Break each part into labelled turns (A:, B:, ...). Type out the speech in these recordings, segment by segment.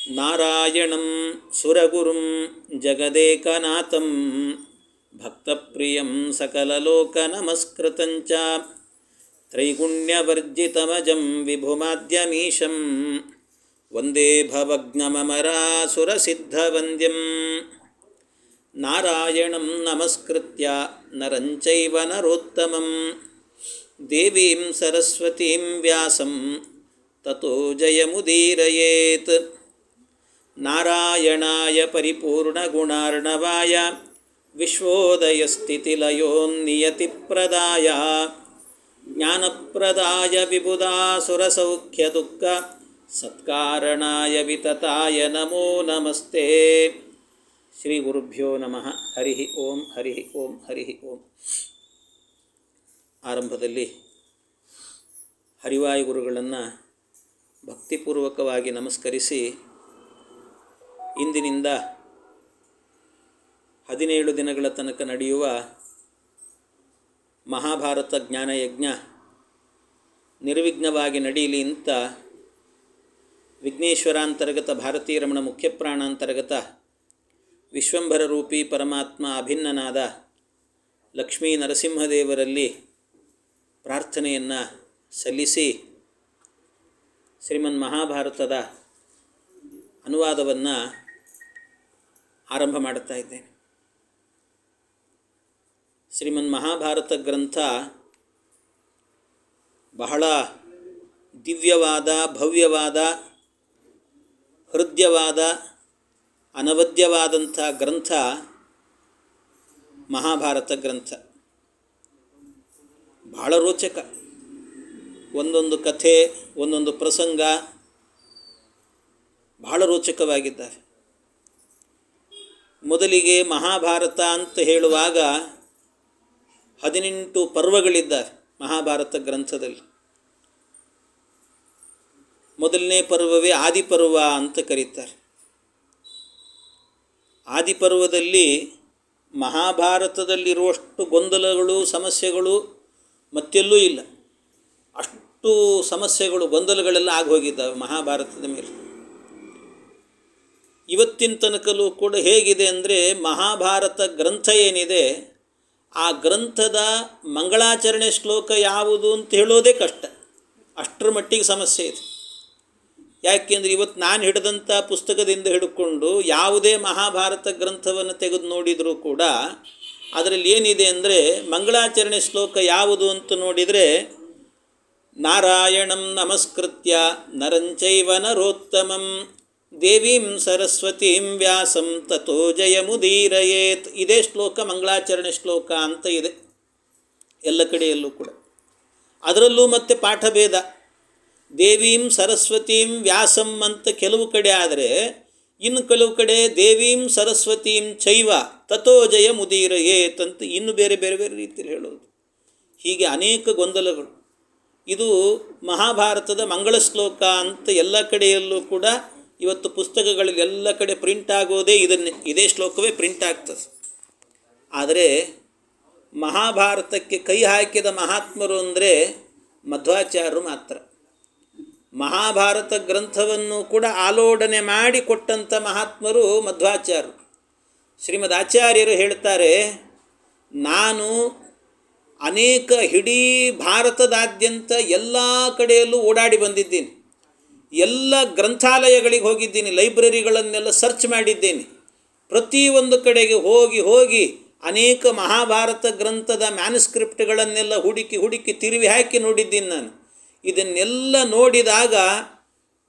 A: ನಾರಾಯಣಂ ಸುರಗುರುಂ ಜಗದೇಕನಾಥಂ ಭಕ್ತಪ್ರಿಯಂ ಸಕಲಲೋಕನಮಸ್ಕೃತಂಚ ತ್ರೈಗುಣ್ಯವರ್ಜಿತಮಜಂ ವಿಭುಮಾದ್ಯಮೀಶಂ ವಂದೇ ಭವಗ್ನಮಮರಾಸುರಸಿದ್ಧವಂದ್ಯಂ ನಾರಾಯಣಂ ನಮಸ್ಕೃತ್ಯ ನರಂ ಚೈವ ನರೋತ್ತಮಂ ದೇವೀಂ ಸರಸ್ವತೀಂ ವ್ಯಾಸಂ ತತೋ ಜಯಮುದೀರಯೇತ್. ನಾರಾಯಣಾಯ ಪರಿಪೂರ್ಣಗುಣಾರ್ಣವಾಯ ವಿಶ್ವೋದಯಸ್ಥಿತಿಲಯೋನ್ನಿಯತಿಪ್ರದಾಯ ಜ್ಞಾನಪ್ರದಾಯ ವಿಬುಧಾಸುರಸೌಖ್ಯದುಃಖ ಸತ್ಕಾರಣಾಯ ವಿತತಾಯ ನಮೋ ನಮಸ್ತೆ. ಶ್ರೀ ಗುರುಭ್ಯೋ ನಮಃ. ಹರಿ ಓಂ ಹರಿ ಓಂ ಹರಿ ಓಂ. ಆರಂಭದಲ್ಲಿ ಹರಿವಾಯುಗುರುಗಳನ್ನು ಭಕ್ತಿಪೂರ್ವಕವಾಗಿ ನಮಸ್ಕರಿಸಿ ಇಂದಿನಿಂದ 17 ದಿನಗಳ ತನಕ ನಡೆಯುವ ಮಹಾಭಾರತ ಜ್ಞಾನಯಜ್ಞ ನಿರ್ವಿಘ್ನವಾಗಿ ನಡೆಯಲಿ ಅಂತ ವಿಘ್ನೇಶ್ವರಾಂತರ್ಗತ ಭಾರತೀ ರಮಣ ಮುಖ್ಯಪ್ರಾಣಾಂತರ್ಗತ ವಿಶ್ವಂಭರ ರೂಪಿ ಪರಮಾತ್ಮ ಅಭಿನ್ನನಾದ ಲಕ್ಷ್ಮೀ ನರಸಿಂಹದೇವರಲ್ಲಿ ಪ್ರಾರ್ಥನೆಯನ್ನು ಸಲ್ಲಿಸಿ ಶ್ರೀಮನ್ ಮಹಾಭಾರತದ ಅನುವಾದವನ್ನು ಆರಂಭ ಮಾಡುತ್ತಾ ಇದ್ದೇನೆ. ಶ್ರೀಮನ್ ಮಹಾಭಾರತ ಗ್ರಂಥ ಬಹಳ ದಿವ್ಯವಾದ, ಭವ್ಯವಾದ, ಹೃದ್ಯವಾದ, ಅನವದ್ಯವಾದಂಥ ಗ್ರಂಥ ಮಹಾಭಾರತ ಗ್ರಂಥ. ಬಹಳ ರೋಚಕ. ಒಂದೊಂದು ಕಥೆ, ಒಂದೊಂದು ಪ್ರಸಂಗ ಬಹಳ ರೋಚಕವಾಗಿದ್ದಾವೆ. ಮೊದಲಿಗೆ ಮಹಾಭಾರತ ಅಂತ ಹೇಳುವಾಗ 18 ಪರ್ವಗಳಿದ್ದಾವೆ ಮಹಾಭಾರತ ಗ್ರಂಥದಲ್ಲಿ. ಮೊದಲನೇ ಪರ್ವವೇ ಆದಿಪರ್ವ ಅಂತ ಕರೀತಾರೆ. ಆದಿಪರ್ವದಲ್ಲಿ ಮಹಾಭಾರತದಲ್ಲಿರುವಷ್ಟು ಗೊಂದಲಗಳು, ಸಮಸ್ಯೆಗಳು ಮತ್ತೆಲ್ಲೂ ಇಲ್ಲ. ಅಷ್ಟು ಸಮಸ್ಯೆಗಳು, ಗೊಂದಲಗಳೆಲ್ಲ ಆಗೋಗಿದ್ದಾವೆ ಮಹಾಭಾರತದ ಮೇಲೆ. ಇವತ್ತಿನ ತನಕಲೂ ಕೂಡ ಹೇಗಿದೆ ಅಂದರೆ, ಮಹಾಭಾರತ ಗ್ರಂಥ ಏನಿದೆ ಆ ಗ್ರಂಥದ ಮಂಗಳಾಚರಣೆ ಶ್ಲೋಕ ಯಾವುದು ಅಂತ ಹೇಳೋದೇ ಕಷ್ಟ. ಅಷ್ಟರ ಮಟ್ಟಿಗೆ ಸಮಸ್ಯೆ ಇದೆ. ಯಾಕೆಂದರೆ ಇವತ್ತು ನಾನು ಹಿಡಿದಂಥ ಪುಸ್ತಕದಿಂದ ಹಿಡ್ಕೊಂಡು ಯಾವುದೇ ಮಹಾಭಾರತ ಗ್ರಂಥವನ್ನು ತೆಗೆದು ನೋಡಿದರೂ ಕೂಡ ಅದರಲ್ಲಿ ಏನಿದೆ ಅಂದರೆ, ಮಂಗಳಾಚರಣೆ ಶ್ಲೋಕ ಯಾವುದು ಅಂತ ನೋಡಿದರೆ ನಾರಾಯಣಂ ನಮಸ್ಕೃತ್ಯ ನರಂ ಚೈವ ನರೋತ್ತಮಂ ದೇವೀಂ ಸರಸ್ವತೀಂ ವ್ಯಾಸಂ ತತೋ ಜಯಮುದೀರಯೇತ್. ಇದೇ ಶ್ಲೋಕ ಮಂಗಳಾಚರಣೆ ಶ್ಲೋಕ ಅಂತ ಇದೆ ಎಲ್ಲ ಕಡೆಯಲ್ಲೂ ಕೂಡ. ಅದರಲ್ಲೂ ಮತ್ತೆ ಪಾಠಭೇದ. ದೇವೀಂ ಸರಸ್ವತೀಂ ವ್ಯಾಸಂ ಅಂತ ಕೆಲವು ಕಡೆ ಆದರೆ, ಇನ್ನು ಕೆಲವು ಕಡೆ ದೇವೀಂ ಸರಸ್ವತೀಂ ಚೈವ ತತೋ ಜಯಮುದೀರಯೇತ್ ಅಂತ ಇನ್ನು ಬೇರೆ ಬೇರೆ ಬೇರೆ ರೀತಿಯಲ್ಲಿ ಹೇಳೋದು. ಹೀಗೆ ಅನೇಕ ಗೊಂದಲಗಳು. ಇದು ಮಹಾಭಾರತದ ಮಂಗಳ ಶ್ಲೋಕ ಅಂತ ಎಲ್ಲ ಕಡೆಯಲ್ಲೂ ಕೂಡ ಇವತ್ತು ಪುಸ್ತಕಗಳಲ್ಲಿ ಎಲ್ಲ ಕಡೆ ಪ್ರಿಂಟ್ ಆಗೋದೇ ಇದೇ ಶ್ಲೋಕವೇ ಪ್ರಿಂಟ್ ಆಗ್ತದೆ. ಆದರೆ ಮಹಾಭಾರತಕ್ಕೆ ಕೈ ಹಾಕಿದ ಮಹಾತ್ಮರು ಅಂದರೆ ಮಧ್ವಾಚಾರ್ಯರು ಮಾತ್ರ. ಮಹಾಭಾರತ ಗ್ರಂಥವನ್ನು ಕೂಡ ಆಲೋಡನೆ ಮಾಡಿ ಕೊಟ್ಟಂಥ ಮಹಾತ್ಮರು ಮಧ್ವಾಚಾರ್ಯರು. ಶ್ರೀಮದ್ ಆಚಾರ್ಯರು ಹೇಳ್ತಾರೆ, ನಾನು ಅನೇಕ ಇಡೀ ಭಾರತದಾದ್ಯಂತ ಎಲ್ಲ ಕಡೆಯಲ್ಲೂ ಓಡಾಡಿ ಬಂದಿದ್ದೀನಿ. ಎಲ್ಲ ಗ್ರಂಥಾಲಯಗಳಿಗೆ ಹೋಗಿದ್ದೀನಿ, ಲೈಬ್ರರಿಗಳನ್ನೆಲ್ಲ ಸರ್ಚ್ ಮಾಡಿದ್ದೇನೆ. ಪ್ರತಿಯೊಂದು ಕಡೆಗೆ ಹೋಗಿ ಹೋಗಿ ಅನೇಕ ಮಹಾಭಾರತ ಗ್ರಂಥದ ಮ್ಯಾನುಸ್ಕ್ರಿಪ್ಟ್ಗಳನ್ನೆಲ್ಲ ಹುಡುಕಿ ತಿರುವಿ ಹಾಕಿ ನೋಡಿದ್ದೀನಿ ನಾನು. ಇದನ್ನೆಲ್ಲ ನೋಡಿದಾಗ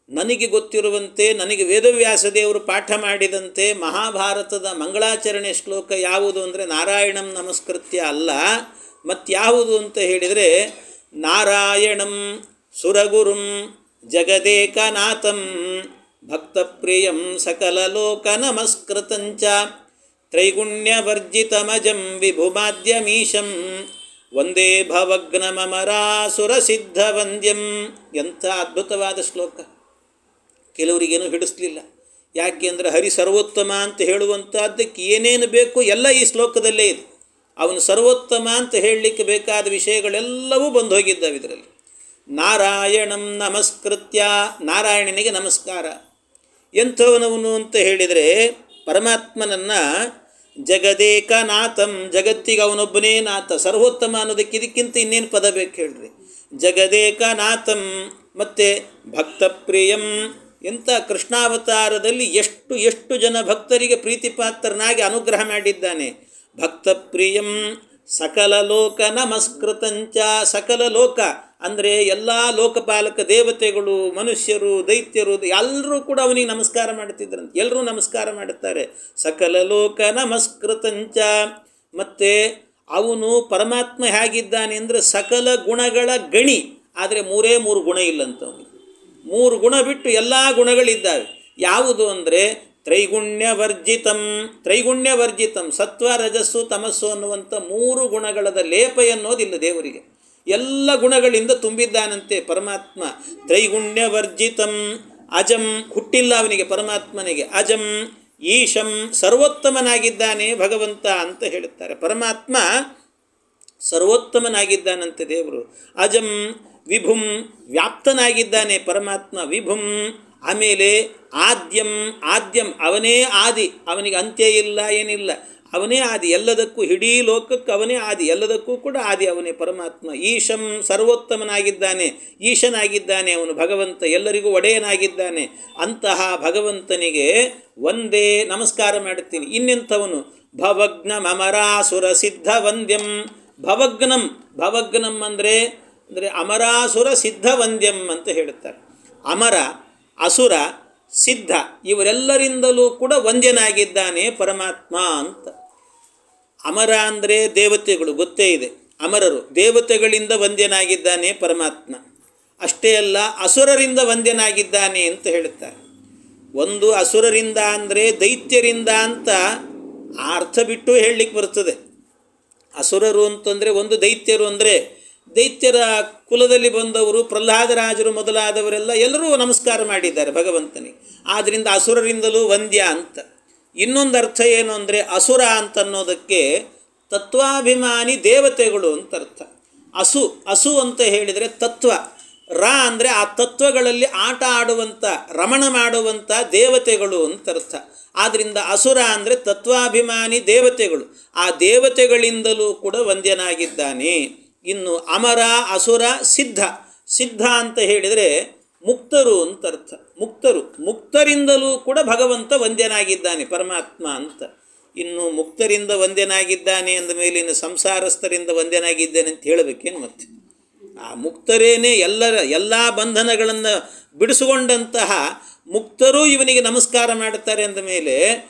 A: ನನಗೆ ಗೊತ್ತಿರುವಂತೆ, ನನಗೆ ವೇದವ್ಯಾಸ ದೇವರು ಪಾಠ ಮಾಡಿದಂತೆ ಮಹಾಭಾರತದ ಮಂಗಳಾಚರಣೆ ಶ್ಲೋಕ ಯಾವುದು ಅಂದರೆ ನಾರಾಯಣಂ ನಮಸ್ಕೃತ್ಯ ಅಲ್ಲ, ಮತ್ಯಾವುದು ಅಂತ ಹೇಳಿದರೆ ನಾರಾಯಣಂ ಸುರಗುರುಂ ಜಗದೇಕನಾಥಂ ಭಕ್ತಪ್ರಿಯಂ ಸಕಲಲೋಕ ನಮಸ್ಕೃತಂಚ ತ್ರೈಗುಣ್ಯವರ್ಜಿತಮಜಂ ವಿಭುಮಾದ್ಯಮೀಶಂ ವಂದೇ ಭವಗ್ನಮಮರಾಸುರಸಿದ್ಧವಂದ್ಯಂ. ಎಂಥ ಅದ್ಭುತವಾದ ಶ್ಲೋಕ. ಕೆಲವರಿಗೇನು ಹಿಡಿಸ್ಲಿಲ್ಲ. ಯಾಕೆಂದರೆ ಹರಿ ಸರ್ವೋತ್ತಮ ಅಂತ ಹೇಳುವಂಥದ್ದಕ್ಕೆ ಏನೇನು ಬೇಕು ಎಲ್ಲ ಈ ಶ್ಲೋಕದಲ್ಲೇ ಇದೆ. ಅವನು ಸರ್ವೋತ್ತಮ ಅಂತ ಹೇಳಲಿಕ್ಕೆ ಬೇಕಾದ ವಿಷಯಗಳೆಲ್ಲವೂ ಬಂದು ಹೋಗಿದ್ದಾವೆ ಇದರಲ್ಲಿ. ನಾರಾಯಣಂ ನಮಸ್ಕೃತ್ಯ, ನಾರಾಯಣನಿಗೆ ನಮಸ್ಕಾರ. ಎಂಥವನವನು ಅಂತ ಹೇಳಿದರೆ ಪರಮಾತ್ಮನನ್ನು ಜಗದೇಕನಾಥಂ, ಜಗತ್ತಿಗೆ ಅವನೊಬ್ಬನೇ ನಾಥ, ಸರ್ವೋತ್ತಮ ಅನ್ನೋದಕ್ಕೆ ಇದಕ್ಕಿಂತ ಇನ್ನೇನು ಪದ ಬೇಕು ಹೇಳ್ರಿ. ಜಗದೇಕನಾಥಂ ಮತ್ತು ಭಕ್ತಪ್ರಿಯಂ, ಎಂಥ ಕೃಷ್ಣಾವತಾರದಲ್ಲಿ ಎಷ್ಟು ಎಷ್ಟು ಜನ ಭಕ್ತರಿಗೆ ಪ್ರೀತಿಪಾತ್ರನಾಗಿ ಅನುಗ್ರಹ ಮಾಡಿದ್ದಾನೆ. ಭಕ್ತಪ್ರಿಯಂ ಸಕಲ ಲೋಕ ನಮಸ್ಕೃತಂಚ, ಸಕಲ ಲೋಕ ಅಂದರೆ ಎಲ್ಲ ಲೋಕಪಾಲಕ ದೇವತೆಗಳು, ಮನುಷ್ಯರು, ದೈತ್ಯರು ಎಲ್ಲರೂ ಕೂಡ ಅವನಿಗೆ ನಮಸ್ಕಾರ ಮಾಡ್ತಿದ್ರಂತೆ. ಎಲ್ಲರೂ ನಮಸ್ಕಾರ ಮಾಡುತ್ತಾರೆ. ಸಕಲ ಲೋಕ ನಮಸ್ಕೃತಂಚ. ಮತ್ತು ಅವನು ಪರಮಾತ್ಮ ಹೇಗಿದ್ದಾನೆ ಅಂದರೆ ಸಕಲ ಗುಣಗಳ ಗಣಿ, ಆದರೆ ಮೂರೇ ಮೂರು ಗುಣ ಇಲ್ಲಂತವನಿಗೆ. ಮೂರು ಗುಣ ಬಿಟ್ಟು ಎಲ್ಲ ಗುಣಗಳಿದ್ದಾವೆ. ಯಾವುದು ಅಂದರೆ ತ್ರೈಗುಣ್ಯವರ್ಜಿತಂ, ತ್ರೈಗುಣ್ಯವರ್ಜಿತಂ, ಸತ್ವ ರಜಸ್ಸು ತಮಸ್ಸು ಅನ್ನುವಂಥ ಮೂರು ಗುಣಗಳದ ಲೇಪ ಎನ್ನೋದಿಲ್ಲ ದೇವರಿಗೆ. ಎಲ್ಲ ಗುಣಗಳಿಂದ ತುಂಬಿದ್ದಾನಂತೆ ಪರಮಾತ್ಮ. ತ್ರೈಗುಣ್ಯವರ್ಜಿತಂ ಅಜಂ, ಹುಟ್ಟಿಲ್ಲ ಅವನಿಗೆ ಪರಮಾತ್ಮನಿಗೆ. ಅಜಂ ಈಶಂ, ಸರ್ವೋತ್ತಮನಾಗಿದ್ದಾನೆ ಭಗವಂತ ಅಂತ ಹೇಳುತ್ತಾರೆ. ಪರಮಾತ್ಮ ಸರ್ವೋತ್ತಮನಾಗಿದ್ದಾನಂತೆ ದೇವರು. ಅಜಂ ವಿಭುಂ, ವ್ಯಾಪ್ತನಾಗಿದ್ದಾನೆ ಪರಮಾತ್ಮ ವಿಭುಂ. ಆಮೇಲೆ ಆದ್ಯಂ, ಆದ್ಯಂ ಅವನೇ ಆದಿ, ಅವನಿಗೆ ಅಂತ್ಯ ಇಲ್ಲ ಏನಿಲ್ಲ, ಅವನೇ ಆದಿ, ಎಲ್ಲದಕ್ಕೂ ಇಡೀ ಲೋಕಕ್ಕೆ ಅವನೇ ಆದಿ, ಎಲ್ಲದಕ್ಕೂ ಕೂಡ ಆದಿ ಅವನೇ ಪರಮಾತ್ಮ. ಈಶಂ, ಸರ್ವೋತ್ತಮನಾಗಿದ್ದಾನೆ, ಈಶನಾಗಿದ್ದಾನೆ ಅವನು ಭಗವಂತ, ಎಲ್ಲರಿಗೂ ಒಡೆಯನಾಗಿದ್ದಾನೆ. ಅಂತಹ ಭಗವಂತನಿಗೆ ಒಂದೇ ನಮಸ್ಕಾರ ಮಾಡುತ್ತೀನಿ. ಇನ್ನೆಂಥವನು ಭವಗ್ನಮರಾಸುರ ಸಿದ್ಧ ವಂದ್ಯಂ. ಭವಗ್ನಂ, ಭವಗ್ನಂ ಅಂದರೆ ಅಮರಾಸುರ ಸಿದ್ಧ ವಂದ್ಯಂ ಅಂತ ಹೇಳುತ್ತಾರೆ. ಅಮರ, ಅಸುರ, ಸಿದ್ಧ ಇವರೆಲ್ಲರಿಂದಲೂ ಕೂಡ ವಂದ್ಯನಾಗಿದ್ದಾನೆ ಪರಮಾತ್ಮ ಅಂತ. ಅಮರ ಅಂದರೆ ದೇವತೆಗಳು, ಗೊತ್ತೇ ಇದೆ, ಅಮರರು ದೇವತೆಗಳಿಂದ ವಂದ್ಯನಾಗಿದ್ದಾನೆ ಪರಮಾತ್ಮ. ಅಷ್ಟೇ ಅಲ್ಲ, ಅಸುರರಿಂದ ವಂದ್ಯನಾಗಿದ್ದಾನೆ ಅಂತ ಹೇಳುತ್ತಾರೆ. ಒಂದು ಅಸುರರಿಂದ ಅಂದರೆ ದೈತ್ಯರಿಂದ ಅಂತ ಅರ್ಥ ಬಿಟ್ಟು ಹೇಳಲಿಕ್ಕೆ ಬರ್ತದೆ. ಅಸುರರು ಅಂತಂದರೆ ಒಂದು, ದೈತ್ಯರು ಅಂದರೆ ದೈತ್ಯರ ಕುಲದಲ್ಲಿ ಬಂದವರು, ಪ್ರಹ್ಲಾದರಾಜರು ಮೊದಲಾದವರೆಲ್ಲ ಎಲ್ಲರೂ ನಮಸ್ಕಾರ ಮಾಡಿದ್ದಾರೆ ಭಗವಂತನಿಗೆ. ಆದ್ದರಿಂದ ಅಸುರರಿಂದಲೂ ವಂದ್ಯ ಅಂತ. ಇನ್ನೊಂದು ಅರ್ಥ ಏನು ಅಂದರೆ ಅಸುರ ಅಂತನ್ನೋದಕ್ಕೆ ತತ್ವಾಭಿಮಾನಿ ದೇವತೆಗಳು ಅಂತ ಅರ್ಥ. ಅಸು, ಅಸು ಅಂತ ಹೇಳಿದರೆ ತತ್ವ, ರ ಅಂದರೆ ಆ ತತ್ವಗಳಲ್ಲಿ ಆಟ ಆಡುವಂಥ, ರಮಣ ಮಾಡುವಂಥ ದೇವತೆಗಳು ಅಂತ ಅರ್ಥ. ಆದ್ದರಿಂದ ಅಸುರ ಅಂದರೆ ತತ್ವಾಭಿಮಾನಿ ದೇವತೆಗಳು, ಆ ದೇವತೆಗಳಿಂದಲೂ ಕೂಡ ವಂದ್ಯನಾಗಿದ್ದಾನೆ. ಇನ್ನು ಅಮರ, ಅಸುರ, ಸಿದ್ಧ, ಸಿದ್ಧ ಅಂತ ಹೇಳಿದರೆ ಮುಕ್ತರು ಅಂತ ಅರ್ಥ. ಮುಕ್ತರು, ಮುಕ್ತರಿಂದಲೂ ಕೂಡ ಭಗವಂತ ವಂದ್ಯನಾಗಿದ್ದಾನೆ ಪರಮಾತ್ಮ ಅಂತ. ಇನ್ನು ಮುಕ್ತರಿಂದ ವಂದ್ಯನಾಗಿದ್ದಾನೆ ಅಂದ ಮೇಲಿನ ಸಂಸಾರಸ್ಥರಿಂದ ವಂದ್ಯನಾಗಿದ್ದಾನೆ ಅಂತ ಹೇಳಬೇಕೇನು? ಮತ್ತೆ ಆ ಮುಕ್ತರೇನೇ ಎಲ್ಲ ಬಂಧನಗಳನ್ನು ಬಿಡಿಸಿಕೊಂಡಂತಹ ಮುಕ್ತರೂ ಇವನಿಗೆ ನಮಸ್ಕಾರ ಮಾಡುತ್ತಾರೆ ಅಂದ ಮೇಲೆ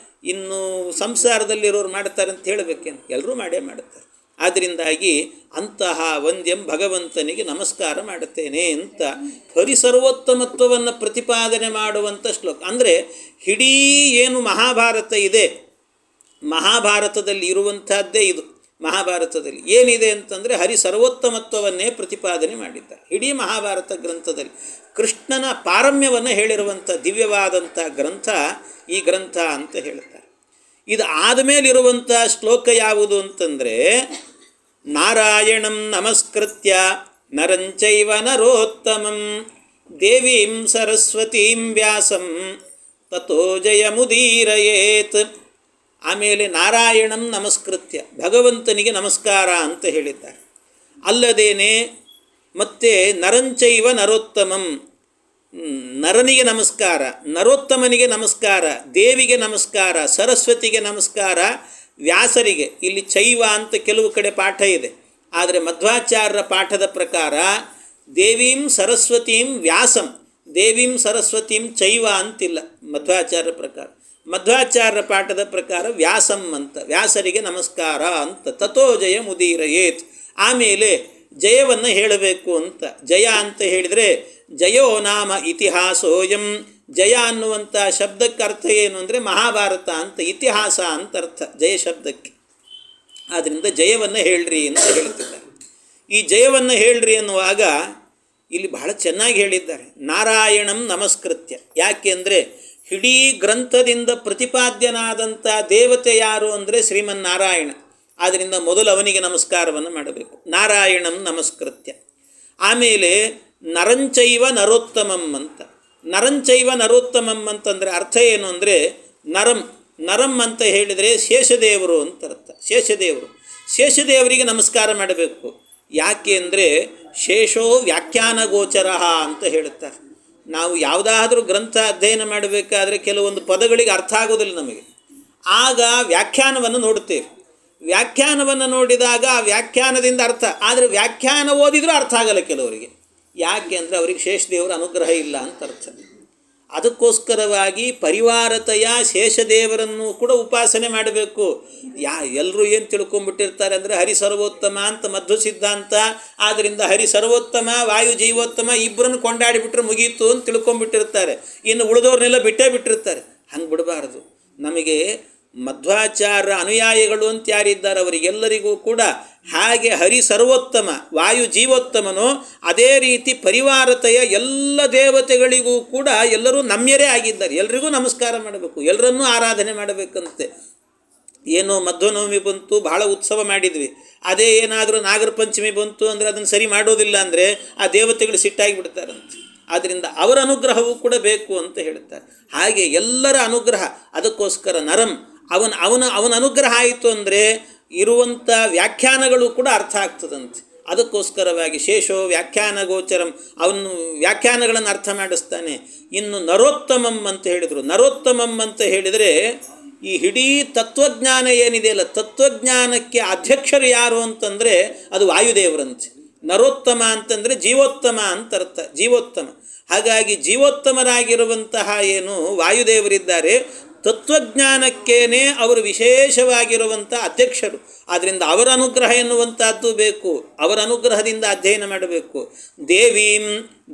A: ಇನ್ನು ಸಂಸಾರದಲ್ಲಿರೋರು ಮಾಡ್ತಾರೆ ಅಂತ ಹೇಳಬೇಕೇನು? ಎಲ್ಲರೂ ಮಾಡೇ ಮಾಡುತ್ತಾರೆ. ಆದ್ದರಿಂದಾಗಿ ಅಂತಹ ವಂದ್ಯಂ ಭಗವಂತನಿಗೆ ನಮಸ್ಕಾರ ಮಾಡುತ್ತೇನೆ ಅಂತ ಹರಿಸರ್ವೋತ್ತಮತ್ವವನ್ನು ಪ್ರತಿಪಾದನೆ ಮಾಡುವಂಥ ಶ್ಲೋಕ. ಅಂದರೆ ಇಡೀ ಏನು ಮಹಾಭಾರತ ಇದೆ, ಮಹಾಭಾರತದಲ್ಲಿ ಇರುವಂಥದ್ದೇ ಇದು. ಮಹಾಭಾರತದಲ್ಲಿ ಏನಿದೆ ಅಂತಂದರೆ ಹರಿ ಸರ್ವೋತ್ತಮತ್ವವನ್ನೇ ಪ್ರತಿಪಾದನೆ ಮಾಡಿದ್ದಾರೆ. ಇಡೀ ಮಹಾಭಾರತ ಗ್ರಂಥದಲ್ಲಿ ಕೃಷ್ಣನ ಪಾರಮ್ಯವನ್ನು ಹೇಳಿರುವಂಥ ದಿವ್ಯವಾದಂಥ ಗ್ರಂಥ ಈ ಗ್ರಂಥ ಅಂತ ಹೇಳ್ತಾರೆ. ಇದು ಆದಮೇಲಿರುವಂಥ ಶ್ಲೋಕ ಯಾವುದು ಅಂತಂದರೆ ನಾರಾಯಣಂ ನಮಸ್ಕೃತ್ಯ ನರಂಚೈವ ನರೋತ್ತಮಂ ದೇವೀಂ ಸರಸ್ವತೀಂ ವ್ಯಾಸಂ ತಥೋ ಜಯಮುದೀರಯೇತ್. ಆಮೇಲೆ ನಾರಾಯಣಂ ನಮಸ್ಕೃತ್ಯ, ಭಗವಂತನಿಗೆ ನಮಸ್ಕಾರ ಅಂತ ಹೇಳಿದ್ದಾರೆ. ಅಲ್ಲದೇನೆ ಮತ್ತೆ ನರಂಚೈವ ನರೋತ್ತಮಂ, ನರನಿಗೆ ನಮಸ್ಕಾರ, ನರೋತ್ತಮನಿಗೆ ನಮಸ್ಕಾರ, ದೇವಿಗೆ ನಮಸ್ಕಾರ, ಸರಸ್ವತಿಗೆ ನಮಸ್ಕಾರ, ವ್ಯಾಸರಿಗೆ. ಇಲ್ಲಿ ಚೈವ ಅಂತ ಕೆಲವು ಕಡೆ ಪಾಠ ಇದೆ, ಆದರೆ ಮಧ್ವಾಚಾರ್ಯರ ಪಾಠದ ಪ್ರಕಾರ ದೇವೀಂ ಸರಸ್ವತೀಂ ವ್ಯಾಸಂ, ದೇವೀಂ ಸರಸ್ವತೀಂ ಚೈವ ಅಂತಿಲ್ಲ ಮಧ್ವಾಚಾರ್ಯರ ಪ್ರಕಾರ. ಮಧ್ವಾಚಾರ್ಯರ ಪಾಠದ ಪ್ರಕಾರ ವ್ಯಾಸಂ ಅಂತ, ವ್ಯಾಸರಿಗೆ ನಮಸ್ಕಾರ ಅಂತ. ತಥೋ ಜಯ ಮುದೀರಯೇತ್, ಆಮೇಲೆ ಜಯವನ್ನು ಹೇಳಬೇಕು ಅಂತ. ಜಯ ಅಂತ ಹೇಳಿದರೆ ಜಯೋ ನಾಮ ಇತಿಹಾಸೋಯಂ, ಜಯ ಅನ್ನುವಂಥ ಶಬ್ದಕ್ಕೆ ಅರ್ಥ ಏನು ಅಂದರೆ ಮಹಾಭಾರತ ಅಂತ, ಇತಿಹಾಸ ಅಂತ ಅರ್ಥ ಜಯ ಶಬ್ದಕ್ಕೆ. ಆದ್ದರಿಂದ ಜಯವನ್ನು ಹೇಳ್ರಿ ಅಂತ ಹೇಳ್ತಿದ್ದಾರೆ. ಈ ಜಯವನ್ನು ಹೇಳ್ರಿ ಅನ್ನುವಾಗ ಇಲ್ಲಿ ಬಹಳ ಚೆನ್ನಾಗಿ ಹೇಳಿದ್ದಾರೆ, ನಾರಾಯಣಂ ನಮಸ್ಕೃತ್ಯ. ಯಾಕೆ ಅಂದರೆ ಇಡೀ ಗ್ರಂಥದಿಂದ ಪ್ರತಿಪಾದ್ಯನಾದಂಥ ದೇವತೆ ಯಾರು ಅಂದರೆ ಶ್ರೀಮನ್ನಾರಾಯಣ. ಆದ್ದರಿಂದ ಮೊದಲು ಅವನಿಗೆ ನಮಸ್ಕಾರವನ್ನು ಮಾಡಬೇಕು, ನಾರಾಯಣಂ ನಮಸ್ಕೃತ್ಯ. ಆಮೇಲೆ ನರಂಚೈವ ನರೋತ್ತಮಂ ಅಂತ, ನರಂಚೈವ ನರೋತ್ತಮಂ ಅಂತಂದರೆ ಅರ್ಥ ಏನು ಅಂದರೆ ನರಂ ಅಂತ ಹೇಳಿದರೆ ಶೇಷದೇವರು ಅಂತ ಅರ್ಥ. ಶೇಷದೇವರಿಗೆ ನಮಸ್ಕಾರ ಮಾಡಬೇಕು. ಯಾಕೆ ಅಂದರೆ ಶೇಷೋ ವ್ಯಾಖ್ಯಾನ ಗೋಚರ ಅಂತ ಹೇಳುತ್ತಾರೆ. ನಾವು ಯಾವುದಾದ್ರೂ ಗ್ರಂಥ ಅಧ್ಯಯನ ಮಾಡಬೇಕಾದ್ರೆ ಕೆಲವೊಂದು ಪದಗಳಿಗೆ ಅರ್ಥ ಆಗೋದಿಲ್ಲ ನಮಗೆ. ಆಗ ವ್ಯಾಖ್ಯಾನವನ್ನು ನೋಡುತ್ತೇವೆ. ವ್ಯಾಖ್ಯಾನವನ್ನು ನೋಡಿದಾಗ ಆ ವ್ಯಾಖ್ಯಾನದಿಂದ ಅರ್ಥ, ಆದರೆ ವ್ಯಾಖ್ಯಾನ ಓದಿದರೂ ಅರ್ಥ ಆಗಲ್ಲ ಕೆಲವರಿಗೆ. ಯಾಕೆ ಅಂದರೆ ಅವರಿಗೆ ಶೇಷದೇವರ ಅನುಗ್ರಹ ಇಲ್ಲ ಅಂತ ಅರ್ಥ. ಅದಕ್ಕೋಸ್ಕರವಾಗಿ ಪರಿವಾರತೆಯ ಶೇಷದೇವರನ್ನು ಕೂಡ ಉಪಾಸನೆ ಮಾಡಬೇಕು. ಎಲ್ಲರೂ ಏನು ತಿಳ್ಕೊಂಡ್ಬಿಟ್ಟಿರ್ತಾರೆ ಅಂದರೆ ಹರಿ ಸರ್ವೋತ್ತಮ ಅಂತ ಮಧ್ವ ಸಿದ್ಧಾಂತ, ಆದ್ದರಿಂದ ಹರಿ ಸರ್ವೋತ್ತಮ ವಾಯು ಜೀವೋತ್ತಮ ಇಬ್ಬರನ್ನು ಕೊಂಡಾಡಿಬಿಟ್ರೆ ಮುಗೀತು ಅಂತ ತಿಳ್ಕೊಂಡ್ಬಿಟ್ಟಿರ್ತಾರೆ. ಇನ್ನು ಉಳಿದವ್ರನ್ನೆಲ್ಲ ಬಿಟ್ಟೇ ಬಿಟ್ಟಿರ್ತಾರೆ. ಹಂಗೆ ಬಿಡಬಾರ್ದು. ನಮಗೆ ಮಧ್ವಾಚಾರ್ಯ ಅನುಯಾಯಿಗಳು ಅಂತ ಯಾರಿದ್ದಾರೆ ಅವರಿಗೆಲ್ಲರಿಗೂ ಕೂಡ ಹಾಗೆ ಹರಿ ಸರ್ವೋತ್ತಮ ವಾಯು ಜೀವೋತ್ತಮನೋ ಅದೇ ರೀತಿ ಪರಿವಾರತೆಯ ಎಲ್ಲ ದೇವತೆಗಳಿಗೂ ಕೂಡ ಎಲ್ಲರೂ ನಮ್ಯರೇ ಆಗಿದ್ದಾರೆ. ಎಲ್ರಿಗೂ ನಮಸ್ಕಾರ ಮಾಡಬೇಕು, ಎಲ್ಲರನ್ನೂ ಆರಾಧನೆ ಮಾಡಬೇಕಂತೆ. ಏನೋ ಮಧ್ವನವಮಿ ಬಂತು, ಬಹಳ ಉತ್ಸವ ಮಾಡಿದ್ವಿ, ಅದೇ ಏನಾದರೂ ನಾಗರ ಪಂಚಮಿ ಬಂತು ಅಂದರೆ ಅದನ್ನು ಸರಿ ಮಾಡೋದಿಲ್ಲ ಅಂದರೆ ಆ ದೇವತೆಗಳು ಸಿಟ್ಟಾಗಿ ಬಿಡ್ತಾರಂತೆ. ಆದ್ದರಿಂದ ಅವರ ಅನುಗ್ರಹವೂ ಕೂಡ ಬೇಕು ಅಂತ ಹೇಳುತ್ತಾರೆ. ಹಾಗೆ ಎಲ್ಲರ ಅನುಗ್ರಹ, ಅದಕ್ಕೋಸ್ಕರ ನರಂ ಅವನ ಅನುಗ್ರಹ ಆಯಿತು ಅಂದರೆ ಇರುವಂಥ ವ್ಯಾಖ್ಯಾನಗಳು ಕೂಡ ಅರ್ಥ ಆಗ್ತದಂತೆ. ಅದಕ್ಕೋಸ್ಕರವಾಗಿ ಶೇಷೋ ವ್ಯಾಖ್ಯಾನ ಗೋಚರಂ, ಅವನು ವ್ಯಾಖ್ಯಾನಗಳನ್ನು ಅರ್ಥ ಮಾಡಿಸ್ತಾನೆ. ಇನ್ನು ನರೋತ್ತಮಂ ಅಂತ ಹೇಳಿದರು. ನರೋತ್ತಮಂ ಅಂತ ಹೇಳಿದರೆ ಈ ಇಡೀ ತತ್ವಜ್ಞಾನ ಏನಿದೆಯಲ್ಲ, ತತ್ವಜ್ಞಾನಕ್ಕೆ ಅಧ್ಯಕ್ಷರು ಯಾರು ಅಂತಂದರೆ ಅದು ವಾಯುದೇವರಂತೆ. ನರೋತ್ತಮ ಅಂತಂದರೆ ಜೀವೋತ್ತಮ ಅಂತ ಅರ್ಥ, ಜೀವೋತ್ತಮ. ಹಾಗಾಗಿ ಜೀವೋತ್ತಮರಾಗಿರುವಂತಹ ಏನು ವಾಯುದೇವರಿದ್ದಾರೆ, ತತ್ವಜ್ಞಾನಕ್ಕೇನೆ ಅವರು ವಿಶೇಷವಾಗಿರುವಂಥ ಅಧ್ಯಕ್ಷರು. ಆದ್ದರಿಂದ ಅವರ ಅನುಗ್ರಹ ಎನ್ನುವಂಥದ್ದು ಬೇಕು, ಅವರ ಅನುಗ್ರಹದಿಂದ ಅಧ್ಯಯನ ಮಾಡಬೇಕು.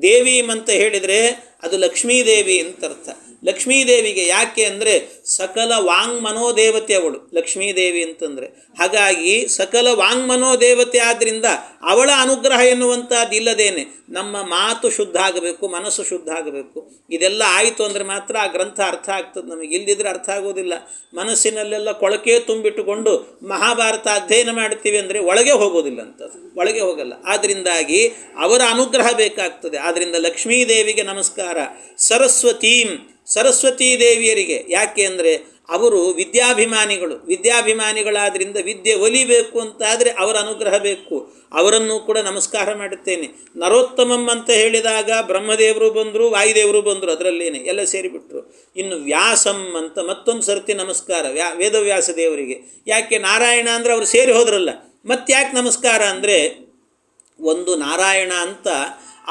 A: ದೇವೀಂ ಅಂತ ಹೇಳಿದರೆ ಅದು ಲಕ್ಷ್ಮೀದೇವಿ ಅಂತ ಅರ್ಥ. ಲಕ್ಷ್ಮೀದೇವಿಗೆ ಯಾಕೆ ಅಂದರೆ ಸಕಲ ವಾಂಗ್ಮನೋದೇವತೆ ಅವಳು ಲಕ್ಷ್ಮೀದೇವಿ ಅಂತಂದರೆ. ಹಾಗಾಗಿ ಸಕಲ ವಾಂಗ್ಮನೋದೇವತೆ ಆದ್ದರಿಂದ ಅವಳ ಅನುಗ್ರಹ ಎನ್ನುವಂಥದ್ದು ಇಲ್ಲದೇನೆ ನಮ್ಮ ಮಾತು ಶುದ್ಧ ಆಗಬೇಕು, ಮನಸ್ಸು ಶುದ್ಧ ಆಗಬೇಕು. ಇದೆಲ್ಲ ಆಯಿತು ಅಂದರೆ ಮಾತ್ರ ಆ ಗ್ರಂಥ ಅರ್ಥ ಆಗ್ತದೆ ನಮಗೆ. ಇಲ್ಲದಿದ್ದರೆ ಅರ್ಥ ಆಗೋದಿಲ್ಲ. ಮನಸ್ಸಿನಲ್ಲೆಲ್ಲ ಕೊಳಕೆ ತುಂಬಿಟ್ಟುಕೊಂಡು ಮಹಾಭಾರತ ಅಧ್ಯಯನ ಮಾಡ್ತೀವಿ ಅಂದರೆ ಒಳಗೆ ಹೋಗೋದಿಲ್ಲ ಅಂತದ್ದು, ಒಳಗೆ ಹೋಗಲ್ಲ. ಆದ್ದರಿಂದಾಗಿ ಅವರ ಅನುಗ್ರಹ ಬೇಕಾಗ್ತದೆ. ಆದ್ದರಿಂದ ಲಕ್ಷ್ಮೀದೇವಿಗೆ ನಮಸ್ಕಾರ. ಸರಸ್ವತೀ ದೇವಿಯರಿಗೆ ಯಾಕೆ ಅಂದರೆ ಅವರು ವಿದ್ಯಾಭಿಮಾನಿಗಳಾದ್ದರಿಂದ ವಿದ್ಯೆ ಒಲಿಬೇಕು ಅಂತಾದರೆ ಅವರ ಅನುಗ್ರಹ ಬೇಕು. ಅವರನ್ನು ಕೂಡ ನಮಸ್ಕಾರ ಮಾಡುತ್ತೇನೆ. ನರೋತ್ತಮಂ ಅಂತ ಹೇಳಿದಾಗ ಬ್ರಹ್ಮದೇವರು ಬಂದರು, ವಾಯುದೇವರು ಬಂದರು, ಅದರಲ್ಲೇನೆ ಎಲ್ಲ ಸೇರಿಬಿಟ್ರು. ಇನ್ನು ವ್ಯಾಸಂ ಅಂತ ಮತ್ತೊಂದು ಸರ್ತಿ ನಮಸ್ಕಾರ ವೇದವ್ಯಾಸ ದೇವರಿಗೆ. ಯಾಕೆ ನಾರಾಯಣ ಅಂದರೆ ಅವರು ಸೇರಿ ಹೋದ್ರಲ್ಲ, ಮತ್ತೆ ಯಾಕೆ ನಮಸ್ಕಾರ ಅಂದರೆ ಒಂದು ನಾರಾಯಣ ಅಂತ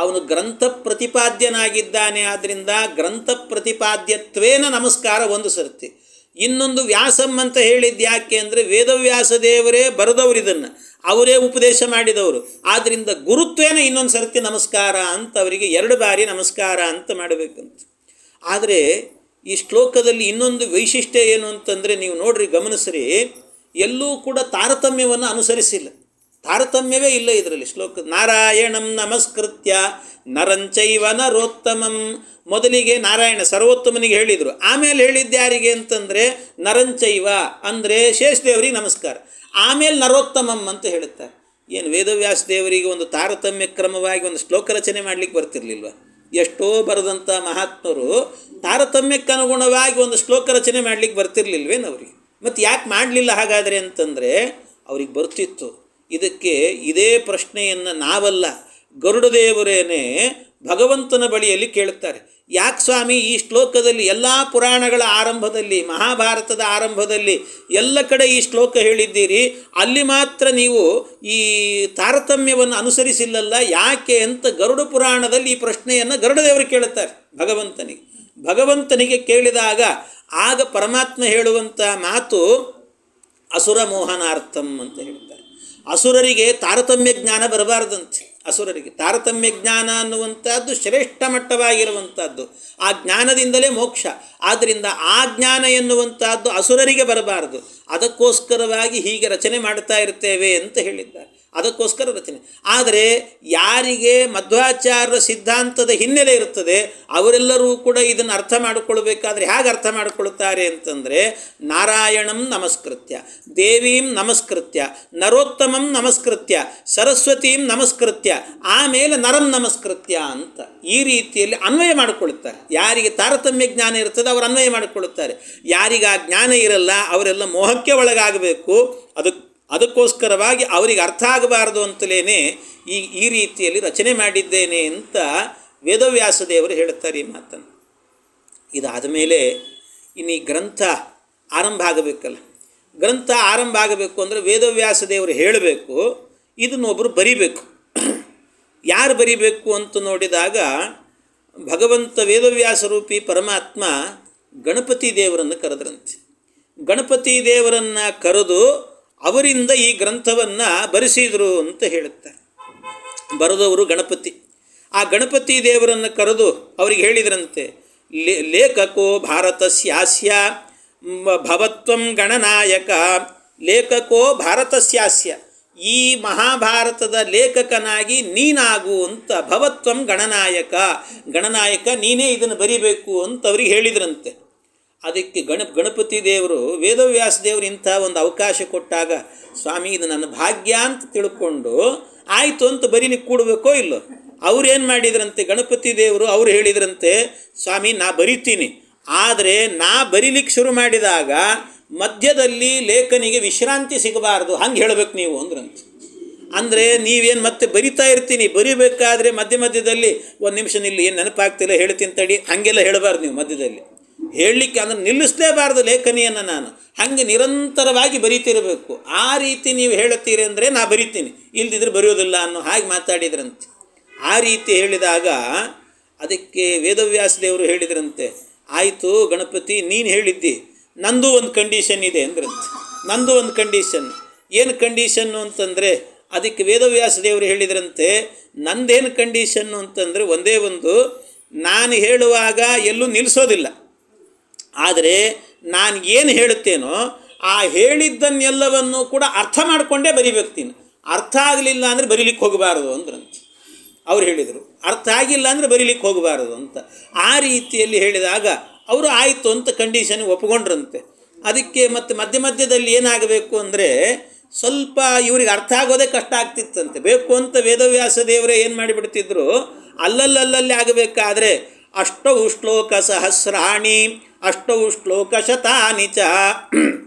A: ಅವನು ಗ್ರಂಥ ಪ್ರತಿಪಾದ್ಯನಾಗಿದ್ದಾನೆ. ಆದ್ದರಿಂದ ಗ್ರಂಥ ಪ್ರತಿಪಾದ್ಯತ್ವೇನ ನಮಸ್ಕಾರ ಒಂದು ಸರ್ತಿ. ಇನ್ನೊಂದು ವ್ಯಾಸಂ ಅಂತ ಹೇಳಿದ್ದು ಯಾಕೆ ಅಂದರೆ ವೇದವ್ಯಾಸ ದೇವರೇ ಬರೆದವರು, ಇದನ್ನು ಅವರೇ ಉಪದೇಶ ಮಾಡಿದವರು. ಆದ್ದರಿಂದ ಗುರುತ್ವೇನ ಇನ್ನೊಂದು ಸರ್ತಿ ನಮಸ್ಕಾರ ಅಂತ ಅವರಿಗೆ 2 ಬಾರಿ ನಮಸ್ಕಾರ ಅಂತ ಮಾಡಬೇಕಂತ. ಆದರೆ ಈ ಶ್ಲೋಕದಲ್ಲಿ ಇನ್ನೊಂದು ವೈಶಿಷ್ಟ್ಯ ಏನು ಅಂತಂದರೆ ನೀವು ನೋಡ್ರಿ, ಗಮನಿಸ್ರಿ, ಎಲ್ಲೂ ಕೂಡ ತಾರತಮ್ಯವನ್ನು ಅನುಸರಿಸಿಲ್ಲ. ತಾರತಮ್ಯವೇ ಇಲ್ಲ ಇದರಲ್ಲಿ. ಶ್ಲೋಕ ನಾರಾಯಣಂ ನಮಸ್ಕೃತ್ಯ ನರಂಚೈವ ನರೋತ್ತಮಂ. ಮೊದಲಿಗೆ ನಾರಾಯಣ ಸರ್ವೋತ್ತಮನಿಗೆ ಹೇಳಿದರು, ಆಮೇಲೆ ಹೇಳಿದ್ದು ಯಾರಿಗೆ ಅಂತಂದರೆ ನರಂಚೈವ ಅಂದರೆ ಶೇಷದೇವರಿಗೆ ನಮಸ್ಕಾರ, ಆಮೇಲೆ ನರೋತ್ತಮಂ ಅಂತ ಹೇಳುತ್ತಾರೆ. ಏನು ವೇದವ್ಯಾಸ ದೇವರಿಗೆ ಒಂದು ತಾರತಮ್ಯ ಕ್ರಮವಾಗಿ ಒಂದು ಶ್ಲೋಕ ರಚನೆ ಮಾಡಲಿಕ್ಕೆ ಬರ್ತಿರ್ಲಿಲ್ವ? ಎಷ್ಟೋ ಬರೆದಂಥ ಮಹಾತ್ಮರು ತಾರತಮ್ಯಕ್ಕೆ ಅನುಗುಣವಾಗಿ ಒಂದು ಶ್ಲೋಕ ರಚನೆ ಮಾಡಲಿಕ್ಕೆ ಬರ್ತಿರ್ಲಿಲ್ವೇನು ಅವರಿಗೆ? ಮತ್ತು ಯಾಕೆ ಮಾಡಲಿಲ್ಲ ಹಾಗಾದರೆ ಅಂತಂದರೆ ಅವ್ರಿಗೆ ಬರ್ತಿತ್ತು. ಇದಕ್ಕೆ ಇದೇ ಪ್ರಶ್ನೆಯನ್ನು ನಾವಲ್ಲ, ಗರುಡದೇವರೇನೆ ಭಗವಂತನ ಬಳಿಯಲ್ಲಿ ಕೇಳುತ್ತಾರೆ. ಯಾಕೆ ಸ್ವಾಮಿ ಈ ಶ್ಲೋಕದಲ್ಲಿ ಎಲ್ಲ ಪುರಾಣಗಳ ಆರಂಭದಲ್ಲಿ, ಮಹಾಭಾರತದ ಆರಂಭದಲ್ಲಿ ಎಲ್ಲ ಕಡೆ ಈ ಶ್ಲೋಕ ಹೇಳಿದ್ದೀರಿ, ಅಲ್ಲಿ ಮಾತ್ರ ನೀವು ಈ ತಾರತಮ್ಯವನ್ನು ಅನುಸರಿಸಿಲ್ಲಲ್ಲ, ಯಾಕೆ ಅಂತ ಗರುಡ ಪುರಾಣದಲ್ಲಿ ಈ ಪ್ರಶ್ನೆಯನ್ನು ಗರುಡದೇವರು ಕೇಳುತ್ತಾರೆ ಭಗವಂತನಿಗೆ ಕೇಳಿದಾಗ ಆಗ ಪರಮಾತ್ಮ ಹೇಳುವಂಥ ಮಾತು ಅಸುರ ಮೋಹನಾರ್ಥಂ ಅಂತ ಹೇಳ್ತಾರೆ. ಅಸುರರಿಗೆ ತಾರತಮ್ಯ ಜ್ಞಾನ ಬರಬಾರ್ದಂತೆ. ಅಸುರರಿಗೆ ತಾರತಮ್ಯ ಜ್ಞಾನ ಅನ್ನುವಂಥದ್ದು ಶ್ರೇಷ್ಠ ಮಟ್ಟವಾಗಿರುವಂಥದ್ದು. ಆ ಜ್ಞಾನದಿಂದಲೇ ಮೋಕ್ಷ. ಆದ್ದರಿಂದ ಆ ಜ್ಞಾನ ಎನ್ನುವಂಥದ್ದು ಅಸುರರಿಗೆ ಬರಬಾರದು. ಅದಕ್ಕೋಸ್ಕರವಾಗಿ ಹೀಗೆ ರಚನೆ ಮಾಡ್ತಾ ಇರ್ತೇವೆ ಅಂತ ಹೇಳಿದ್ದಾರೆ. ಅದಕ್ಕೋಸ್ಕರ ರಚನೆ. ಆದರೆ ಯಾರಿಗೆ ಮಧ್ವಾಚಾರ್ಯರ ಸಿದ್ಧಾಂತದ ಹಿನ್ನೆಲೆ ಇರ್ತದೆ ಅವರೆಲ್ಲರೂ ಕೂಡ ಇದನ್ನು ಅರ್ಥ ಮಾಡಿಕೊಳ್ಬೇಕಾದ್ರೆ ಹೇಗೆ ಅರ್ಥ ಮಾಡಿಕೊಳ್ತಾರೆ ಅಂತಂದರೆ, ನಾರಾಯಣಂ ನಮಸ್ಕೃತ್ಯ, ದೇವೀಂ ನಮಸ್ಕೃತ್ಯ, ನರೋತ್ತಮಂ ನಮಸ್ಕೃತ್ಯ, ಸರಸ್ವತೀಂ ನಮಸ್ಕೃತ್ಯ, ಆಮೇಲೆ ನರಂ ನಮಸ್ಕೃತ್ಯ ಅಂತ ಈ ರೀತಿಯಲ್ಲಿ ಅನ್ವಯ ಮಾಡಿಕೊಳ್ಳುತ್ತಾರೆ. ಯಾರಿಗೆ ತಾರತಮ್ಯ ಜ್ಞಾನ ಇರ್ತದೆ ಅವರು ಅನ್ವಯ ಮಾಡಿಕೊಳ್ಳುತ್ತಾರೆ. ಯಾರಿಗೆ ಆ ಜ್ಞಾನ ಇರಲ್ಲ ಅವರೆಲ್ಲ ಮೋಹಕ್ಕೆ ಒಳಗಾಗಬೇಕು. ಅದಕ್ಕೋಸ್ಕರವಾಗಿ ಅವರಿಗೆ ಅರ್ಥ ಆಗಬಾರದು ಅಂತಲೇ ಈ ರೀತಿಯಲ್ಲಿ ರಚನೆ ಮಾಡಿದ್ದೇನೆ ಅಂತ ವೇದವ್ಯಾಸ ದೇವರು ಹೇಳುತ್ತಾರೆ ಈ ಮಾತನ್ನು. ಇದಾದ ಮೇಲೆ ಇನ್ನು ಈ ಗ್ರಂಥ ಆರಂಭ ಆಗಬೇಕಲ್ಲ. ಗ್ರಂಥ ಆರಂಭ ಆಗಬೇಕು ಅಂದರೆ ವೇದವ್ಯಾಸ ದೇವರು ಹೇಳಬೇಕು, ಇದನ್ನು ಒಬ್ಬರು ಬರಿಬೇಕು. ಯಾರು ಬರಿಬೇಕು ಅಂತ ನೋಡಿದಾಗ ಭಗವಂತ ವೇದವ್ಯಾಸ ರೂಪಿ ಪರಮಾತ್ಮ ಗಣಪತಿ ದೇವರನ್ನು ಕರೆದ್ರಂತೆ. ಗಣಪತಿ ದೇವರನ್ನು ಕರೆದು ಅವರಿಂದ ಈ ಗ್ರಂಥವನ್ನು ಬರೆಸಿದರು ಅಂತ ಹೇಳುತ್ತಾರೆ. ಬರೆದವರು ಗಣಪತಿ. ಆ ಗಣಪತಿ ದೇವರನ್ನು ಕರೆದು ಅವರಿಗೆ ಹೇಳಿದ್ರಂತೆ, ಲೇಖಕೋ ಭಾರತಸ್ಯಾಸ್ಯ ಭವತ್ವಂ ಗಣನಾಯಕ, ಲೇಖಕೋ ಭಾರತಸ್ಯಾಸ್ಯ, ಈ ಮಹಾಭಾರತದ ಲೇಖಕನಾಗಿ ನೀನಾಗು ಅಂತ, ಭವತ್ವಂ ಗಣನಾಯಕ, ಗಣನಾಯಕ ನೀನೇ ಇದನ್ನು ಬರಿಬೇಕು ಅಂತ ಅವ್ರಿಗೆ ಹೇಳಿದ್ರಂತೆ. ಅದಕ್ಕೆ ಗಣಪತಿ ದೇವರು ವೇದವ್ಯಾಸ ದೇವರು ಇಂಥ ಒಂದು ಅವಕಾಶ ಕೊಟ್ಟಾಗ, ಸ್ವಾಮಿ ಇದು ನನ್ನ ಭಾಗ್ಯ ಅಂತ ತಿಳ್ಕೊಂಡು ಆಯಿತು ಅಂತ ಬರೀಲಿಕ್ಕೆ ಕೂಡಬೇಕೋ ಇಲ್ಲೋ. ಅವ್ರೇನು ಮಾಡಿದ್ರಂತೆ ಗಣಪತಿ ದೇವರು, ಅವ್ರು ಹೇಳಿದ್ರಂತೆ, ಸ್ವಾಮಿ ನಾ ಬರಿತೀನಿ, ಆದರೆ ನಾ ಬರೀಲಿಕ್ಕೆ ಶುರು ಮಾಡಿದಾಗ ಮಧ್ಯದಲ್ಲಿ ಲೇಖನಿಗೆ ವಿಶ್ರಾಂತಿ ಸಿಗಬಾರ್ದು, ಹಂಗೆ ಹೇಳಬೇಕು ನೀವು ಅಂದ್ರಂತೆ. ಅಂದರೆ ನೀವೇನು ಮತ್ತೆ ಬರಿತಾ ಇರ್ತೀನಿ, ಬರಿಬೇಕಾದ್ರೆ ಮಧ್ಯದಲ್ಲಿ ಒಂದು ನಿಮಿಷ ನಿಲ್ಲಿ, ಏನು ನೆನಪಾಗ್ತಿಲ್ಲ ಹೇಳ್ತೀನಿ ತಡಿ, ಹಾಗೆಲ್ಲ ಹೇಳಬಾರ್ದು ನೀವು. ಮಧ್ಯದಲ್ಲಿ ಹೇಳಲಿಕ್ಕೆ ಅಂದರೆ ನಿಲ್ಲಿಸಲೇಬಾರ್ದು ಲೇಖನಿಯನ್ನು ನಾನು, ಹಾಗೆ ನಿರಂತರವಾಗಿ ಬರೀತಿರಬೇಕು. ಆ ರೀತಿ ನೀವು ಹೇಳುತ್ತೀರಿ ಅಂದರೆ ನಾ ಬರಿತೀನಿ, ಇಲ್ದಿದ್ರೆ ಬರೆಯೋದಿಲ್ಲ ಅನ್ನೋ ಹಾಗೆ ಮಾತಾಡಿದ್ರಂತೆ. ಆ ರೀತಿ ಹೇಳಿದಾಗ ಅದಕ್ಕೆ ವೇದವ್ಯಾಸ ದೇವರು ಹೇಳಿದ್ರಂತೆ, ಆಯಿತು ಗಣಪತಿ ನೀನು ಹೇಳಿದ್ದಿ, ನಂದು ಒಂದು ಕಂಡೀಷನ್ ಇದೆ ಅಂದ್ರಂತೆ. ನಂದು ಒಂದು ಕಂಡೀಷನ್. ಏನು ಕಂಡೀಷನ್ನು ಅಂತಂದರೆ ಅದಕ್ಕೆ ವೇದವ್ಯಾಸ ದೇವರು ಹೇಳಿದ್ರಂತೆ, ನಂದೇನು ಕಂಡೀಷನ್ನು ಅಂತಂದರೆ ಒಂದೇ ಒಂದು, ನಾನು ಹೇಳುವಾಗ ಎಲ್ಲೂ ನಿಲ್ಲಿಸೋದಿಲ್ಲ, ಆದರೆ ನಾನು ಏನು ಹೇಳುತ್ತೇನೋ ಆ ಹೇಳಿದ್ದನ್ನೆಲ್ಲವನ್ನು ಕೂಡ ಅರ್ಥ ಮಾಡಿಕೊಂಡೇ ಬರಿಬೇಕು ನೀನು. ಅರ್ಥ ಆಗಲಿಲ್ಲ ಅಂದರೆ ಬರೀಲಿಕ್ಕೆ ಹೋಗಬಾರದು ಅಂದ್ರಂತೆ. ಅವ್ರು ಹೇಳಿದರು, ಅರ್ಥ ಆಗಿಲ್ಲ ಅಂದರೆ ಬರೀಲಿಕ್ಕೆ ಹೋಗಬಾರದು ಅಂತ. ಆ ರೀತಿಯಲ್ಲಿ ಹೇಳಿದಾಗ ಅವರು ಆಯಿತು ಅಂತ ಕಂಡೀಷನ್ ಒಪ್ಪಿಕೊಂಡ್ರಂತೆ. ಅದಕ್ಕೆ ಮತ್ತು ಮಧ್ಯದಲ್ಲಿ ಏನಾಗಬೇಕು ಅಂದರೆ ಸ್ವಲ್ಪ ಇವ್ರಿಗೆ ಅರ್ಥ ಆಗೋದೇ ಕಷ್ಟ ಆಗ್ತಿತ್ತಂತೆ. ಬೇಕು ಅಂತ ವೇದವ್ಯಾಸ ದೇವರೇ ಏನು ಮಾಡಿಬಿಡ್ತಿದ್ರು, ಅಲ್ಲಲ್ಲಿ ಆಗಬೇಕಾದ್ರೆ ಅಷ್ಟೌ ಶ್ಲೋಕ ಸಹಸ್ರಾಣಿ ಅಷ್ಟೌ ಶ್ಲೋಕ ಶತಾನಿ ಚ,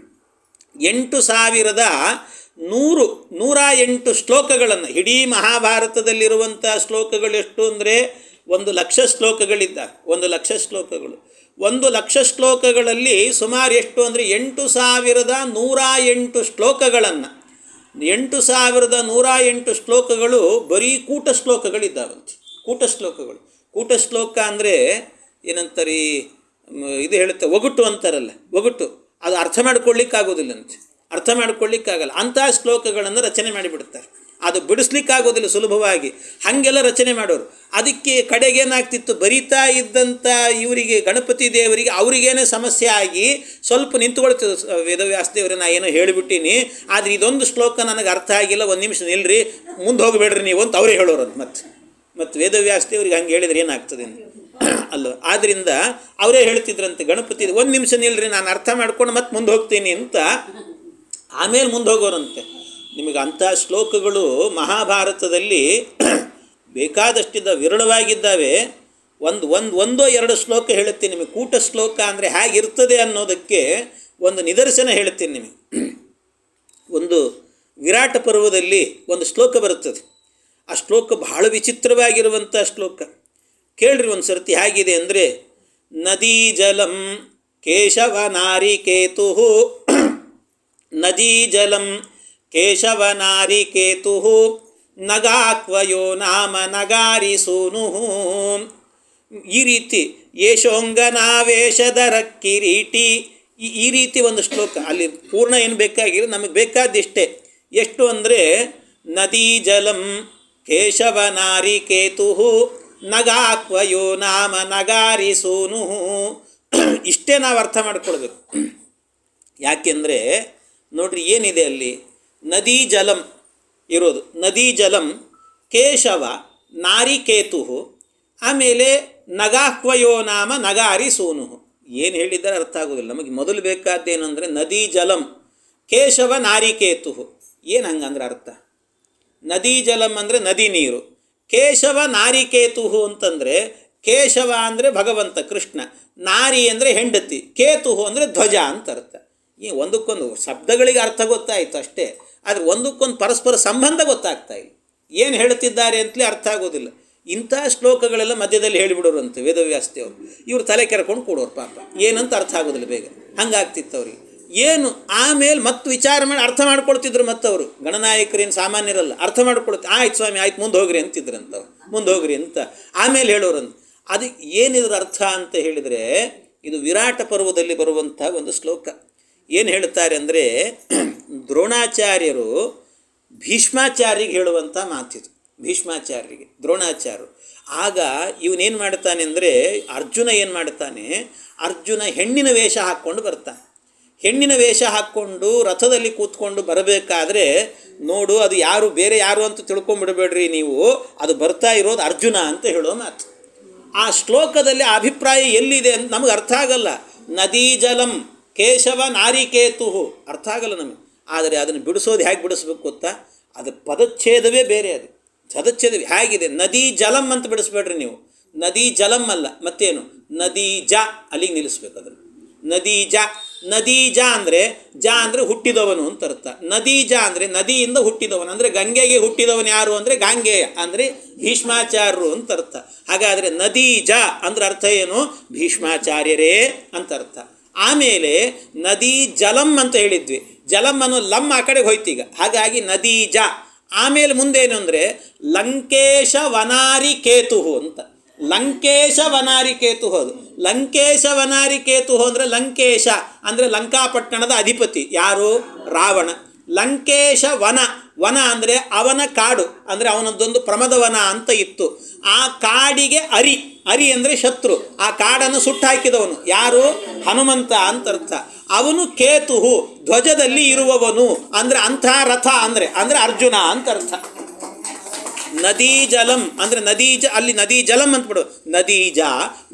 A: 8,108 ಶ್ಲೋಕಗಳನ್ನು, ಇಡೀ ಮಹಾಭಾರತದಲ್ಲಿರುವಂಥ ಶ್ಲೋಕಗಳು ಎಷ್ಟು ಅಂದರೆ 1,00,000 ಶ್ಲೋಕಗಳಿದ್ದಾವೆ. 1,00,000 ಶ್ಲೋಕಗಳು. 1,00,000 ಶ್ಲೋಕಗಳಲ್ಲಿ ಸುಮಾರು ಎಷ್ಟು ಅಂದರೆ 8,108 ಶ್ಲೋಕಗಳನ್ನು, 8,108 ಶ್ಲೋಕಗಳು ಬರೀ ಕೂಟ ಶ್ಲೋಕಗಳಿದ್ದಾವಂತೆ. ಕೂಟ ಶ್ಲೋಕಗಳು. ಕೂಟ ಶ್ಲೋಕ ಅಂದರೆ ಏನಂತಾರೆ, ಇದು ಹೇಳುತ್ತೆ ಒಗಟು ಅಂತಾರಲ್ಲ, ಒಗಟು, ಅದು ಅರ್ಥ ಮಾಡ್ಕೊಳ್ಳಿಕ್ಕಾಗೋದಿಲ್ಲಂತೆ, ಅರ್ಥ ಮಾಡ್ಕೊಳ್ಳಿಕ್ಕಾಗಲ್ಲ. ಅಂಥ ಶ್ಲೋಕಗಳನ್ನು ರಚನೆ ಮಾಡಿಬಿಡ್ತಾರೆ. ಅದು ಬಿಡಿಸ್ಲಿಕ್ಕಾಗೋದಿಲ್ಲ ಸುಲಭವಾಗಿ, ಹಾಗೆಲ್ಲ ರಚನೆ ಮಾಡೋರು. ಅದಕ್ಕೆ ಕಡೆಗೇನಾಗ್ತಿತ್ತು, ಬರಿತಾ ಇದ್ದಂಥ ಇವರಿಗೆ ಗಣಪತಿ ದೇವರಿಗೆ ಅವರಿಗೇನೇ ಸಮಸ್ಯೆ ಆಗಿ ಸ್ವಲ್ಪ ನಿಂತುಕೊಳ್ತಿದ್ರು. ವೇದವ್ಯಾಸ ದೇವರೇ ನಾ ಏನೋ ಹೇಳಿಬಿಟ್ಟೀನಿ, ಆದರೆ ಇದೊಂದು ಶ್ಲೋಕ ನನಗೆ ಅರ್ಥ ಆಗಿಲ್ಲ, ಒಂದು ನಿಮಿಷ ನಿಲ್ರಿ, ಮುಂದೆ ಹೋಗಬೇಡ್ರಿ ನೀವು ಅಂತ ಅವರೇ ಹೇಳೋರು. ಅಂತ ಮತ್ತು ವೇದವ್ಯಾಸ ದೇವರಿಗೆ ಹಂಗೆ ಹೇಳಿದ್ರೆ ಏನಾಗ್ತದೆ ಅಲ್ವ. ಆದ್ದರಿಂದ ಅವರೇ ಹೇಳ್ತಿದ್ರಂತೆ ಗಣಪತಿ, ಒಂದು ನಿಮಿಷ ನಿಲ್ರಿ ನಾನು ಅರ್ಥ ಮಾಡ್ಕೊಂಡು ಮತ್ತೆ ಮುಂದೆ ಹೋಗ್ತೀನಿ ಅಂತ, ಆಮೇಲೆ ಮುಂದೆ ಹೋಗೋರಂತೆ. ನಿಮಗೆ ಅಂಥ ಶ್ಲೋಕಗಳು ಮಹಾಭಾರತದಲ್ಲಿ ಬೇಕಾದಷ್ಟಿದ್ದ, ವಿರಳವಾಗಿದ್ದಾವೆ. ಒಂದೋ ಎರಡು ಶ್ಲೋಕ ಹೇಳ್ತೀನಿ ನಿಮಗೆ. ಕೂಟ ಶ್ಲೋಕ ಅಂದರೆ ಹೇಗಿರ್ತದೆ ಅನ್ನೋದಕ್ಕೆ ಒಂದು ನಿದರ್ಶನ ಹೇಳ್ತೀನಿ ನಿಮಗೆ. ಒಂದು ವಿರಾಟ ಪರ್ವದಲ್ಲಿ ಒಂದು ಶ್ಲೋಕ ಬರುತ್ತದೆ. ಆ ಶ್ಲೋಕ ಬಹಳ ವಿಚಿತ್ರವಾಗಿರುವಂಥ ಶ್ಲೋಕ. ಕೇಳ್ರಿ ಒಂದು ಸರ್ತಿ. ಹೇಗಿದೆ ಅಂದರೆ, ನದೀ ಜಲಂ ಕೇಶವ ನಾರಿಕೇತು, ನದೀ ಜಲಂ ಕೇಶವ ನಾರಿಕೇತು, ನಗಾಕ್ವಯೋ ನಾಮ ನಗಾರಿ ಸೂನು. ಈ ರೀತಿ ಯಶೋಂಗನಾವೇಶದರ ಕಿರೀಟಿ, ಈ ರೀತಿ ಒಂದು ಶ್ಲೋಕ. ಅಲ್ಲಿ ಪೂರ್ಣ ಏನು ಬೇಕಾಗಿಲ್ಲ, ನಮಗೆ ಬೇಕಾದಿಷ್ಟೇ. ಎಷ್ಟು ಅಂದರೆ, ನದೀ ಜಲಂ ಕೇಶವ ನಾರಿಕೇತು ನಗಾಕ್ವಯೋ ನಾಮ ನಗಾರಿ ಸೂನು. ಇಷ್ಟೇ ನಾವು ಅರ್ಥ ಮಾಡ್ಕೊಳ್ಬೇಕು. ಯಾಕೆಂದರೆ ನೋಡ್ರಿ ಏನಿದೆ ಅಲ್ಲಿ, ನದೀ ಜಲಂ, ಇರೋದು. ನದಿ ಜಲಂ ಕೇಶವ ನಾರಿಕೇತು, ಆಮೇಲೆ ನಗಾಹ್ವಯೋ ನಾಮ ನಗಾರಿ ಸೂನು. ಏನು ಹೇಳಿದ್ದಾರೆ ಅರ್ಥ ಆಗೋದಿಲ್ಲ ನಮಗೆ. ಮೊದಲು ಬೇಕಾದ್ದೇನು ಅಂದರೆ ನದಿ ಜಲಂ ಕೇಶವ ನಾರಿಕೇತು. ಏನು ಹಂಗಂದ್ರೆ ಅರ್ಥ? ನದಿ ಜಲಂ ಅಂದರೆ ನದಿ ನೀರು, ಕೇಶವ ನಾರಿಕೇತು ಅಂತಂದರೆ ಕೇಶವ ಅಂದರೆ ಭಗವಂತ ಕೃಷ್ಣ, ನಾರಿ ಅಂದರೆ ಹೆಂಡತಿ, ಕೇತು ಅಂದರೆ ಧ್ವಜ ಅಂತ ಅರ್ಥ. ಈ ಒಂದಕ್ಕೊಂದು ಶಬ್ದಗಳಿಗೆ ಅರ್ಥ ಗೊತ್ತಾಯಿತು ಅಷ್ಟೇ, ಆದರೆ ಒಂದಕ್ಕೊಂದು ಪರಸ್ಪರ ಸಂಬಂಧ ಗೊತ್ತಾಗ್ತಾ ಇಲ್ಲ. ಏನು ಹೇಳುತ್ತಿದ್ದಾರೆ ಅಂತಲೇ ಅರ್ಥ ಆಗೋದಿಲ್ಲ. ಇಂಥ ಶ್ಲೋಕಗಳೆಲ್ಲ ಮಧ್ಯದಲ್ಲಿ ಹೇಳಿಬಿಡೋರು ಅಂತ ವೇದವ್ಯಾಸದೇವರು. ಇವರು ತಲೆ ಕೆರ್ಕೊಂಡು ಕೊಡೋರು ಪಾಪ, ಏನಂತ ಅರ್ಥ ಆಗೋದಿಲ್ಲ ಬೇಗ. ಹಂಗಾಗ್ತಿತ್ತು ಅವ್ರಿಗೆ. ಏನು ಆಮೇಲೆ ಮತ್ತೆ ವಿಚಾರ ಮಾಡಿ ಅರ್ಥ ಮಾಡ್ಕೊಳ್ತಿದ್ರು. ಮತ್ತವರು ಗಣನಾಯಕರೇನು ಸಾಮಾನ್ಯರಲ್ಲ, ಅರ್ಥ ಮಾಡ್ಕೊಳ್ತಿ. ಆಯ್ತು ಸ್ವಾಮಿ ಆಯ್ತು ಮುಂದೆ ಹೋಗ್ರಿ ಅಂತಿದ್ರಂತವ್ರು, ಮುಂದೆ ಹೋಗ್ರಿ ಅಂತ ಆಮೇಲೆ ಹೇಳೋರಂತ. ಅದು ಏನಿದ್ರ ಅರ್ಥ ಅಂತ ಹೇಳಿದರೆ, ಇದು ವಿರಾಟ ಪರ್ವದಲ್ಲಿ ಬರುವಂಥ ಒಂದು ಶ್ಲೋಕ. ಏನು ಹೇಳ್ತಾರೆ ಅಂದರೆ, ದ್ರೋಣಾಚಾರ್ಯರು ಭೀಷ್ಮಾಚಾರ್ಯರಿಗೆ ಹೇಳುವಂಥ ಮಾತಿದು. ಭೀಷ್ಮಾಚಾರ್ಯರಿಗೆ ದ್ರೋಣಾಚಾರ್ಯರು. ಆಗ ಇವನೇನು ಮಾಡ್ತಾನೆ ಅಂದರೆ, ಅರ್ಜುನ ಏನು ಮಾಡ್ತಾನೆ, ಅರ್ಜುನ ಹೆಣ್ಣಿನ ವೇಷ ಹಾಕ್ಕೊಂಡು ಬರ್ತಾನೆ. ಹೆಣ್ಣಿನ ವೇಷ ಹಾಕ್ಕೊಂಡು ರಥದಲ್ಲಿ ಕೂತ್ಕೊಂಡು ಬರಬೇಕಾದ್ರೆ, ನೋಡು ಅದು ಯಾರು ಬೇರೆ ಯಾರು ಅಂತ ತಿಳ್ಕೊಂಬಿಡಬೇಡ್ರಿ ನೀವು, ಅದು ಬರ್ತಾ ಇರೋದು ಅರ್ಜುನ ಅಂತ ಹೇಳೋ ಮಾತು. ಆ ಶ್ಲೋಕದಲ್ಲಿ ಆ ಅಭಿಪ್ರಾಯ ಎಲ್ಲಿದೆ ಅಂತ ನಮಗೆ ಅರ್ಥ ಆಗಲ್ಲ. ನದಿ ಜಲಂ ಕೇಶವ ನಾರಿಕೇತು ಅರ್ಥ ಆಗಲ್ಲ ನಮಗೆ. ಆದರೆ ಅದನ್ನು ಬಿಡಿಸೋದು ಹೇಗೆ ಬಿಡಿಸ್ಬೇಕು ಗೊತ್ತಾ? ಅದು ಪದಚ್ಛೇದವೇ ಬೇರೆ. ಅದು ಪದಚ್ಛೇದ ಹೇಗಿದೆ, ನದಿ ಜಲಂ ಅಂತ ಬಿಡಿಸ್ಬೇಡ್ರಿ ನೀವು. ನದಿ ಜಲಂ ಅಲ್ಲ, ಮತ್ತೇನು ನದಿ ಜ, ಅಲ್ಲಿಗೆ ನಿಲ್ಲಿಸ್ಬೇಕು ಅದನ್ನು. ನದಿ ಜ, ನದಿ ಜ ಅಂದರೆ ಹುಟ್ಟಿದವನು ಅಂತ ಅರ್ಥ. ನದಿ ಜ ಅಂದರೆ ನದಿಯಿಂದ ಹುಟ್ಟಿದವನು, ಅಂದರೆ ಗಂಗೆಗೆ ಹುಟ್ಟಿದವನು ಯಾರು ಅಂದರೆ ಗಾಂಗೆಯ, ಅಂದರೆ ಭೀಷ್ಮಾಚಾರ್ಯರು ಅಂತ ಅರ್ಥ. ಹಾಗಾದರೆ ನದಿ ಜ ಅಂದ್ರೆ ಅರ್ಥ ಏನು? ಭೀಷ್ಮಾಚಾರ್ಯರೇ ಅಂತ ಅರ್ಥ. ಆಮೇಲೆ ನದಿ ಜಲಂ ಅಂತ ಹೇಳಿದ್ವಿ, ಜಲಂ ಅನ್ನೋ ಲಮ್ ಆ ಕಡೆಗೆ ಹೋಯ್ತೀಗ, ಹಾಗಾಗಿ ನದಿ ಜ. ಆಮೇಲೆ ಮುಂದೇನು ಅಂದರೆ ಲಂಕೇಶ ವನಾರಿ ಕೇತು ಅಂತ. ಲಂಕೇಶ ವನಾರಿ ಕೇತು ಅದು. ಲಂಕೇಶ ವನಾರಿ ಕೇತು ಅಂದರೆ ಲಂಕೇಶ ಅಂದರೆ ಲಂಕಾಪಟ್ಟಣದ ಅಧಿಪತಿ ಯಾರು? ರಾವಣ. ಲಂಕೇಶ ವನ, ವನ ಅಂದರೆ ಅವನ ಕಾಡು, ಅಂದರೆ ಅವನದ್ದೊಂದು ಪ್ರಮದವನ ಅಂತ ಇತ್ತು. ಆ ಕಾಡಿಗೆ ಅರಿ, ಅರಿ ಅಂದರೆ ಶತ್ರು, ಆ ಕಾಡನ್ನು ಸುಟ್ಟಾಕಿದವನು ಯಾರು? ಹನುಮಂತ ಅಂತ ಅರ್ಥ. ಅವನು ಕೇತು, ಧ್ವಜದಲ್ಲಿ ಇರುವವನು, ಅಂದರೆ ಅಂಥ ರಥ ಅಂದರೆ ಅರ್ಜುನ ಅಂತ ಅರ್ಥ. ನದಿ ಜಲಂ ಅಂದರೆ ನದಿ ಜ, ಅಲ್ಲಿ ನದಿ ಜಲಂ ಅಂತ ಬಿಡು. ನದಿ ಜ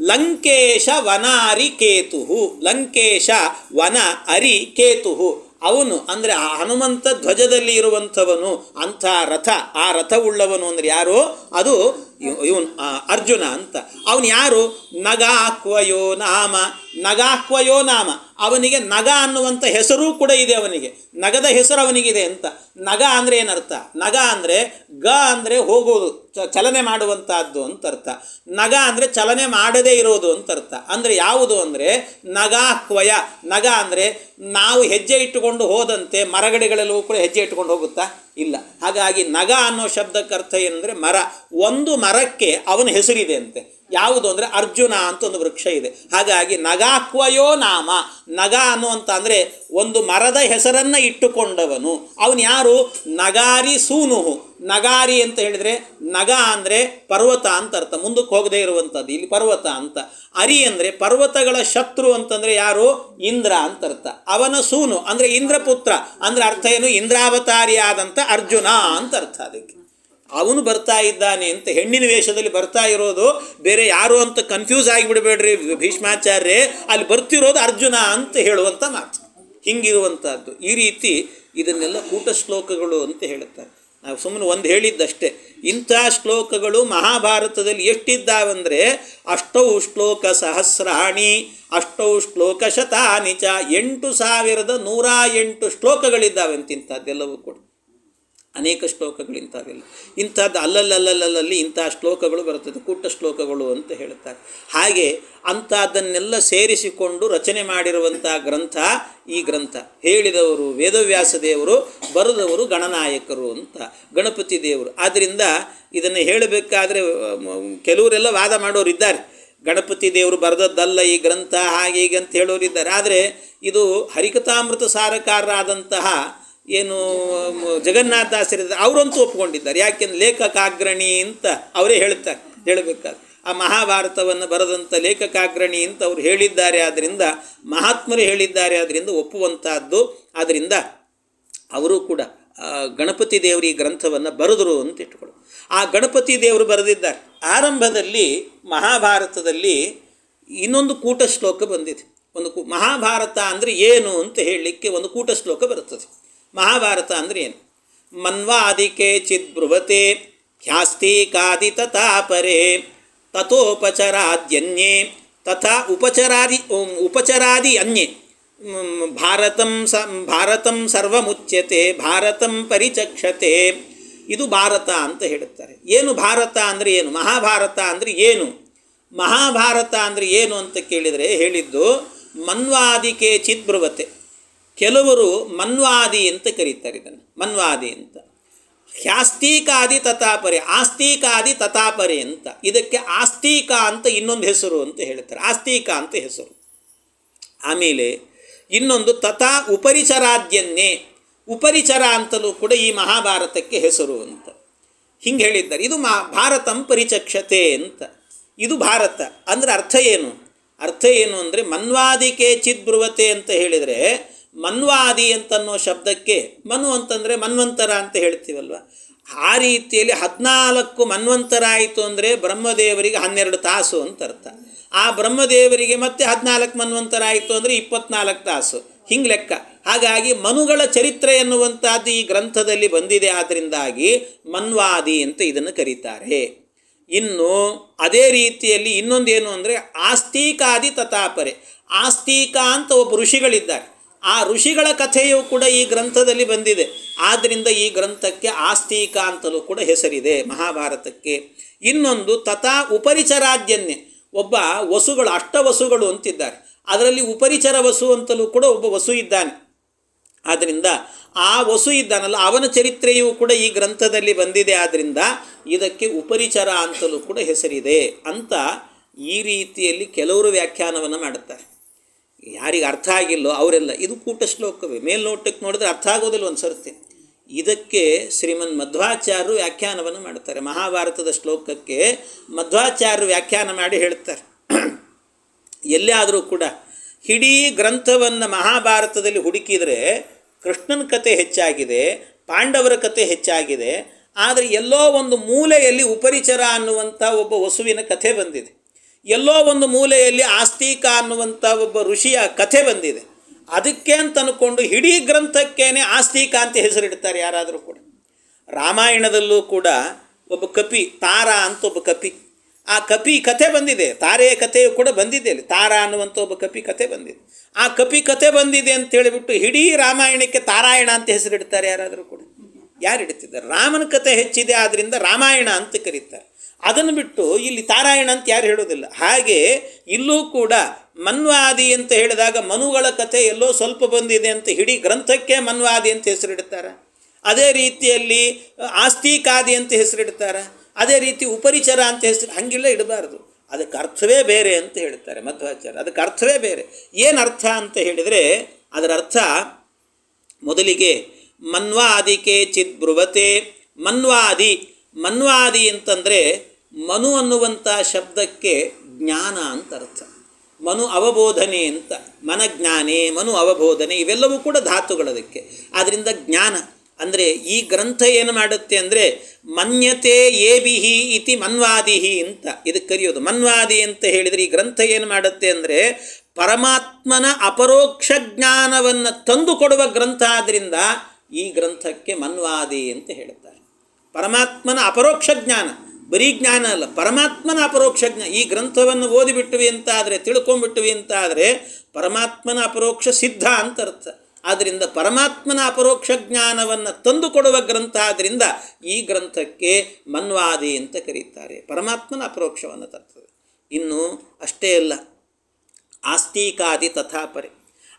A: ಲಂಕೇಶ ವನಾರಿ ಕೇತು, ಲಂಕೇಶ ವನ ಅರಿ ಕೇತು, ಅವನು ಅಂದರೆ ಆ ಹನುಮಂತ ಧ್ವಜದಲ್ಲಿ ಇರುವಂಥವನು, ಅಂಥ ರಥ, ಆ ರಥವುಳ್ಳವನು ಅಂದರೆ ಯಾರು? ಅದು ಇವನು ಅರ್ಜುನ ಅಂತ. ಅವನು ಯಾರು? ನಗಾಹ್ವಯೋ ನಾಮ, ನಗಾಹ್ವಯೋ ನಾಮ, ಅವನಿಗೆ ನಗ ಅನ್ನುವಂಥ ಹೆಸರೂ ಕೂಡ ಇದೆ. ಅವನಿಗೆ ನಗದ ಹೆಸರು ಅವನಿಗಿದೆ ಅಂತ. ನಗ ಅಂದರೆ ಏನರ್ಥ? ನಗ ಅಂದರೆ ಗ ಅಂದರೆ ಹೋಗೋದು, ಚಲನೆ ಮಾಡುವಂಥದ್ದು ಅಂತ ಅರ್ಥ. ನಗ ಅಂದರೆ ಚಲನೆ ಮಾಡದೇ ಇರೋದು ಅಂತ ಅರ್ಥ. ಅಂದರೆ ಯಾವುದು ಅಂದರೆ ನಗಾಹ್ವಯ. ನಗ ಅಂದರೆ ನಾವು ಹೆಜ್ಜೆ ಇಟ್ಟುಕೊಂಡು ಹೋದಂತೆ ಮರಗಡೆಗಳೆಲ್ಲವೂ ಕೂಡ ಹೆಜ್ಜೆ ಇಟ್ಟುಕೊಂಡು ಹೋಗುತ್ತಾ? ಇಲ್ಲ. ಹಾಗಾಗಿ ನಗ ಅನ್ನೋ ಶಬ್ದಕ್ಕೆ ಅರ್ಥ ಏನಂದರೆ ಮರ. ಒಂದು ಮರಕ್ಕೆ ಅವನ ಹೆಸರಿದೆ ಅಂತೆ. ಯಾವುದು ಅಂದರೆ ಅರ್ಜುನ ಅಂತ ಒಂದು ವೃಕ್ಷ ಇದೆ. ಹಾಗಾಗಿ ನಗಾಹ್ವಯೋ ನಾಮ, ನಗ ಅನ್ನುವಂಥ ಅಂದರೆ ಒಂದು ಮರದ ಹೆಸರನ್ನು ಇಟ್ಟುಕೊಂಡವನು. ಅವನು ಯಾರು? ನಗಾರಿ ಸೂನುಹು. ನಗಾರಿ ಅಂತ ಹೇಳಿದರೆ ನಗ ಅಂದರೆ ಪರ್ವತ ಅಂತ ಅರ್ಥ, ಮುಂದಕ್ಕೆ ಹೋಗದೇ ಇರುವಂಥದ್ದು, ಇಲ್ಲಿ ಪರ್ವತ ಅಂತ. ಅರಿ ಅಂದರೆ ಪರ್ವತಗಳ ಶತ್ರು ಅಂತಂದರೆ ಯಾರು? ಇಂದ್ರ ಅಂತ ಅರ್ಥ. ಅವನ ಸೂನು ಅಂದರೆ ಇಂದ್ರಪುತ್ರ, ಅಂದರೆ ಅರ್ಥ ಏನು? ಇಂದ್ರಾವತಾರಿಯಾದಂಥ ಅರ್ಜುನ ಅಂತ ಅರ್ಥ. ಅದಕ್ಕೆ ಅವನು ಬರ್ತಾ ಇದ್ದಾನೆ ಅಂತ, ಹೆಣ್ಣಿನ ವೇಷದಲ್ಲಿ ಬರ್ತಾ ಇರೋದು ಬೇರೆ ಯಾರು ಅಂತ ಕನ್ಫ್ಯೂಸ್ ಆಗಿಬಿಡಬೇಡ್ರಿ ಭೀಷ್ಮಾಚಾರ್ಯರೇ, ಅಲ್ಲಿ ಬರ್ತಿರೋದು ಅರ್ಜುನ ಅಂತ ಹೇಳುವಂಥ ಮಾತು. ಹಿಂಗಿರುವಂಥದ್ದು. ಈ ರೀತಿ ಇದನ್ನೆಲ್ಲ ಕೂಟ ಶ್ಲೋಕಗಳು ಅಂತ ಹೇಳುತ್ತಾರೆ. ನಾವು ಸುಮ್ಮನೆ ಒಂದು ಹೇಳಿದ್ದಷ್ಟೇ. ಇಂಥ ಶ್ಲೋಕಗಳು ಮಹಾಭಾರತದಲ್ಲಿ ಎಷ್ಟಿದ್ದಾವಂದರೆ ಅಷ್ಟೌ ಶ್ಲೋಕ ಸಹಸ್ರಾಣಿ ಅಷ್ಟೌ ಶ್ಲೋಕ ಶತಾನಿ ಚ, 8108 ಶ್ಲೋಕಗಳಿದ್ದಾವೆ ಅಂತ. ಇಂಥದ್ದೆಲ್ಲವೂ ಕೂಡ ಅನೇಕ ಶ್ಲೋಕಗಳು ಇಂಥವೆಲ್ಲ. ಇಂಥದ್ದು ಅಲ್ಲಲ್ಲಿ ಇಂಥ ಶ್ಲೋಕಗಳು ಬರ್ತದೆ, ಕೂಟ ಶ್ಲೋಕಗಳು ಅಂತ ಹೇಳ್ತಾರೆ. ಹಾಗೆ ಅಂಥದ್ದನ್ನೆಲ್ಲ ಸೇರಿಸಿಕೊಂಡು ರಚನೆ ಮಾಡಿರುವಂಥ ಗ್ರಂಥ ಈ ಗ್ರಂಥ. ಹೇಳಿದವರು ವೇದವ್ಯಾಸ ದೇವರು, ಬರೆದವರು ಗಣನಾಯಕರು ಅಂತ ಗಣಪತಿ ದೇವರು. ಆದ್ದರಿಂದ ಇದನ್ನು ಹೇಳಬೇಕಾದ್ರೆ ಕೆಲವರೆಲ್ಲ ವಾದ ಮಾಡೋರಿದ್ದಾರೆ, ಗಣಪತಿ ದೇವರು ಬರೆದದ್ದಲ್ಲ ಈ ಗ್ರಂಥ ಹಾಗೆ ಹೀಗೆ ಅಂತ ಹೇಳೋರಿದ್ದಾರೆ. ಆದರೆ ಇದು ಹರಿಕಥಾಮೃತ ಸಾರಕಾರರಾದಂತಹ ಏನು ಜಗನ್ನಾಥದಾಸರಿದ್ದಾರೆ, ಅವರಂತೂ ಒಪ್ಪಿಕೊಂಡಿದ್ದಾರೆ. ಯಾಕೆಂದ್ರೆ ಲೇಖಕಾಗ್ರಣಿ ಅಂತ ಅವರೇ ಹೇಳ್ತಾರೆ. ಹೇಳಬೇಕಾದ್ರೆ ಆ ಮಹಾಭಾರತವನ್ನು ಬರೆದಂಥ ಲೇಖಕಾಗ್ರಣಿ ಅಂತ ಅವರು ಹೇಳಿದ್ದಾರೆ. ಆದ್ದರಿಂದ ಮಹಾತ್ಮರು ಹೇಳಿದ್ದಾರೆ, ಆದ್ದರಿಂದ ಒಪ್ಪುವಂಥದ್ದು. ಆದ್ದರಿಂದ ಅವರು ಕೂಡ ಗಣಪತಿ ದೇವರು ಈ ಗ್ರಂಥವನ್ನು ಬರೆದರು ಅಂತ ಇಟ್ಕೊಳ್ಳು. ಆ ಗಣಪತಿ ದೇವರು ಬರೆದಿದ್ದಾರೆ. ಆರಂಭದಲ್ಲಿ ಮಹಾಭಾರತದಲ್ಲಿ ಇನ್ನೊಂದು ಕೂಟ ಶ್ಲೋಕ ಬಂದಿದೆ. ಮಹಾಭಾರತ ಅಂದರೆ ಏನು ಅಂತ ಹೇಳಲಿಕ್ಕೆ ಒಂದು ಕೂಟ ಶ್ಲೋಕ ಬರುತ್ತದೆ. ಮಹಾಭಾರತ ಅಂದರೆ ಏನು? ಮನ್ವಾದಿಕೆ ಚಿದ್ಬ್ರುವತೆ ಹ್ಯಾಸ್ತಿಕಾದಿ ತಥಾ ಪರೇ ತಥೋಪಚರಾದ್ಯನ್ಯೇ ತಥಾ ಉಪಚರಾದಿ ಅನ್ಯೇ ಭಾರತಂ ಸರ್ವಮುಚ್ಯತೆ ಭಾರತಂ ಪರಿಚಕ್ಷತೆ. ಇದು ಭಾರತ ಅಂತ ಹೇಳುತ್ತಾರೆ. ಏನು ಭಾರತ ಅಂದರೆ ಏನು? ಮಹಾಭಾರತ ಅಂದರೆ ಏನು? ಮಹಾಭಾರತ ಅಂದರೆ ಏನು ಅಂತ ಕೇಳಿದರೆ ಹೇಳಿದ್ದು ಮನ್ವಾದಿಕೆ ಚಿದ್ಬ್ರುವತೆ. ಕೆಲವರು ಮನ್ವಾದಿ ಅಂತ ಕರೀತಾರೆ ಇದನ್ನು, ಮನ್ವಾದಿ ಅಂತ. ಹ್ಯಾಸ್ತಿಕಾದಿ ತಥಾಪರೆ, ಆಸ್ತಿಕಾದಿ ತಥಾಪರೆ ಅಂತ. ಇದಕ್ಕೆ ಆಸ್ತಿಕ ಅಂತ ಇನ್ನೊಂದು ಹೆಸರು ಅಂತ ಹೇಳ್ತಾರೆ, ಆಸ್ತಿಕ ಅಂತ ಹೆಸರು. ಆಮೇಲೆ ಇನ್ನೊಂದು ತಥಾ ಉಪರಿಚರಾದ್ಯನ್ನೇ, ಉಪರಿಚರ ಅಂತಲೂ ಕೂಡ ಈ ಮಹಾಭಾರತಕ್ಕೆ ಹೆಸರು ಅಂತ ಹಿಂಗೆ ಹೇಳಿದ್ದಾರೆ. ಇದು ಭಾರತಂ ಪರಿಚಕ್ಷತೆ ಅಂತ. ಇದು ಭಾರತ ಅಂದರೆ ಅರ್ಥ ಏನು? ಅರ್ಥ ಏನು ಅಂದರೆ ಮನ್ವಾದಿಕೆ ಚಿದ್ಬ್ರುವತೆ ಅಂತ ಹೇಳಿದರೆ, ಮನ್ವಾದಿ ಅಂತನ್ನೋ ಶಬ್ದಕ್ಕೆ ಮನು ಅಂತಂದರೆ ಮನ್ವಂತರ ಅಂತ ಹೇಳ್ತೀವಲ್ವ, ಆ ರೀತಿಯಲ್ಲಿ 14 ಮನ್ವಂತರ ಆಯಿತು ಅಂದರೆ ಬ್ರಹ್ಮದೇವರಿಗೆ 12 ತಾಸು ಅಂತ ಅರ್ಥ. ಆ ಬ್ರಹ್ಮದೇವರಿಗೆ ಮತ್ತೆ 14 ಮನ್ವಂತರ ಆಯಿತು ಅಂದರೆ 24 ತಾಸು, ಹಿಂಗೆ ಲೆಕ್ಕ. ಹಾಗಾಗಿ ಮನುಗಳ ಚರಿತ್ರೆ ಎನ್ನುವಂಥದ್ದು ಈ ಗ್ರಂಥದಲ್ಲಿ ಬಂದಿದೆ. ಆದ್ದರಿಂದಾಗಿ ಮನ್ವಾದಿ ಅಂತ ಇದನ್ನು ಕರೀತಾರೆ. ಇನ್ನು ಅದೇ ರೀತಿಯಲ್ಲಿ ಇನ್ನೊಂದೇನು ಅಂದರೆ ಆಸ್ತಿಕಾದಿ ತಥಾಪರೆ. ಆಸ್ತಿಕ ಅಂತ ಒಬ್ಬ ಋಷಿಗಳಿದ್ದಾರೆ. ಆ ಋಷಿಗಳ ಕಥೆಯೂ ಕೂಡ ಈ ಗ್ರಂಥದಲ್ಲಿ ಬಂದಿದೆ. ಆದ್ದರಿಂದ ಈ ಗ್ರಂಥಕ್ಕೆ ಆಸ್ತಿಕ ಅಂತಲೂ ಕೂಡ ಹೆಸರಿದೆ ಮಹಾಭಾರತಕ್ಕೆ. ಇನ್ನೊಂದು ತಥಾ ಉಪರಿಚರಾದ್ಯನ್ನೇ, ಒಬ್ಬ ವಸುಗಳು, ಅಷ್ಟವಸುಗಳು ಅಂತಿದ್ದಾರೆ. ಅದರಲ್ಲಿ ಉಪರಿಚರ ವಸು ಅಂತಲೂ ಕೂಡ ಒಬ್ಬ ವಸು ಇದ್ದಾನೆ. ಆದ್ದರಿಂದ ಆ ವಸು ಇದ್ದಾನಲ್ಲ, ಅವನ ಚರಿತ್ರೆಯೂ ಕೂಡ ಈ ಗ್ರಂಥದಲ್ಲಿ ಬಂದಿದೆ. ಆದ್ದರಿಂದ ಇದಕ್ಕೆ ಉಪರಿಚರ ಅಂತಲೂ ಕೂಡ ಹೆಸರಿದೆ ಅಂತ ಈ ರೀತಿಯಲ್ಲಿ ಕೆಲವರು ವ್ಯಾಖ್ಯಾನವನ್ನು ಮಾಡುತ್ತಾರೆ. ಯಾರಿಗೆ ಅರ್ಥ ಆಗಿಲ್ಲೋ ಅವರೆಲ್ಲ ಇದು ಕೂಟ ಶ್ಲೋಕವೇ, ಮೇಲ್ನೋಟಕ್ಕೆ ನೋಡಿದ್ರೆ ಅರ್ಥ ಆಗೋದಿಲ್ಲ ಒಂದು ಸರ್ತಿ. ಇದಕ್ಕೆ ಶ್ರೀಮನ್ ಮಧ್ವಾಚಾರ್ಯರು ವ್ಯಾಖ್ಯಾನವನ್ನು ಮಾಡ್ತಾರೆ. ಮಹಾಭಾರತದ ಶ್ಲೋಕಕ್ಕೆ ಮಧ್ವಾಚಾರ್ಯರು ವ್ಯಾಖ್ಯಾನ ಮಾಡಿ ಹೇಳ್ತಾರೆ. ಎಲ್ಲೇ ಆದರೂ ಕೂಡ ಇಡೀ ಗ್ರಂಥವನ್ನು ಮಹಾಭಾರತದಲ್ಲಿ ಹುಡುಕಿದರೆ ಕೃಷ್ಣನ ಕತೆ ಹೆಚ್ಚಾಗಿದೆ, ಪಾಂಡವರ ಕತೆ ಹೆಚ್ಚಾಗಿದೆ. ಆದರೆ ಎಲ್ಲೋ ಒಂದು ಮೂಲೆಯಲ್ಲಿ ಉಪರಿಚರ ಅನ್ನುವಂಥ ಒಬ್ಬ ವಸುವಿನ ಕಥೆ ಬಂದಿದೆ. ಎಲ್ಲೋ ಒಂದು ಮೂಲೆಯಲ್ಲಿ ಆಸ್ತಿಕ ಅನ್ನುವಂಥ ಒಬ್ಬ ಋಷಿಯ ಕಥೆ ಬಂದಿದೆ. ಅದಕ್ಕೆ ಅಂತ ಅಂದ್ಕೊಂಡು ಇಡೀ ಗ್ರಂಥಕ್ಕೇನೆ ಆಸ್ತಿಕ ಅಂತ ಹೆಸರಿಡ್ತಾರೆ ಯಾರಾದರೂ ಕೂಡ. ರಾಮಾಯಣದಲ್ಲೂ ಕೂಡ ಒಬ್ಬ ಕಪಿ, ತಾರ ಅಂತ ಒಬ್ಬ ಕಪಿ, ಆ ಕಪಿ ಕಥೆ ಬಂದಿದೆ. ತಾರೆಯ ಕಥೆಯು ಕೂಡ ಬಂದಿದೆ ಅಲ್ಲಿ. ತಾರ ಅನ್ನುವಂಥ ಒಬ್ಬ ಕಪಿ ಕಥೆ ಬಂದಿದೆ. ಆ ಕಪಿ ಕಥೆ ಬಂದಿದೆ ಅಂತ ಹೇಳಿಬಿಟ್ಟು ಇಡೀ ರಾಮಾಯಣಕ್ಕೆ ತಾರಾಯಣ ಅಂತ ಹೆಸರಿಡ್ತಾರೆ ಯಾರಾದರೂ ಕೂಡ? ಯಾರು ಇಡ್ತಿದ್ದಾರೆ? ರಾಮನ ಕಥೆ ಹೆಚ್ಚಿದೆ ಆದ್ದರಿಂದ ರಾಮಾಯಣ ಅಂತ ಕರೀತಾರೆ. ಅದನ್ನು ಬಿಟ್ಟು ಇಲ್ಲಿ ತಾರಾಯಣ ಅಂತ ಯಾರು ಹೇಳೋದಿಲ್ಲ. ಹಾಗೆ ಇಲ್ಲೂ ಕೂಡ ಮನ್ವಾದಿ ಅಂತ ಹೇಳಿದಾಗ ಮನುಗಳ ಕಥೆ ಎಲ್ಲೋ ಸ್ವಲ್ಪ ಬಂದಿದೆ ಅಂತ ಇಡೀ ಗ್ರಂಥಕ್ಕೆ ಮನ್ವಾದಿ ಅಂತ ಹೆಸರಿಡ್ತಾರೆ. ಅದೇ ರೀತಿಯಲ್ಲಿ ಆಸ್ತಿಕಾದಿ ಅಂತ ಹೆಸರಿಡ್ತಾರೆ. ಅದೇ ರೀತಿ ಉಪರಿಚರ ಅಂತ ಹೆಸರು ಹಂಗಿಲ್ಲ ಇಡಬಾರ್ದು. ಅದಕ್ಕೆ ಅರ್ಥವೇ ಬೇರೆ ಅಂತ ಹೇಳ್ತಾರೆ ಮಧ್ವಾಚಾರ್ಯ. ಅದಕ್ಕೆ ಅರ್ಥವೇ ಬೇರೆ. ಏನು ಅರ್ಥ ಅಂತ ಹೇಳಿದರೆ ಅದರ ಅರ್ಥ ಮೊದಲಿಗೆ ಮನ್ವಾದಿಕೆ ಚಿದ್ಬ್ರುವತೆ. ಮನ್ವಾದಿ ಅಂತಂದರೆ ಮನು ಅನ್ನುವಂಥ ಶಬ್ದಕ್ಕೆ ಜ್ಞಾನ ಅಂತ ಅರ್ಥ. ಮನು ಅವಬೋಧನೆ ಅಂತ, ಮನಜ್ಞಾನೆ, ಮನು ಅವಬೋಧನೆ ಇವೆಲ್ಲವೂ ಕೂಡ ಧಾತುಗಳದಕ್ಕೆ. ಆದ್ದರಿಂದ ಜ್ಞಾನ ಅಂದರೆ ಈ ಗ್ರಂಥ ಏನು ಮಾಡುತ್ತೆ ಅಂದರೆ ಮನ್ಯತೆ ಏಬಿಹಿ ಇತಿ ಮನ್ವಾದಿಹಿ ಅಂತ ಇದಕ್ಕೆ ಕರೆಯೋದು. ಮನ್ವಾದಿ ಅಂತ ಹೇಳಿದರೆ ಈ ಗ್ರಂಥ ಏನು ಮಾಡುತ್ತೆ ಅಂದರೆ ಪರಮಾತ್ಮನ ಅಪರೋಕ್ಷ ಜ್ಞಾನವನ್ನು ತಂದು ಕೊಡುವ ಗ್ರಂಥ. ಆದ್ದರಿಂದ ಈ ಗ್ರಂಥಕ್ಕೆ ಮನ್ವಾದಿ ಅಂತ ಹೇಳುತ್ತಾರೆ. ಪರಮಾತ್ಮನ ಅಪರೋಕ್ಷ ಜ್ಞಾನ, ಬರೀ ಜ್ಞಾನ ಅಲ್ಲ, ಪರಮಾತ್ಮನ ಅಪರೋಕ್ಷ ಜ್ಞಾನ. ಈ ಗ್ರಂಥವನ್ನು ಓದಿಬಿಟ್ವಿ ಅಂತ ಆದರೆ, ತಿಳ್ಕೊಂಡ್ಬಿಟ್ವಿ ಅಂತ ಆದರೆ ಪರಮಾತ್ಮನ ಅಪರೋಕ್ಷ ಸಿದ್ಧ ಅಂತ ಅರ್ಥ. ಆದ್ದರಿಂದ ಪರಮಾತ್ಮನ ಅಪರೋಕ್ಷ ಜ್ಞಾನವನ್ನು ತಂದು ಕೊಡುವ ಗ್ರಂಥ. ಆದ್ದರಿಂದ ಈ ಗ್ರಂಥಕ್ಕೆ ಮನ್ವಾದಿ ಅಂತ ಕರೀತಾರೆ. ಪರಮಾತ್ಮನ ಅಪರೋಕ್ಷವನ್ನು ತರ್ತದೆ. ಇನ್ನು ಅಷ್ಟೇ ಅಲ್ಲ, ಆಸ್ತಿಕಾದಿ ತಥಾಪರೆ,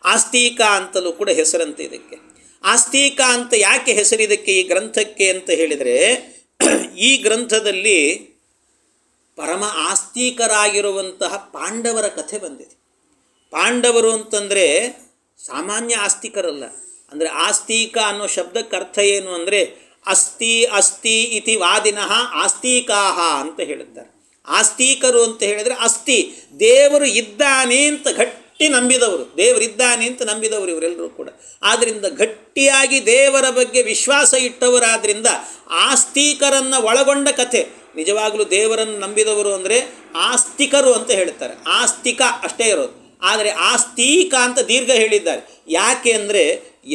A: ಆಸ್ತಿಕ ಅಂತಲೂ ಕೂಡ ಹೆಸರಂತೆ ಇದಕ್ಕೆ. ಆಸ್ತಿಕ ಅಂತ ಯಾಕೆ ಹೆಸರಿದಕ್ಕೆ ಈ ಗ್ರಂಥಕ್ಕೆ ಅಂತ ಹೇಳಿದರೆ, ಈ ಗ್ರಂಥದಲ್ಲಿ ಪರಮ ಆಸ್ತಿಕರಾಗಿರುವಂತಹ ಪಾಂಡವರ ಕಥೆ ಬಂದಿದೆ. ಪಾಂಡವರು ಅಂತಂದರೆ ಸಾಮಾನ್ಯ ಆಸ್ತಿಕರಲ್ಲ. ಅಂದರೆ ಆಸ್ತಿಕ ಅನ್ನೋ ಶಬ್ದಕ್ಕೆ ಅರ್ಥ ಏನು ಅಂದರೆ ಅಸ್ತಿ ಇತಿ ವಾದಿನಃ ಆಸ್ತಿಕಾಹ ಅಂತ ಹೇಳುತ್ತಾರೆ. ಆಸ್ತಿಕರು ಅಂತ ಹೇಳಿದರೆ ಅಸ್ತಿ, ದೇವರು ಇದ್ದಾನೆ ಅಂತ ಗಟ್ಟಿ ನಂಬಿದವರು, ದೇವರಿದ್ದಾನೆ ಅಂತ ನಂಬಿದವರು ಇವರೆಲ್ಲರೂ ಕೂಡ. ಆದ್ದರಿಂದ ಗಟ್ಟಿಯಾಗಿ ದೇವರ ಬಗ್ಗೆ ವಿಶ್ವಾಸ ಇಟ್ಟವರಾದ್ದರಿಂದ ಆಸ್ತಿಕರನ್ನು ಒಳಗೊಂಡ ಕಥೆ. ನಿಜವಾಗಲೂ ದೇವರನ್ನು ನಂಬಿದವರು ಅಂದರೆ ಆಸ್ತಿಕರು ಅಂತ ಹೇಳ್ತಾರೆ, ಆಸ್ತಿಕ ಅಷ್ಟೇ ಇರೋದು. ಆದರೆ ಆಸ್ತಿಕ ಅಂತ ದೀರ್ಘ ಹೇಳಿದ್ದಾರೆ. ಯಾಕೆ ಅಂದರೆ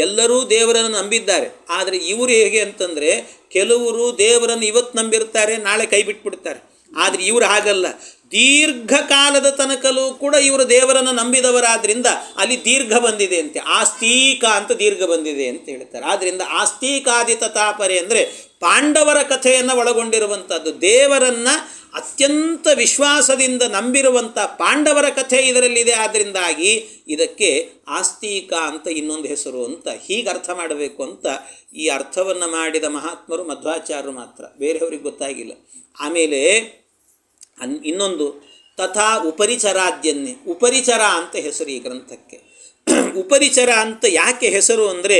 A: ಎಲ್ಲರೂ ದೇವರನ್ನು ನಂಬಿದ್ದಾರೆ. ಆದರೆ ಇವರು ಹೇಗೆ ಅಂತಂದರೆ ಕೆಲವರು ದೇವರನ್ನು ಇವತ್ತು ನಂಬಿರ್ತಾರೆ, ನಾಳೆ ಕೈ ಬಿಟ್ಬಿಡ್ತಾರೆ. ಆದರೆ ಇವರು ಹಾಗಲ್ಲ, ದೀರ್ಘಕಾಲದ ತನಕಲೂ ಕೂಡ ಇವರು ದೇವರನ್ನು ನಂಬಿದವರಾದ್ರಿಂದ ಅಲ್ಲಿ ದೀರ್ಘ ಬಂದಿದೆ ಅಂತೆ, ಆಸ್ತಿಕ ಅಂತ ದೀರ್ಘ ಬಂದಿದೆ ಅಂತ ಹೇಳ್ತಾರೆ. ಆದ್ದರಿಂದ ಆಸ್ತಿಕಾದಿತ ತಾಪರೆ ಅಂದರೆ ಪಾಂಡವರ ಕಥೆಯನ್ನು ಒಳಗೊಂಡಿರುವಂಥದ್ದು. ದೇವರನ್ನು ಅತ್ಯಂತ ವಿಶ್ವಾಸದಿಂದ ನಂಬಿರುವಂಥ ಪಾಂಡವರ ಕಥೆ ಇದರಲ್ಲಿದೆ. ಆದ್ದರಿಂದಾಗಿ ಇದಕ್ಕೆ ಆಸ್ತಿಕ ಅಂತ ಇನ್ನೊಂದು ಹೆಸರು ಅಂತ ಹೀಗೆ ಅರ್ಥ ಮಾಡಬೇಕು ಅಂತ ಈ ಅರ್ಥವನ್ನು ಮಾಡಿದ ಮಹಾತ್ಮರು ಮಧ್ವಾಚಾರ್ಯರು ಮಾತ್ರ, ಬೇರೆಯವ್ರಿಗೆ ಗೊತ್ತಾಗಿಲ್ಲ. ಆಮೇಲೆ ಇನ್ನೊಂದು ತಥಾ ಉಪರಿಚರಾದ್ಯನ್ನೇ, ಉಪರಿಚರ ಅಂತ ಹೆಸರು ಈ ಗ್ರಂಥಕ್ಕೆ. ಉಪರಿಚರ ಅಂತ ಯಾಕೆ ಹೆಸರು ಅಂದರೆ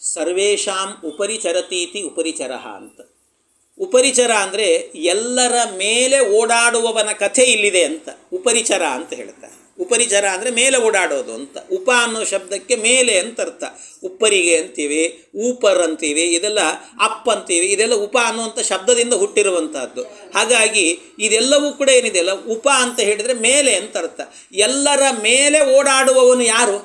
A: ಸರ್ವೇಷಾಂ ಉಪರಿಚರತೀತಿ ಉಪರಿಚರ ಅಂತ. ಉಪರಿಚರ ಅಂದರೆ ಎಲ್ಲರ ಮೇಲೆ ಓಡಾಡುವವನ ಕಥೆ ಇಲ್ಲಿದೆ ಅಂತ ಉಪರಿಚರ ಅಂತ ಹೇಳ್ತಾರೆ. ಉಪರಿಚರ ಅಂದರೆ ಮೇಲೆ ಓಡಾಡೋದು ಅಂತ. ಉಪ ಅನ್ನೋ ಶಬ್ದಕ್ಕೆ ಮೇಲೆ ಅಂತ ಅರ್ಥ. ಉಪ್ಪರಿಗೆ ಅಂತೀವಿ, ಊಪರ್ ಅಂತೀವಿ, ಇದೆಲ್ಲ ಅಪ್ ಅಂತೀವಿ, ಇದೆಲ್ಲ ಉಪ ಅನ್ನುವಂಥ ಶಬ್ದದಿಂದ ಹುಟ್ಟಿರುವಂಥದ್ದು. ಹಾಗಾಗಿ ಇದೆಲ್ಲವೂ ಕೂಡ ಏನಿದೆ ಅಲ್ಲ, ಉಪ ಅಂತ ಹೇಳಿದರೆ ಮೇಲೆ ಅಂತ ಅರ್ಥ. ಎಲ್ಲರ ಮೇಲೆ ಓಡಾಡುವವನು ಯಾರು?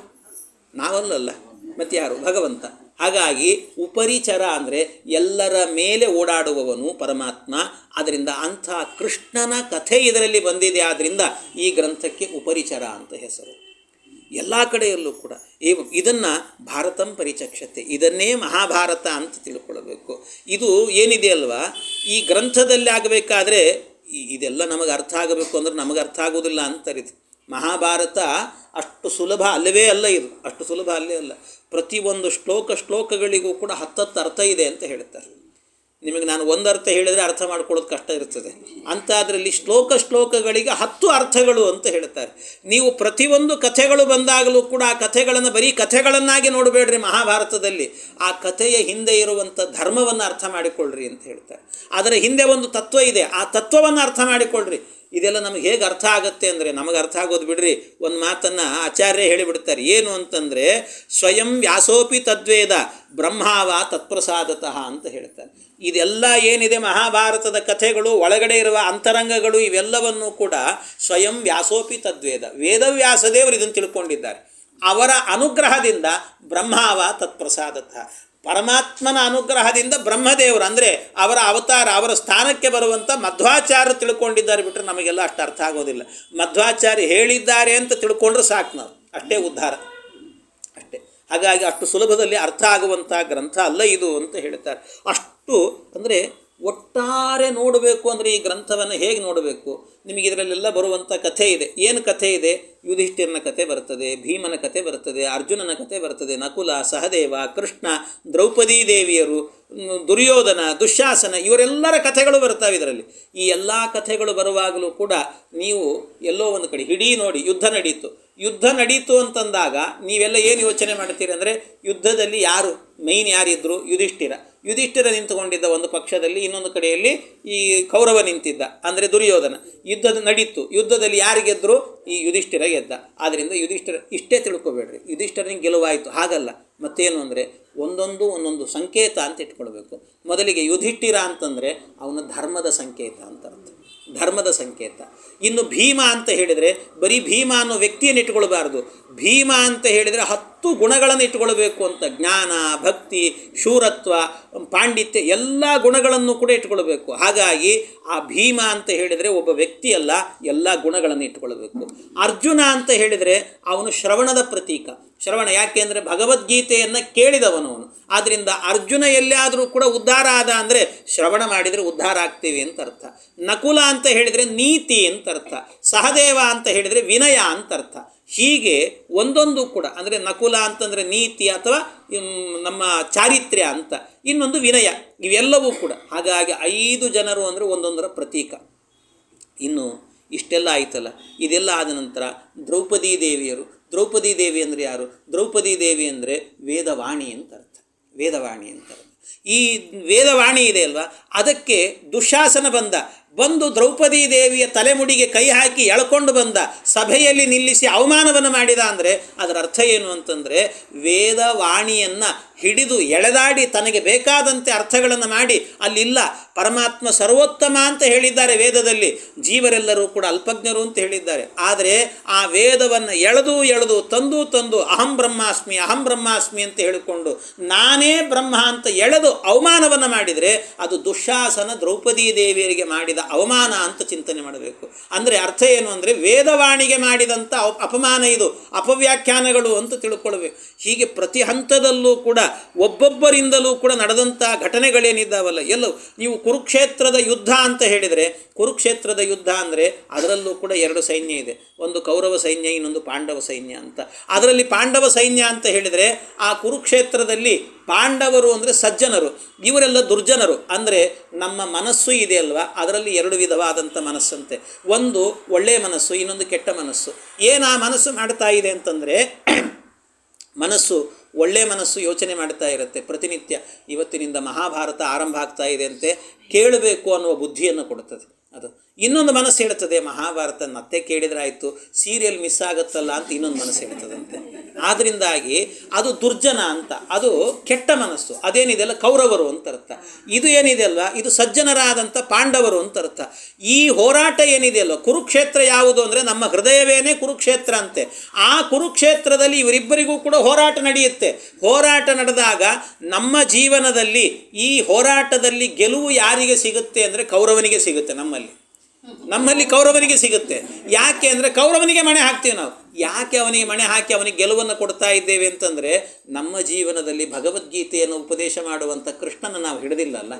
A: ನಾವಲ್ಲಲ್ಲ, ಮತ್ತು ಯಾರು? ಭಗವಂತ. ಹಾಗಾಗಿ ಉಪರಿಚರ ಅಂದರೆ ಎಲ್ಲರ ಮೇಲೆ ಓಡಾಡುವವನು ಪರಮಾತ್ಮ. ಆದ್ದರಿಂದ ಅಂಥ ಕೃಷ್ಣನ ಕಥೆ ಇದರಲ್ಲಿ ಬಂದಿದೆ. ಆದ್ದರಿಂದ ಈ ಗ್ರಂಥಕ್ಕೆ ಉಪರಿಚರ ಅಂತ ಹೆಸರು. ಎಲ್ಲ ಕಡೆಯಲ್ಲೂ ಕೂಡ ಇದನ್ನು ಭಾರತಂ ಪರಿಚಕ್ಷತೆ, ಇದನ್ನೇ ಮಹಾಭಾರತ ಅಂತ ತಿಳ್ಕೊಳ್ಬೇಕು. ಇದು ಏನಿದೆ ಅಲ್ವಾ, ಈ ಗ್ರಂಥದಲ್ಲಿ ಆಗಬೇಕಾದ್ರೆ ಇದೆಲ್ಲ ನಮಗೆ ಅರ್ಥ ಆಗಬೇಕು ಅಂದರೆ ನಮಗೆ ಅರ್ಥ ಆಗೋದಿಲ್ಲ ಅಂತರಿದು. ಮಹಾಭಾರತ ಅಷ್ಟು ಸುಲಭ ಅಲ್ಲವೇ ಅಲ್ಲ, ಇದು ಅಷ್ಟು ಸುಲಭ ಅಲ್ಲೇ ಅಲ್ಲ. ಪ್ರತಿಯೊಂದು ಶ್ಲೋಕಗಳಿಗೂ ಕೂಡ 10 ಅರ್ಥ ಇದೆ ಅಂತ ಹೇಳ್ತಾರೆ. ನಿಮಗೆ ನಾನು ಒಂದು ಅರ್ಥ ಹೇಳಿದರೆ ಅರ್ಥ ಮಾಡ್ಕೊಳ್ಳೋದು ಕಷ್ಟ ಇರ್ತದೆ. ಅಂಥದ್ರಲ್ಲಿ ಶ್ಲೋಕಗಳಿಗೆ 10 ಅರ್ಥಗಳು ಅಂತ ಹೇಳ್ತಾರೆ. ನೀವು ಪ್ರತಿಯೊಂದು ಕಥೆಗಳು ಬಂದಾಗಲೂ ಕೂಡ ಆ ಕಥೆಗಳನ್ನು ಬರೀ ಕಥೆಗಳನ್ನಾಗಿ ನೋಡಬೇಡ್ರಿ. ಮಹಾಭಾರತದಲ್ಲಿ ಆ ಕಥೆಯ ಹಿಂದೆ ಇರುವಂಥ ಧರ್ಮವನ್ನು ಅರ್ಥ ಮಾಡಿಕೊಳ್ಳ್ರಿ ಅಂತ ಹೇಳ್ತಾರೆ. ಅದರ ಹಿಂದೆ ಒಂದು ತತ್ವ ಇದೆ, ಆ ತತ್ವವನ್ನು ಅರ್ಥ ಮಾಡಿಕೊಳ್ಳ್ರಿ. ಇದೆಲ್ಲ ನಮಗೆ ಹೇಗೆ ಅರ್ಥ ಆಗುತ್ತೆ ಅಂದರೆ, ನಮಗೆ ಅರ್ಥ ಆಗೋದು ಬಿಡ್ರಿ. ಒಂದು ಮಾತನ್ನು ಆಚಾರ್ಯ ಹೇಳಿಬಿಡ್ತಾರೆ, ಏನು ಅಂತಂದರೆ ಸ್ವಯಂ ವ್ಯಾಸೋಪಿ ತದ್ವೇದ ಬ್ರಹ್ಮಾವ ತತ್ಪ್ರಸಾದತಃ ಅಂತ ಹೇಳ್ತಾರೆ. ಇದೆಲ್ಲ ಏನಿದೆ ಮಹಾಭಾರತದ ಕಥೆಗಳು, ಒಳಗಡೆ ಇರುವ ಅಂತರಂಗಗಳು, ಇವೆಲ್ಲವನ್ನೂ ಕೂಡ ಸ್ವಯಂ ವ್ಯಾಸೋಪಿ ತದ್ವೇದ, ವೇದವ್ಯಾಸದೇವರು ಇದನ್ನು ತಿಳ್ಕೊಂಡಿದ್ದಾರೆ. ಅವರ ಅನುಗ್ರಹದಿಂದ ಬ್ರಹ್ಮಾವ ತತ್ಪ್ರಸಾದತಃ, ಪರಮಾತ್ಮನ ಅನುಗ್ರಹದಿಂದ ಬ್ರಹ್ಮದೇವರು ಅಂದರೆ ಅವರ ಅವತಾರ, ಅವರ ಸ್ಥಾನಕ್ಕೆ ಬರುವಂಥ ಮಧ್ವಾಚಾರ್ಯರು ತಿಳ್ಕೊಂಡಿದ್ದಾರೆ. ಬಿಟ್ಟರೆ ನಮಗೆಲ್ಲ ಅಷ್ಟು ಅರ್ಥ ಆಗೋದಿಲ್ಲ. ಮಧ್ವಾಚಾರ್ಯ ಹೇಳಿದ್ದಾರೆ ಅಂತ ತಿಳ್ಕೊಂಡ್ರೆ ಸಾಕು, ನಾವು ಅಷ್ಟೇ ಉದ್ಧಾರ, ಅಷ್ಟೇ. ಹಾಗಾಗಿ ಅಷ್ಟು ಸುಲಭದಲ್ಲಿ ಅರ್ಥ ಆಗುವಂಥ ಗ್ರಂಥ ಅಲ್ಲ ಇದು ಅಂತ ಹೇಳ್ತಾರೆ. ಅಷ್ಟು ಅಂದರೆ ಒಟ್ಟಾರೆ ನೋಡಬೇಕು ಅಂದರೆ ಈ ಗ್ರಂಥವನ್ನು ಹೇಗೆ ನೋಡಬೇಕು? ನಿಮಗೆ ಇದರಲ್ಲೆಲ್ಲ ಬರುವಂಥ ಕಥೆ ಇದೆ. ಏನು ಕಥೆ ಇದೆ? ಯುಧಿಷ್ಠಿರನ ಕಥೆ ಬರ್ತದೆ, ಭೀಮನ ಕಥೆ ಬರ್ತದೆ, ಅರ್ಜುನನ ಕಥೆ ಬರ್ತದೆ, ನಕುಲ, ಸಹದೇವ, ಕೃಷ್ಣ, ದ್ರೌಪದಿ ದೇವಿಯರು, ದುರ್ಯೋಧನ, ದುಶ್ಯಾಸನ, ಇವರೆಲ್ಲರ ಕಥೆಗಳು ಬರ್ತಾವೆ ಇದರಲ್ಲಿ. ಈ ಎಲ್ಲ ಕಥೆಗಳು ಬರುವಾಗಲೂ ಕೂಡ ನೀವು ಎಲ್ಲೋ ಒಂದು ಕಡೆ ಹಿಡೀ ನೋಡಿ, ಯುದ್ಧ ನಡೀತು ಅಂತಂದಾಗ ನೀವೆಲ್ಲ ಏನು ಯೋಚನೆ ಮಾಡ್ತೀರಿ ಅಂದರೆ, ಯುದ್ಧದಲ್ಲಿ ಯಾರು ಮೈನ್ ಯಾರಿದ್ರು? ಯುಧಿಷ್ಠಿರ ನಿಂತುಕೊಂಡಿದ್ದ ಒಂದು ಪಕ್ಷದಲ್ಲಿ, ಇನ್ನೊಂದು ಕಡೆಯಲ್ಲಿ ಈ ಕೌರವ ನಿಂತಿದ್ದ ಅಂದರೆ ದುರ್ಯೋಧನ. ಯುದ್ಧದಲ್ಲಿ ಯಾರು ಗೆದ್ದರು? ಈ ಯುಧಿಷ್ಠಿರ ಗೆದ್ದ. ಆದ್ದರಿಂದ ಯುಧಿಷ್ಠಿರ ಇಷ್ಟೇ ತಿಳ್ಕೊಬೇಡ್ರಿ, ಯುಧಿಷ್ಠಿರನಿಗೆ ಗೆಲುವಾಯಿತು ಹಾಗಲ್ಲ. ಮತ್ತೇನು ಅಂದರೆ ಒಂದೊಂದು ಸಂಕೇತ ಅಂತ ಇಟ್ಕೊಳ್ಬೇಕು. ಮೊದಲಿಗೆ ಯುಧಿಷ್ಠಿರ ಅಂತಂದರೆ ಅವನ ಧರ್ಮದ ಸಂಕೇತ ಅಂತ ಅರ್ಥ, ಧರ್ಮದ ಸಂಕೇತ. ಇನ್ನು ಭೀಮ ಅಂತ ಹೇಳಿದರೆ ಬರೀ ಭೀಮ ಅನ್ನೋ ವ್ಯಕ್ತಿಯನ್ನು ಇಟ್ಕೊಳ್ಬಾರ್ದು. ಭೀಮ ಅಂತ ಹೇಳಿದರೆ 10 ಗುಣಗಳನ್ನು ಇಟ್ಕೊಳ್ಬೇಕು ಅಂತ. ಜ್ಞಾನ, ಭಕ್ತಿ, ಶೂರತ್ವ, ಪಾಂಡಿತ್ಯ ಎಲ್ಲ ಗುಣಗಳನ್ನು ಕೂಡ ಇಟ್ಕೊಳ್ಬೇಕು. ಹಾಗಾಗಿ ಆ ಭೀಮ ಅಂತ ಹೇಳಿದರೆ ಒಬ್ಬ ವ್ಯಕ್ತಿ ಅಲ್ಲ, ಎಲ್ಲ ಗುಣಗಳನ್ನು ಇಟ್ಕೊಳ್ಬೇಕು. ಅರ್ಜುನ ಅಂತ ಹೇಳಿದರೆ ಅವನು ಶ್ರವಣದ ಪ್ರತೀಕ. ಶ್ರವಣ ಯಾಕೆ ಅಂದರೆ ಭಗವದ್ಗೀತೆಯನ್ನು ಕೇಳಿದವನು ಅವನು. ಆದ್ದರಿಂದ ಅರ್ಜುನ ಎಲ್ಲಿಯಾದರೂ ಕೂಡ ಉದ್ಧಾರ ಆದ ಅಂದರೆ ಶ್ರವಣ ಮಾಡಿದರೆ ಉದ್ಧಾರ ಆಗ್ತೀವಿ ಅಂತ ಅರ್ಥ. ನಕುಲ ಅಂತ ಹೇಳಿದರೆ ನೀತಿ ಅಂತ ಅರ್ಥ. ಸಹದೇವ ಅಂತ ಹೇಳಿದರೆ ವಿನಯ ಅಂತ ಅರ್ಥ. ಹೀಗೆ ಒಂದೊಂದು ಕೂಡ ಅಂದರೆ ನಕುಲ ಅಂತಂದರೆ ನೀತಿ ಅಥವಾ ನಮ್ಮ ಚಾರಿತ್ರ್ಯ ಅಂತ, ಇನ್ನೊಂದು ವಿನಯ, ಇವೆಲ್ಲವೂ ಕೂಡ. ಹಾಗಾಗಿ 5 ಜನರು ಅಂದರೆ ಒಂದೊಂದರ ಪ್ರತೀಕ. ಇನ್ನು ಇಷ್ಟೆಲ್ಲ ಆಯ್ತಲ್ಲ, ಇದೆಲ್ಲ ಆದ ನಂತರ ದ್ರೌಪದಿ ದೇವಿಯರು. ದ್ರೌಪದಿ ದೇವಿ ಅಂದರೆ ಯಾರು? ದ್ರೌಪದಿ ದೇವಿ ಅಂದರೆ ವೇದವಾಣಿ ಅಂತ ಅರ್ಥ, ವೇದವಾಣಿ ಅಂತ ಅರ್ಥ. ಈ ವೇದವಾಣಿ ಇದೆ ಅಲ್ವಾ, ಅದಕ್ಕೆ ದುಶ್ಯಾಸನ ಬಂದ. ಬಂದು ದ್ರೌಪದಿ ದೇವಿಯ ತಲೆಮುಡಿಗೆ ಕೈ ಹಾಕಿ ಎಳ್ಕೊಂಡು ಬಂದ, ಸಭೆಯಲ್ಲಿ ನಿಲ್ಲಿಸಿ ಅವಮಾನವನ್ನು ಮಾಡಿದ ಅಂದರೆ ಅದರ ಅರ್ಥ ಏನು ಅಂತಂದರೆ, ವೇದವಾಣಿಯನ್ನು ಹಿಡಿದು ಎಳೆದಾಡಿ ತನಗೆ ಬೇಕಾದಂತೆ ಅರ್ಥಗಳನ್ನು ಮಾಡಿ, ಅಲ್ಲಿಲ್ಲ ಪರಮಾತ್ಮ ಸರ್ವೋತ್ತಮ ಅಂತ ಹೇಳಿದ್ದಾರೆ ವೇದದಲ್ಲಿ, ಜೀವರೆಲ್ಲರೂ ಕೂಡ ಅಲ್ಪಜ್ಞರು ಅಂತ ಹೇಳಿದ್ದಾರೆ. ಆದರೆ ಆ ವೇದವನ್ನು ಎಳೆದು ತಂದು ಅಹಂ ಬ್ರಹ್ಮಾಸ್ಮಿ ಅಂತ ಹೇಳಿಕೊಂಡು ನಾನೇ ಬ್ರಹ್ಮ ಅಂತ ಎಳೆದು ಅವಮಾನವನ್ನು ಮಾಡಿದರೆ ಅದು ದುಶ್ಯಾಸನ ದ್ರೌಪದಿ ದೇವಿಯರಿಗೆ ಮಾಡಿದ ಅವಮಾನ ಅಂತ ಚಿಂತನೆ ಮಾಡಬೇಕು. ಅಂದರೆ ಅರ್ಥ ಏನು ಅಂದರೆ ವೇದವಾಣಿಗೆ ಮಾಡಿದಂಥ ಅಪಮಾನ, ಇದು ಅಪವ್ಯಾಖ್ಯಾನಗಳು ಅಂತ ತಿಳ್ಕೊಳ್ಬೇಕು. ಹೀಗೆ ಪ್ರತಿ ಹಂತದಲ್ಲೂ ಕೂಡ ಒಬ್ಬೊಬ್ಬರಿಂದಲೂ ಕೂಡ ನಡೆದಂಥ ಘಟನೆಗಳೇನಿದ್ದಾವಲ್ಲ ಎಲ್ಲವೂ. ನೀವು ಕುರುಕ್ಷೇತ್ರದ ಯುದ್ಧ ಅಂತ ಹೇಳಿದರೆ, ಕುರುಕ್ಷೇತ್ರದ ಯುದ್ಧ ಅಂದರೆ ಅದರಲ್ಲೂ ಕೂಡ ಎರಡು ಸೈನ್ಯ ಇದೆ, ಒಂದು ಕೌರವ ಸೈನ್ಯ, ಇನ್ನೊಂದು ಪಾಂಡವ ಸೈನ್ಯ ಅಂತ. ಅದರಲ್ಲಿ ಪಾಂಡವ ಸೈನ್ಯ ಅಂತ ಹೇಳಿದರೆ ಆ ಕುರುಕ್ಷೇತ್ರದಲ್ಲಿ ಪಾಂಡವರು ಅಂದರೆ ಸಜ್ಜನರು, ಇವರೆಲ್ಲ ದುರ್ಜನರು. ಅಂದರೆ ನಮ್ಮ ಮನಸ್ಸು ಇದೆ ಅಲ್ವಾ, ಅದರಲ್ಲಿ ಎರಡು ವಿಧವಾದಂಥ ಮನಸ್ಸಂತೆ, ಒಂದು ಒಳ್ಳೆಯ ಮನಸ್ಸು, ಇನ್ನೊಂದು ಕೆಟ್ಟ ಮನಸ್ಸು. ಏನು ಆ ಮನಸ್ಸು ಮಾಡ್ತಾ ಇದೆ ಅಂತಂದರೆ, ಮನಸ್ಸು ಒಳ್ಳೆಯ ಮನಸ್ಸು ಯೋಚನೆ ಮಾಡ್ತಾ ಇರುತ್ತೆ ಪ್ರತಿನಿತ್ಯ, ಇವತ್ತಿನಿಂದ ಮಹಾಭಾರತ ಆರಂಭ ಆಗ್ತಾ ಇದೆ ಅಂತೆ, ಕೇಳಬೇಕು ಅನ್ನುವ ಬುದ್ಧಿಯನ್ನು ಕೊಡುತ್ತದೆ ಅದು. ಇನ್ನೊಂದು ಮನಸ್ಸು ಹೇಳ್ತದೆ, ಮಹಾಭಾರತ ಮತ್ತೆ ಕೇಳಿದರೆ ಆಯಿತು, ಸೀರಿಯಲ್ ಮಿಸ್ ಆಗುತ್ತಲ್ಲ ಅಂತ ಇನ್ನೊಂದು ಮನಸ್ಸು ಹೇಳ್ತದಂತೆ. ಆದ್ದರಿಂದಾಗಿ ಅದು ದುರ್ಜನ ಅಂತ, ಅದು ಕೆಟ್ಟ ಮನಸ್ಸು. ಅದೇನಿದೆಯಲ್ಲ ಕೌರವರು ಅಂತ ಅರ್ಥ. ಇದು ಏನಿದೆಯಲ್ವ, ಇದು ಸಜ್ಜನರಾದಂಥ ಪಾಂಡವರು ಅಂತ ಅರ್ಥ. ಈ ಹೋರಾಟ ಏನಿದೆಯಲ್ವ, ಕುರುಕ್ಷೇತ್ರ ಯಾವುದು ಅಂದರೆ ನಮ್ಮ ಹೃದಯವೇನೇ ಕುರುಕ್ಷೇತ್ರ ಅಂತೆ. ಆ ಕುರುಕ್ಷೇತ್ರದಲ್ಲಿ ಇವರಿಬ್ಬರಿಗೂ ಕೂಡ ಹೋರಾಟ ನಡೆಯುತ್ತೆ. ಹೋರಾಟ ನಡೆದಾಗ ನಮ್ಮ ಜೀವನದಲ್ಲಿ ಈ ಹೋರಾಟದಲ್ಲಿ ಗೆಲುವು ಯಾರಿಗೆ ಸಿಗುತ್ತೆ ಅಂದರೆ ಕೌರವನಿಗೆ ಸಿಗುತ್ತೆ. ನಮ್ಮಲ್ಲಿ ಕೌರವನಿಗೆ ಸಿಗುತ್ತೆ. ಯಾಕೆ ಅಂದರೆ ಕೌರವನಿಗೆ ಮಣೆ ಹಾಕ್ತೀವಿ ನಾವು. ಯಾಕೆ ಅವನಿಗೆ ಮಣೆ ಹಾಕಿ ಅವನಿಗೆ ಗೆಲುವನ್ನು ಕೊಡ್ತಾ ಇದ್ದೇವೆ ಅಂತಂದರೆ, ನಮ್ಮ ಜೀವನದಲ್ಲಿ ಭಗವದ್ಗೀತೆಯನ್ನು ಉಪದೇಶ ಮಾಡುವಂಥ ಕೃಷ್ಣನ ನಾವು ಹಿಡಿದಿಲ್ಲಲ್ಲ,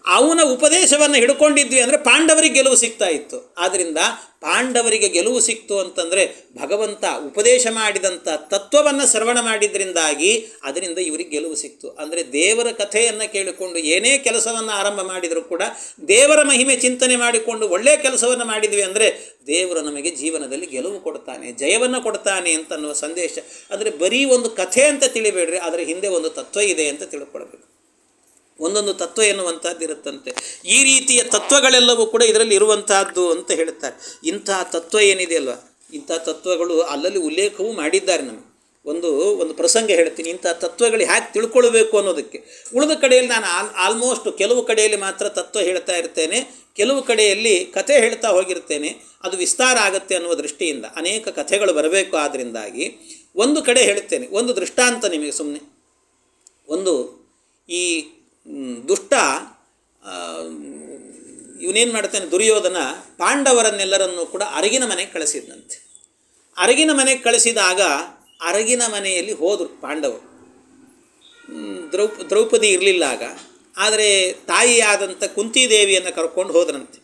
A: ಅವನ ಉಪದೇಶವನ್ನು ಹಿಡ್ಕೊಂಡಿದ್ವಿ ಅಂದರೆ ಪಾಂಡವರಿಗೆ ಗೆಲುವು ಸಿಗ್ತಾ ಇತ್ತು. ಆದ್ದರಿಂದ ಪಾಂಡವರಿಗೆ ಗೆಲುವು ಸಿಕ್ತು ಅಂತಂದರೆ ಭಗವಂತ ಉಪದೇಶ ಮಾಡಿದಂಥ ತತ್ವವನ್ನು ಶ್ರವಣ ಮಾಡಿದ್ರಿಂದಾಗಿ ಅದರಿಂದ ಇವರಿಗೆ ಗೆಲುವು ಸಿಕ್ತು. ಅಂದರೆ ದೇವರ ಕಥೆಯನ್ನು ಕೇಳಿಕೊಂಡು ಏನೇ ಕೆಲಸವನ್ನು ಆರಂಭ ಮಾಡಿದರೂ ಕೂಡ ದೇವರ ಮಹಿಮೆ ಚಿಂತನೆ ಮಾಡಿಕೊಂಡು ಒಳ್ಳೆಯ ಕೆಲಸವನ್ನು ಮಾಡಿದ್ವಿ ಅಂದರೆ ದೇವರು ನಮಗೆ ಜೀವನದಲ್ಲಿ ಗೆಲುವು ಕೊಡ್ತಾನೆ, ಜಯವನ್ನು ಕೊಡ್ತಾನೆ ಅಂತನ್ನುವ ಸಂದೇಶ. ಅಂದರೆ ಬರೀ ಒಂದು ಕಥೆ ಅಂತ ತಿಳಿಬೇಡ್ರಿ, ಅದರ ಹಿಂದೆ ಒಂದು ತತ್ವ ಇದೆ ಅಂತ ತಿಳ್ಕೊಳ್ಬೇಕು. ಒಂದೊಂದು ತತ್ವ ಎನ್ನುವಂಥದ್ದು ಇರುತ್ತಂತೆ. ಈ ರೀತಿಯ ತತ್ವಗಳೆಲ್ಲವೂ ಕೂಡ ಇದರಲ್ಲಿ ಇರುವಂತಹದ್ದು ಅಂತ ಹೇಳ್ತಾರೆ. ಇಂತಹ ತತ್ವ ಏನಿದೆಯಲ್ವ, ಇಂಥ ತತ್ವಗಳು ಅಲ್ಲಲ್ಲಿ ಉಲ್ಲೇಖವೂ ಮಾಡಿದ್ದಾರೆ. ನಮಗೆ ಒಂದು ಪ್ರಸಂಗ ಹೇಳ್ತೀನಿ, ಇಂಥ ತತ್ವಗಳು ಹ್ಯಾಕೆ ತಿಳ್ಕೊಳ್ಬೇಕು ಅನ್ನೋದಕ್ಕೆ. ಉಳಿದ ಕಡೆಯಲ್ಲಿ ನಾನು ಆಲ್ಮೋಸ್ಟ್ ಕೆಲವು ಕಡೆಯಲ್ಲಿ ಮಾತ್ರ ತತ್ವ ಹೇಳ್ತಾ ಇರ್ತೇನೆ, ಕೆಲವು ಕಡೆಯಲ್ಲಿ ಕಥೆ ಹೇಳ್ತಾ ಹೋಗಿರ್ತೇನೆ. ಅದು ವಿಸ್ತಾರ ಆಗುತ್ತೆ ಅನ್ನುವ ದೃಷ್ಟಿಯಿಂದ ಅನೇಕ ಕಥೆಗಳು ಬರಬೇಕು. ಆದ್ದರಿಂದಾಗಿ ಒಂದು ಕಡೆ ಹೇಳ್ತೇನೆ, ಒಂದು ದೃಷ್ಟಾಂತ ನಿಮಗೆ ಸುಮ್ಮನೆ. ಈ ದುಷ್ಟ ಇವನೇನು ಮಾಡ್ತಾನೆ, ದುರ್ಯೋಧನ ಪಾಂಡವರನ್ನೆಲ್ಲರನ್ನೂ ಕೂಡ ಅರಗಿನ ಮನೆಗೆ ಕಳಿಸಿದಂತೆ. ಅರಗಿನ ಮನೆಗೆ ಕಳಿಸಿದಾಗ ಅರಗಿನ ಮನೆಯಲ್ಲಿ ಹೋದರು ಪಾಂಡವರು. ದ್ರೌಪದಿ ಇರಲಿಲ್ಲ ಆಗ. ಆದರೆ ತಾಯಿಯಾದಂಥ ಕುಂತಿದೇವಿಯನ್ನು ಕರ್ಕೊಂಡು ಹೋದ್ರಂತೆ.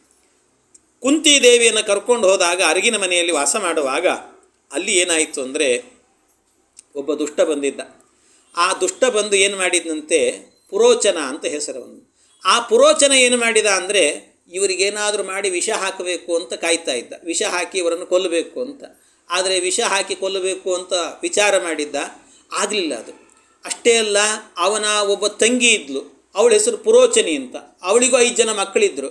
A: ಕುಂತಿದೇವಿಯನ್ನು ಕರ್ಕೊಂಡು ಹೋದಾಗ ಅರಗಿನ ಮನೆಯಲ್ಲಿ ವಾಸ ಮಾಡುವಾಗ ಅಲ್ಲಿ ಏನಾಯಿತು ಅಂದರೆ, ಒಬ್ಬ ದುಷ್ಟ ಬಂದಿದ್ದ. ಆ ದುಷ್ಟ ಬಂದು ಏನು ಮಾಡಿದಂತೆ, ಪುರೋಚನ ಅಂತ ಹೆಸರವನು. ಆ ಪುರೋಚನ ಏನು ಮಾಡಿದ ಅಂದರೆ, ಇವರಿಗೇನಾದರೂ ಮಾಡಿ ವಿಷ ಹಾಕಬೇಕು ಅಂತ ಕಾಯ್ತಾ ಇದ್ದ, ವಿಷ ಹಾಕಿ ಇವರನ್ನು ಕೊಲ್ಲಬೇಕು ಅಂತ. ಆದರೆ ವಿಷ ಹಾಕಿ ಕೊಲ್ಲಬೇಕು ಅಂತ ವಿಚಾರ ಮಾಡಿದ್ದ, ಆಗಲಿಲ್ಲ ಅದು. ಅಷ್ಟೇ ಅಲ್ಲ, ಅವನ ಒಬ್ಬ ತಂಗಿ ಇದ್ಲು, ಅವಳ ಹೆಸರು ಪುರೋಚನಿ ಅಂತ. ಅವಳಿಗೂ 5 ಜನ ಮಕ್ಕಳಿದ್ದರು.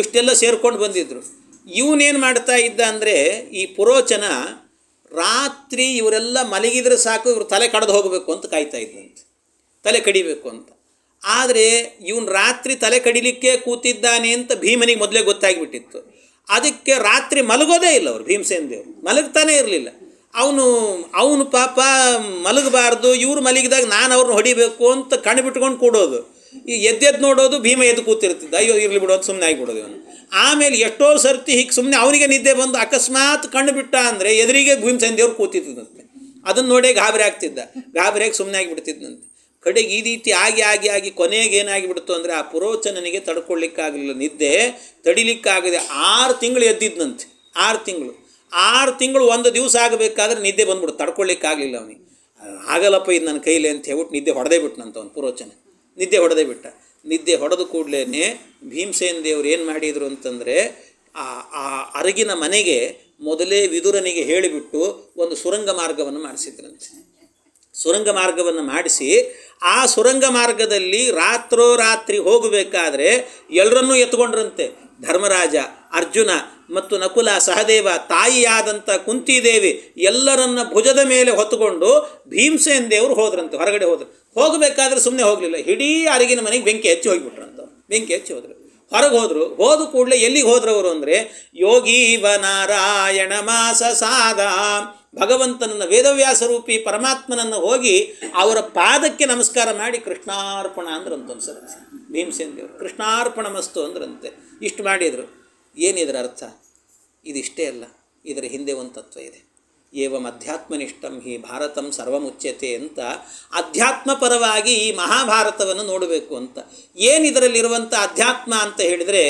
A: ಇಷ್ಟೆಲ್ಲ ಸೇರ್ಕೊಂಡು ಬಂದಿದ್ದರು. ಇವನೇನು ಮಾಡ್ತಾ ಇದ್ದ ಅಂದರೆ, ಈ ಪುರೋಚನ ರಾತ್ರಿ ಇವರೆಲ್ಲ ಮಲಗಿದ್ರೆ ಸಾಕು, ಇವರು ತಲೆ ಕಡ್ದು ಹೋಗಬೇಕು ಅಂತ ಕಾಯ್ತಾ ಇದ್ದಂತೆ, ತಲೆ ಕಡಿಬೇಕು ಅಂತ. ಆದರೆ ಇವನು ರಾತ್ರಿ ತಲೆ ಕಡಿಲಿಕ್ಕೆ ಕೂತಿದ್ದಾನೆ ಅಂತ ಭೀಮನಿಗೆ ಮೊದಲೇ ಗೊತ್ತಾಗಿಬಿಟ್ಟಿತ್ತು. ಅದಕ್ಕೆ ರಾತ್ರಿ ಮಲಗೋದೇ ಇಲ್ಲ ಅವರು. ಭೀಮಸೇನ ದೇವರು ಮಲಗ್ತಾನೇ ಇರಲಿಲ್ಲ. ಅವನು ಪಾಪ ಮಲಗಬಾರ್ದು, ಇವರು ಮಲಗಿದಾಗ ನಾನು ಅವ್ರನ್ನ ಹೊಡಿಬೇಕು ಅಂತ ಕಣ್ಣು ಬಿಟ್ಕೊಂಡು ಕೂಡೋದು. ಈ ಎದ್ದೆದ್ದು ನೋಡೋದು, ಭೀಮ ಎದ್ದು ಕೂತಿರ್ತಿದ್ದ, ಅಯ್ಯೋ ಇರಲಿ ಬಿಡೋದು, ಸುಮ್ಮನೆ ಆಗಿಬಿಡೋದು ಇವನು. ಆಮೇಲೆ ಎಷ್ಟೋ ಸರ್ತಿ ಹೀಗೆ ಸುಮ್ಮನೆ ಅವನಿಗೆ ನಿದ್ದೆ ಬಂದು ಅಕಸ್ಮಾತ್ ಕಣ್ಣು ಬಿಟ್ಟ ಅಂದರೆ ಎದುರಿಗೆ ಭೀಮಸೇನ ದೇವ್ರು ಕೂತಿದ್ದಂತೆ. ಅದನ್ನು ನೋಡೇ ಗಾಬರಿ ಆಗ್ತಿದ್ದ, ಗಾಬರಿಯಾಗಿ ಸುಮ್ಮನೆ ಆಗಿಬಿಡ್ತಿದ್ದಂತೆ. ಕಡೆಗೆ ಈ ರೀತಿ ಆಗಿ ಕೊನೆಗೆ ಏನಾಗಿಬಿಡ್ತು ಅಂದರೆ, ಆ ಪುರೋಚನನಿಗೆ ತಡ್ಕೊಳ್ಳಿಕ್ಕಾಗಲಿಲ್ಲ, ನಿದ್ದೆ ತಡಿಲಿಕ್ಕಾಗದೆ 6 ತಿಂಗಳು ಎದ್ದಿದ್ದಂತೆ. 6 ತಿಂಗಳು ಒಂದು ದಿವಸ ಆಗಬೇಕಾದ್ರೆ ನಿದ್ದೆ ಬಂದ್ಬಿಡ್ತು, ತಡ್ಕೊಳ್ಳಿಕ್ಕಾಗಲಿಲ್ಲ ಅವನಿಗೆ. ಆಗಲ್ಲಪ್ಪ ಇದು ನನ್ನ ಕೈಲಿ ಅಂತ ಹೇಳ್ಬಿಟ್ಟು ನಿದ್ದೆ ಹೊಡೆದೇ ಬಿಟ್ಟನಂತ ಅವನು ಪುರೋಚನ. ನಿದ್ದೆ ಹೊಡೆದ ಕೂಡಲೇ ಭೀಮಸೇನ ದೇವರು ಏನು ಮಾಡಿದರು ಅಂತಂದರೆ, ಆ ಅರಗಿನ ಮನೆಗೆ ಮೊದಲೇ ವಿದುರನಿಗೆ ಹೇಳಿಬಿಟ್ಟು ಒಂದು ಸುರಂಗ ಮಾರ್ಗವನ್ನು ಮಾಡಿಸಿದ್ರಂತೆ. ಸುರಂಗ ಮಾರ್ಗವನ್ನು ಮಾಡಿಸಿ ಆ ಸುರಂಗ ಮಾರ್ಗದಲ್ಲಿ ರಾತ್ರೋರಾತ್ರಿ ಹೋಗಬೇಕಾದ್ರೆ ಎಲ್ಲರನ್ನೂ ಎತ್ಕೊಂಡ್ರಂತೆ. ಧರ್ಮರಾಜ, ಅರ್ಜುನ ಮತ್ತು ನಕುಲ, ಸಹದೇವ, ತಾಯಿಯಾದಂಥ ಕುಂತಿದೇವಿ ಎಲ್ಲರನ್ನ ಭುಜದ ಮೇಲೆ ಹೊತ್ತುಕೊಂಡು ಭೀಮಸೇನ ದೇವರು ಹೋದ್ರಂತೆ. ಹೊರಗಡೆ ಹೋದ್ರು. ಹೋಗಬೇಕಾದ್ರೆ ಸುಮ್ಮನೆ ಹೋಗಲಿಲ್ಲ, ಇಡೀ ಅರಗಿನ ಮನೆಗೆ ಬೆಂಕಿ ಹಚ್ಚಿ ಹೋಗಿಬಿಟ್ರಂತ. ಬೆಂಕಿ ಹಚ್ಚಿ ಹೋದ್ರು. ಹೊರಗೆ ಹೋದರು. ಹೋದ ಕೂಡಲೇ ಎಲ್ಲಿಗೆ ಹೋದ್ರವರು ಅಂದರೆ ಯೋಗೀವ ನಾರಾಯಣ ಮಾಸ ಸಾದ, ಭಗವಂತನನ್ನು ವೇದವ್ಯಾಸ ರೂಪಿ ಪರಮಾತ್ಮನನ್ನು ಹೋಗಿ ಅವರ ಪಾದಕ್ಕೆ ನಮಸ್ಕಾರ ಮಾಡಿ ಕೃಷ್ಣಾರ್ಪಣ ಅಂದ್ರಂತ. ಒಂದು ಸಲ ಭೀಮಸೇನ ದೇವರು ಕೃಷ್ಣಾರ್ಪಣ ಮಸ್ತು ಅಂದ್ರಂತೆ. ಇಷ್ಟು ಮಾಡಿದರು. ಏನಿದರ ಅರ್ಥ? ಇದಿಷ್ಟೇ ಅಲ್ಲ, ಇದರ ಹಿಂದೆ ಒಂದು ತತ್ವ ಇದೆ. ಏವಂ ಅಧ್ಯಾತ್ಮನಿಷ್ಠಂ ಹಿ ಭಾರತಂ ಸರ್ವಮುಚ್ಯತೆ ಅಂತ ಅಧ್ಯಾತ್ಮಪರವಾಗಿ ಈ ಮಹಾಭಾರತವನ್ನು ನೋಡಬೇಕು ಅಂತ. ಏನಿದರಲ್ಲಿರುವಂಥ ಅಧ್ಯಾತ್ಮ ಅಂತ ಹೇಳಿದರೆ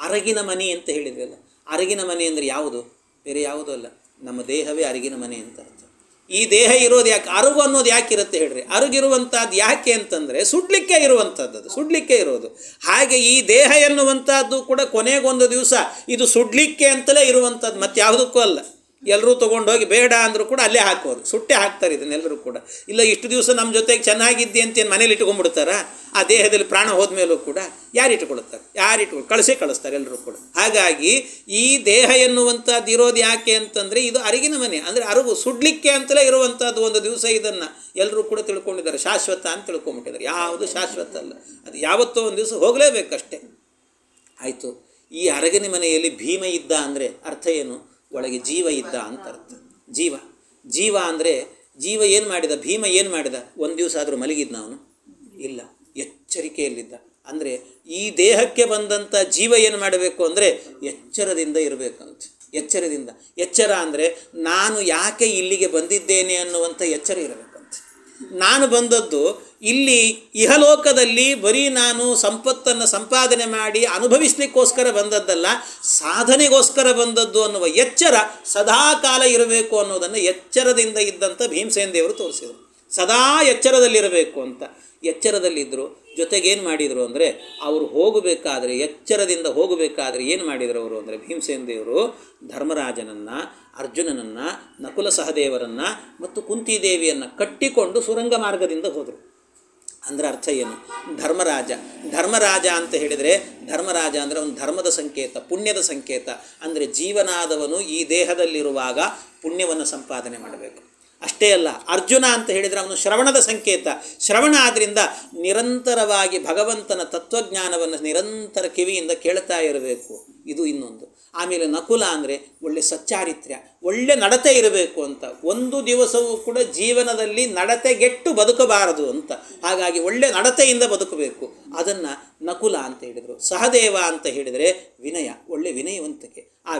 A: ಅರಗಿನ ಮನೆ ಅಂತ ಹೇಳಿದ್ರಲ್ಲ. ಅರಗಿನ ಮನೆ ಅಂದರೆ ಯಾವುದು? ಬೇರೆ ಯಾವುದೂ ಅಲ್ಲ, ನಮ್ಮ ದೇಹವೇ ಅರಗಿನ ಮನೆ ಅಂತ ಅರ್ಥ. ಈ ದೇಹ ಇರೋದು ಯಾಕೆ? ಅರುಗು ಅನ್ನೋದು ಯಾಕೆ ಇರುತ್ತೆ ಹೇಳ್ರಿ? ಅರುಗಿರುವಂಥದ್ದು ಯಾಕೆ ಅಂತಂದರೆ ಸುಡ್ಲಿಕ್ಕೆ ಇರುವಂಥದ್ದು, ಅದು ಸುಡ್ಲಿಕ್ಕೆ ಇರೋದು. ಹಾಗೆ ಈ ದೇಹ ಎನ್ನುವಂಥದ್ದು ಕೂಡ ಕೊನೆಗೊಂದು ದಿವಸ ಇದು ಸುಡ್ಲಿಕ್ಕೆ ಅಂತಲೇ ಇರುವಂಥದ್ದು, ಮತ್ತು ಯಾವುದಕ್ಕೂ ಅಲ್ಲ. ಎಲ್ಲರೂ ತೊಗೊಂಡೋಗಿ ಬೇಡ ಅಂದರೂ ಕೂಡ ಅಲ್ಲೇ ಹಾಕೋರು, ಸುಟ್ಟೆ ಹಾಕ್ತಾರೆ ಇದನ್ನೆಲ್ಲರೂ ಕೂಡ. ಇಲ್ಲ ಇಷ್ಟು ದಿವಸ ನಮ್ಮ ಜೊತೆಗೆ ಚೆನ್ನಾಗಿದ್ದೆ ಅಂತೇನು ಮನೇಲಿ ಇಟ್ಕೊಂಡ್ಬಿಡ್ತಾರ? ಆ ದೇಹದಲ್ಲಿ ಪ್ರಾಣ ಹೋದ ಮೇಲೂ ಕೂಡ ಯಾರು ಇಟ್ಕೊಳ್ತಾರೆ? ಕಳಿಸ್ತಾರೆ ಎಲ್ಲರೂ ಕೂಡ. ಹಾಗಾಗಿ ಈ ದೇಹ ಎನ್ನುವಂಥದ್ದು ಇರೋದು ಯಾಕೆ ಅಂತಂದರೆ ಇದು ಅರಗಿನ ಮನೆ, ಅಂದರೆ ಅರುಗು ಸುಡ್ಲಿಕ್ಕೆ ಅಂತಲೇ ಇರುವಂಥದ್ದು. ಒಂದು ದಿವಸ ಇದನ್ನು ಎಲ್ಲರೂ ಕೂಡ ತಿಳ್ಕೊಂಡಿದ್ದಾರೆ, ಶಾಶ್ವತ ಅಂತ ತಿಳ್ಕೊಂಬಿಟ್ಟಿದ್ದಾರೆ. ಯಾವುದು ಶಾಶ್ವತ ಅಲ್ಲ, ಅದು ಯಾವತ್ತೋ ಒಂದು ದಿವಸ ಹೋಗಲೇಬೇಕಷ್ಟೆ. ಆಯಿತು. ಈ ಅರಗಿನ ಮನೆಯಲ್ಲಿ ಭೀಮ ಇದ್ದ ಅಂದರೆ ಅರ್ಥ ಏನು? ಒಳಗೆ ಜೀವ ಇದ್ದ ಅಂತ ಅರ್ಥ. ಜೀವ ಅಂದರೆ ಜೀವ ಏನು ಮಾಡಿದ? ಭೀಮ ಏನು ಮಾಡಿದ? ಒಂದು ದಿವಸ ಆದರೂ ಮಲಗಿದ್ದ ಅವನು? ಇಲ್ಲ, ಎಚ್ಚರಿಕೆಯಲ್ಲಿದ್ದ. ಅಂದರೆ ಈ ದೇಹಕ್ಕೆ ಬಂದಂಥ ಜೀವ ಏನು ಮಾಡಬೇಕು ಅಂದರೆ ಎಚ್ಚರದಿಂದ ಇರಬೇಕಂತ. ಎಚ್ಚರ ಅಂದರೆ ನಾನು ಯಾಕೆ ಇಲ್ಲಿಗೆ ಬಂದಿದ್ದೇನೆ ಅನ್ನುವಂಥ ಎಚ್ಚರ ಇರಬೇಕಂತ. ನಾನು ಬಂದದ್ದು ಇಲ್ಲಿ ಇಹಲೋಕದಲ್ಲಿ ಬರೀ ನಾನು ಸಂಪತ್ತನ್ನು ಸಂಪಾದನೆ ಮಾಡಿ ಅನುಭವಿಸ್ಲಿಕ್ಕೋಸ್ಕರ ಬಂದದ್ದಲ್ಲ, ಸಾಧನೆಗೋಸ್ಕರ ಬಂದದ್ದು ಅನ್ನುವ ಎಚ್ಚರ ಸದಾಕಾಲ ಇರಬೇಕು ಅನ್ನೋದನ್ನು ಎಚ್ಚರದಿಂದ ಇದ್ದಂಥ ಭೀಮಸೇನ ದೇವರು ತೋರಿಸಿದರು. ಸದಾ ಎಚ್ಚರದಲ್ಲಿರಬೇಕು ಅಂತ. ಎಚ್ಚರದಲ್ಲಿದ್ದರು. ಜೊತೆಗೇನು ಮಾಡಿದರು ಅಂದರೆ ಅವರು ಹೋಗಬೇಕಾದ್ರೆ, ಎಚ್ಚರದಿಂದ ಹೋಗಬೇಕಾದ್ರೆ ಏನು ಮಾಡಿದರು ಅವರು ಅಂದರೆ ಭೀಮಸೇನ ದೇವರು ಧರ್ಮರಾಜನನ್ನು, ಅರ್ಜುನನನ್ನು, ನಕುಲ ಸಹದೇವರನ್ನು ಮತ್ತು ಕುಂತಿದೇವಿಯನ್ನು ಕಟ್ಟಿಕೊಂಡು ಸುರಂಗ ಮಾರ್ಗದಿಂದ ಹೋದರು. ಅಂದರೆ ಅರ್ಥ ಏನು? ಧರ್ಮರಾಜ ಅಂತ ಹೇಳಿದರೆ, ಧರ್ಮರಾಜ ಅಂದರೆ ಒಂದು ಧರ್ಮದ ಸಂಕೇತ, ಪುಣ್ಯದ ಸಂಕೇತ. ಅಂದರೆ ಜೀವನಾದವನು ಈ ದೇಹದಲ್ಲಿರುವಾಗ ಪುಣ್ಯವನ್ನು ಸಂಪಾದನೆ ಮಾಡಬೇಕು. ಅಷ್ಟೇ ಅಲ್ಲ, ಅರ್ಜುನ ಅಂತ ಹೇಳಿದರೆ ಅವನು ಶ್ರವಣದ ಸಂಕೇತ. ಶ್ರವಣ ಆದ್ದರಿಂದ ನಿರಂತರವಾಗಿ ಭಗವಂತನ ತತ್ವಜ್ಞಾನವನ್ನು ನಿರಂತರ ಕಿವಿಯಿಂದ ಕೇಳ್ತಾ ಇರಬೇಕು. ಇದು ಇನ್ನೊಂದು. ಆಮೇಲೆ ನಕುಲ ಅಂದರೆ ಒಳ್ಳೆ ಸಚ್ಚಾರಿತ್ರ್ಯ, ಒಳ್ಳೆ ನಡತೆ ಇರಬೇಕು ಅಂತ. ಒಂದು ದಿವಸವೂ ಕೂಡ ಜೀವನದಲ್ಲಿ ನಡತೆಗೆಟ್ಟು ಬದುಕಬಾರದು ಅಂತ. ಹಾಗಾಗಿ ಒಳ್ಳೆ ನಡತೆಯಿಂದ ಬದುಕಬೇಕು. ಅದನ್ನು ನಕುಲ ಅಂತ ಹೇಳಿದರು. ಸಹದೇವ ಅಂತ ಹೇಳಿದರೆ ವಿನಯ, ಒಳ್ಳೆ ವಿನಯವಂತಿಕೆ. ಆ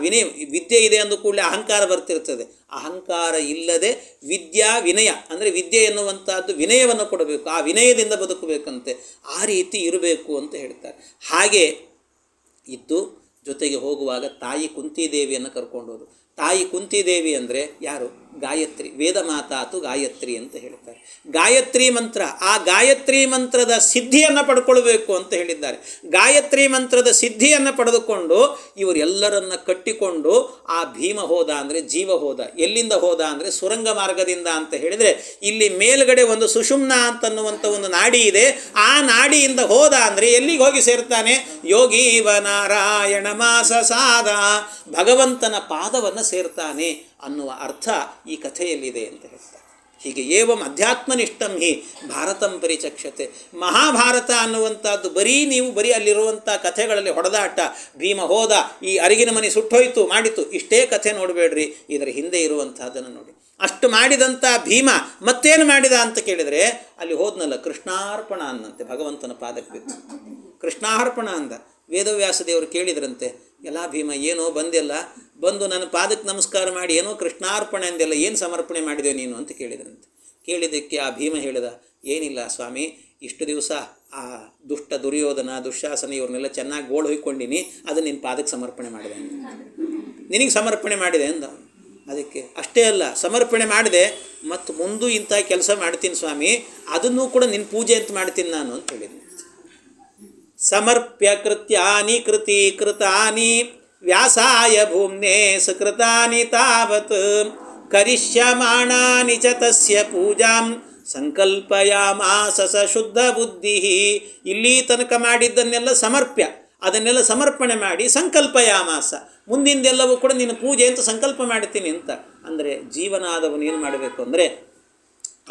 A: ವಿದ್ಯೆ ಇದೆ ಅಂದ ಕೂಡಲೇ ಅಹಂಕಾರ ಬರ್ತಿರ್ತದೆ. ಅಹಂಕಾರ ಇಲ್ಲದೆ ವಿದ್ಯಾ ವಿನಯ ಅಂದರೆ ವಿದ್ಯೆ ಎನ್ನುವಂಥದ್ದು ವಿನಯವನ್ನು ಕೊಡಬೇಕು. ಆ ವಿನಯದಿಂದ ಬದುಕಬೇಕಂತೆ. ಆ ರೀತಿ ಇರಬೇಕು ಅಂತ ಹೇಳ್ತಾರೆ. ಹಾಗೆ ಇದ್ದು ಜೊತೆಗೆ ಹೋಗುವಾಗ ತಾಯಿ ಕುಂತಿದೇವಿಯನ್ನು ಕರ್ಕೊಂಡೋದು. ತಾಯಿ ಕುಂತಿದೇವಿ ಅಂದರೆ ಯಾರು? ಗಾಯತ್ರಿ. ವೇದ ಮಾತಾತು ಗಾಯತ್ರಿ ಅಂತ ಹೇಳ್ತಾರೆ. ಗಾಯತ್ರಿ ಮಂತ್ರ, ಆ ಗಾಯತ್ರಿ ಮಂತ್ರದ ಸಿದ್ಧಿಯನ್ನು ಪಡ್ಕೊಳ್ಬೇಕು ಅಂತ ಹೇಳಿದ್ದಾರೆ. ಗಾಯತ್ರಿ ಮಂತ್ರದ ಸಿದ್ಧಿಯನ್ನು ಪಡೆದುಕೊಂಡು ಇವರೆಲ್ಲರನ್ನ ಕಟ್ಟಿಕೊಂಡು ಆ ಭೀಮ ಹೋದ ಅಂದರೆ ಜೀವ ಹೋದ. ಎಲ್ಲಿಂದ ಹೋದ ಅಂದರೆ ಸುರಂಗ ಮಾರ್ಗದಿಂದ ಅಂತ ಹೇಳಿದರೆ ಇಲ್ಲಿ ಮೇಲ್ಗಡೆ ಒಂದು ಸುಷುಮ್ನ ಅಂತನ್ನುವಂಥ ಒಂದು ನಾಡಿ ಇದೆ. ಆ ನಾಡಿಯಿಂದ ಹೋದ ಅಂದರೆ ಎಲ್ಲಿಗೆ ಹೋಗಿ ಸೇರ್ತಾನೆ? ಯೋಗೀವ ನಾರಾಯಣ ಮಾಸ ಸಾದ, ಭಗವಂತನ ಪಾದವನ್ನು ಸೇರ್ತಾನೆ ಅನ್ನುವ ಅರ್ಥ ಈ ಕಥೆಯಲ್ಲಿದೆ ಅಂತ ಹೇಳ್ತಾರೆ. ಹೀಗೆ ಏವಂ ಅಧ್ಯಾತ್ಮನಿಷ್ಠಂ ಹಿ ಭಾರತಂ ಪರಿಚಕ್ಷತೆ. ಮಹಾಭಾರತ ಅನ್ನುವಂಥದ್ದು ಬರೀ ಅಲ್ಲಿರುವಂಥ ಕಥೆಗಳಲ್ಲಿ ಹೊಡೆದಾಟ, ಭೀಮ ಹೋದ, ಈ ಅರಗಿನ ಮನೆ ಸುಟ್ಟೋಯ್ತು, ಮಾಡಿತು, ಇಷ್ಟೇ ಕಥೆ ನೋಡಬೇಡ್ರಿ. ಇದರ ಹಿಂದೆ ಇರುವಂಥದ್ದನ್ನು ನೋಡಿ. ಅಷ್ಟು ಮಾಡಿದಂಥ ಭೀಮ ಮತ್ತೇನು ಮಾಡಿದ ಅಂತ ಕೇಳಿದರೆ ಅಲ್ಲಿ ಹೋದ್ನಲ್ಲ, ಕೃಷ್ಣಾರ್ಪಣ ಅನ್ನಂತೆ, ಭಗವಂತನ ಪಾದಕ್ಕೆ ಬಿತ್ತು. ಕೃಷ್ಣಾರ್ಪಣ ಅಂದ. ವೇದವ್ಯಾಸ ದೇವರು ಕೇಳಿದ್ರಂತೆ, ಎಲ್ಲ ಭೀಮ ಏನೋ ಬಂದು ನನ್ನ ಪಾದಕ್ಕೆ ನಮಸ್ಕಾರ ಮಾಡಿ ಏನೋ ಕೃಷ್ಣಾರ್ಪಣೆ ಅಂದೆಲ್ಲ, ಏನು ಸಮರ್ಪಣೆ ಮಾಡಿದೆ ನೀನು ಅಂತ ಕೇಳಿದ್ರಂತೆ. ಕೇಳಿದ್ದಕ್ಕೆ ಆ ಭೀಮ ಹೇಳಿದ, ಏನಿಲ್ಲ ಸ್ವಾಮಿ, ಇಷ್ಟು ದಿವಸ ಆ ದುಷ್ಟ ದುರ್ಯೋಧನ, ದುಶ್ಯಾಸನ ಇವ್ರನ್ನೆಲ್ಲ ಚೆನ್ನಾಗಿ ಗೋಳು ಹೊಯ್ಕೊಂಡಿನಿ, ಅದು ನಿನ್ನ ಪಾದಕ್ಕೆ ಸಮರ್ಪಣೆ ಮಾಡಿದೆ, ನಿನಗೆ ಸಮರ್ಪಣೆ ಮಾಡಿದೆ ಅಂದ. ಅದಕ್ಕೆ ಅಷ್ಟೇ ಅಲ್ಲ, ಸಮರ್ಪಣೆ ಮಾಡಿದೆ ಮತ್ತು ಮುಂದೂ ಇಂಥ ಕೆಲಸ ಮಾಡ್ತೀನಿ ಸ್ವಾಮಿ, ಅದನ್ನೂ ಕೂಡ ನಿನ್ನ ಪೂಜೆ ಅಂತ ಮಾಡ್ತೀನಿ ನಾನು ಅಂತ ಹೇಳಿದ್ನಿ. ಸಮರ್ಪ್ಯ ಕೃತ್ಯಾನಿ ಕೃತಾನಿ ವ್ಯಾಸಾಯ ಭೂಮ್ನೇ ಸಕೃತಾನಿ ತಾವತ್ ಕರಿಷ್ಯಮಾಣಾನಿ ಚ ತಸ್ಯ ಪೂಜಾಂ ಸಂಕಲ್ಪಯಾಮಾಸ ಸ ಶುದ್ಧ ಬುದ್ಧಿ. ಇಲ್ಲಿ ತನಕ ಮಾಡಿದ್ದನ್ನೆಲ್ಲ ಸಮರ್ಪ್ಯ, ಅದನ್ನೆಲ್ಲ ಸಮರ್ಪಣೆ ಮಾಡಿ ಸಂಕಲ್ಪಯಾಮಾಸ, ಮುಂದಿಂದೆಲ್ಲವೂ ಕೂಡ ನಿನ್ನ ಪೂಜೆ ಅಂತ ಸಂಕಲ್ಪ ಮಾಡ್ತೀನಿ ಅಂತ. ಅಂದರೆ ಜೀವನಾದವನು ಏನು ಮಾಡಬೇಕು ಅಂದರೆ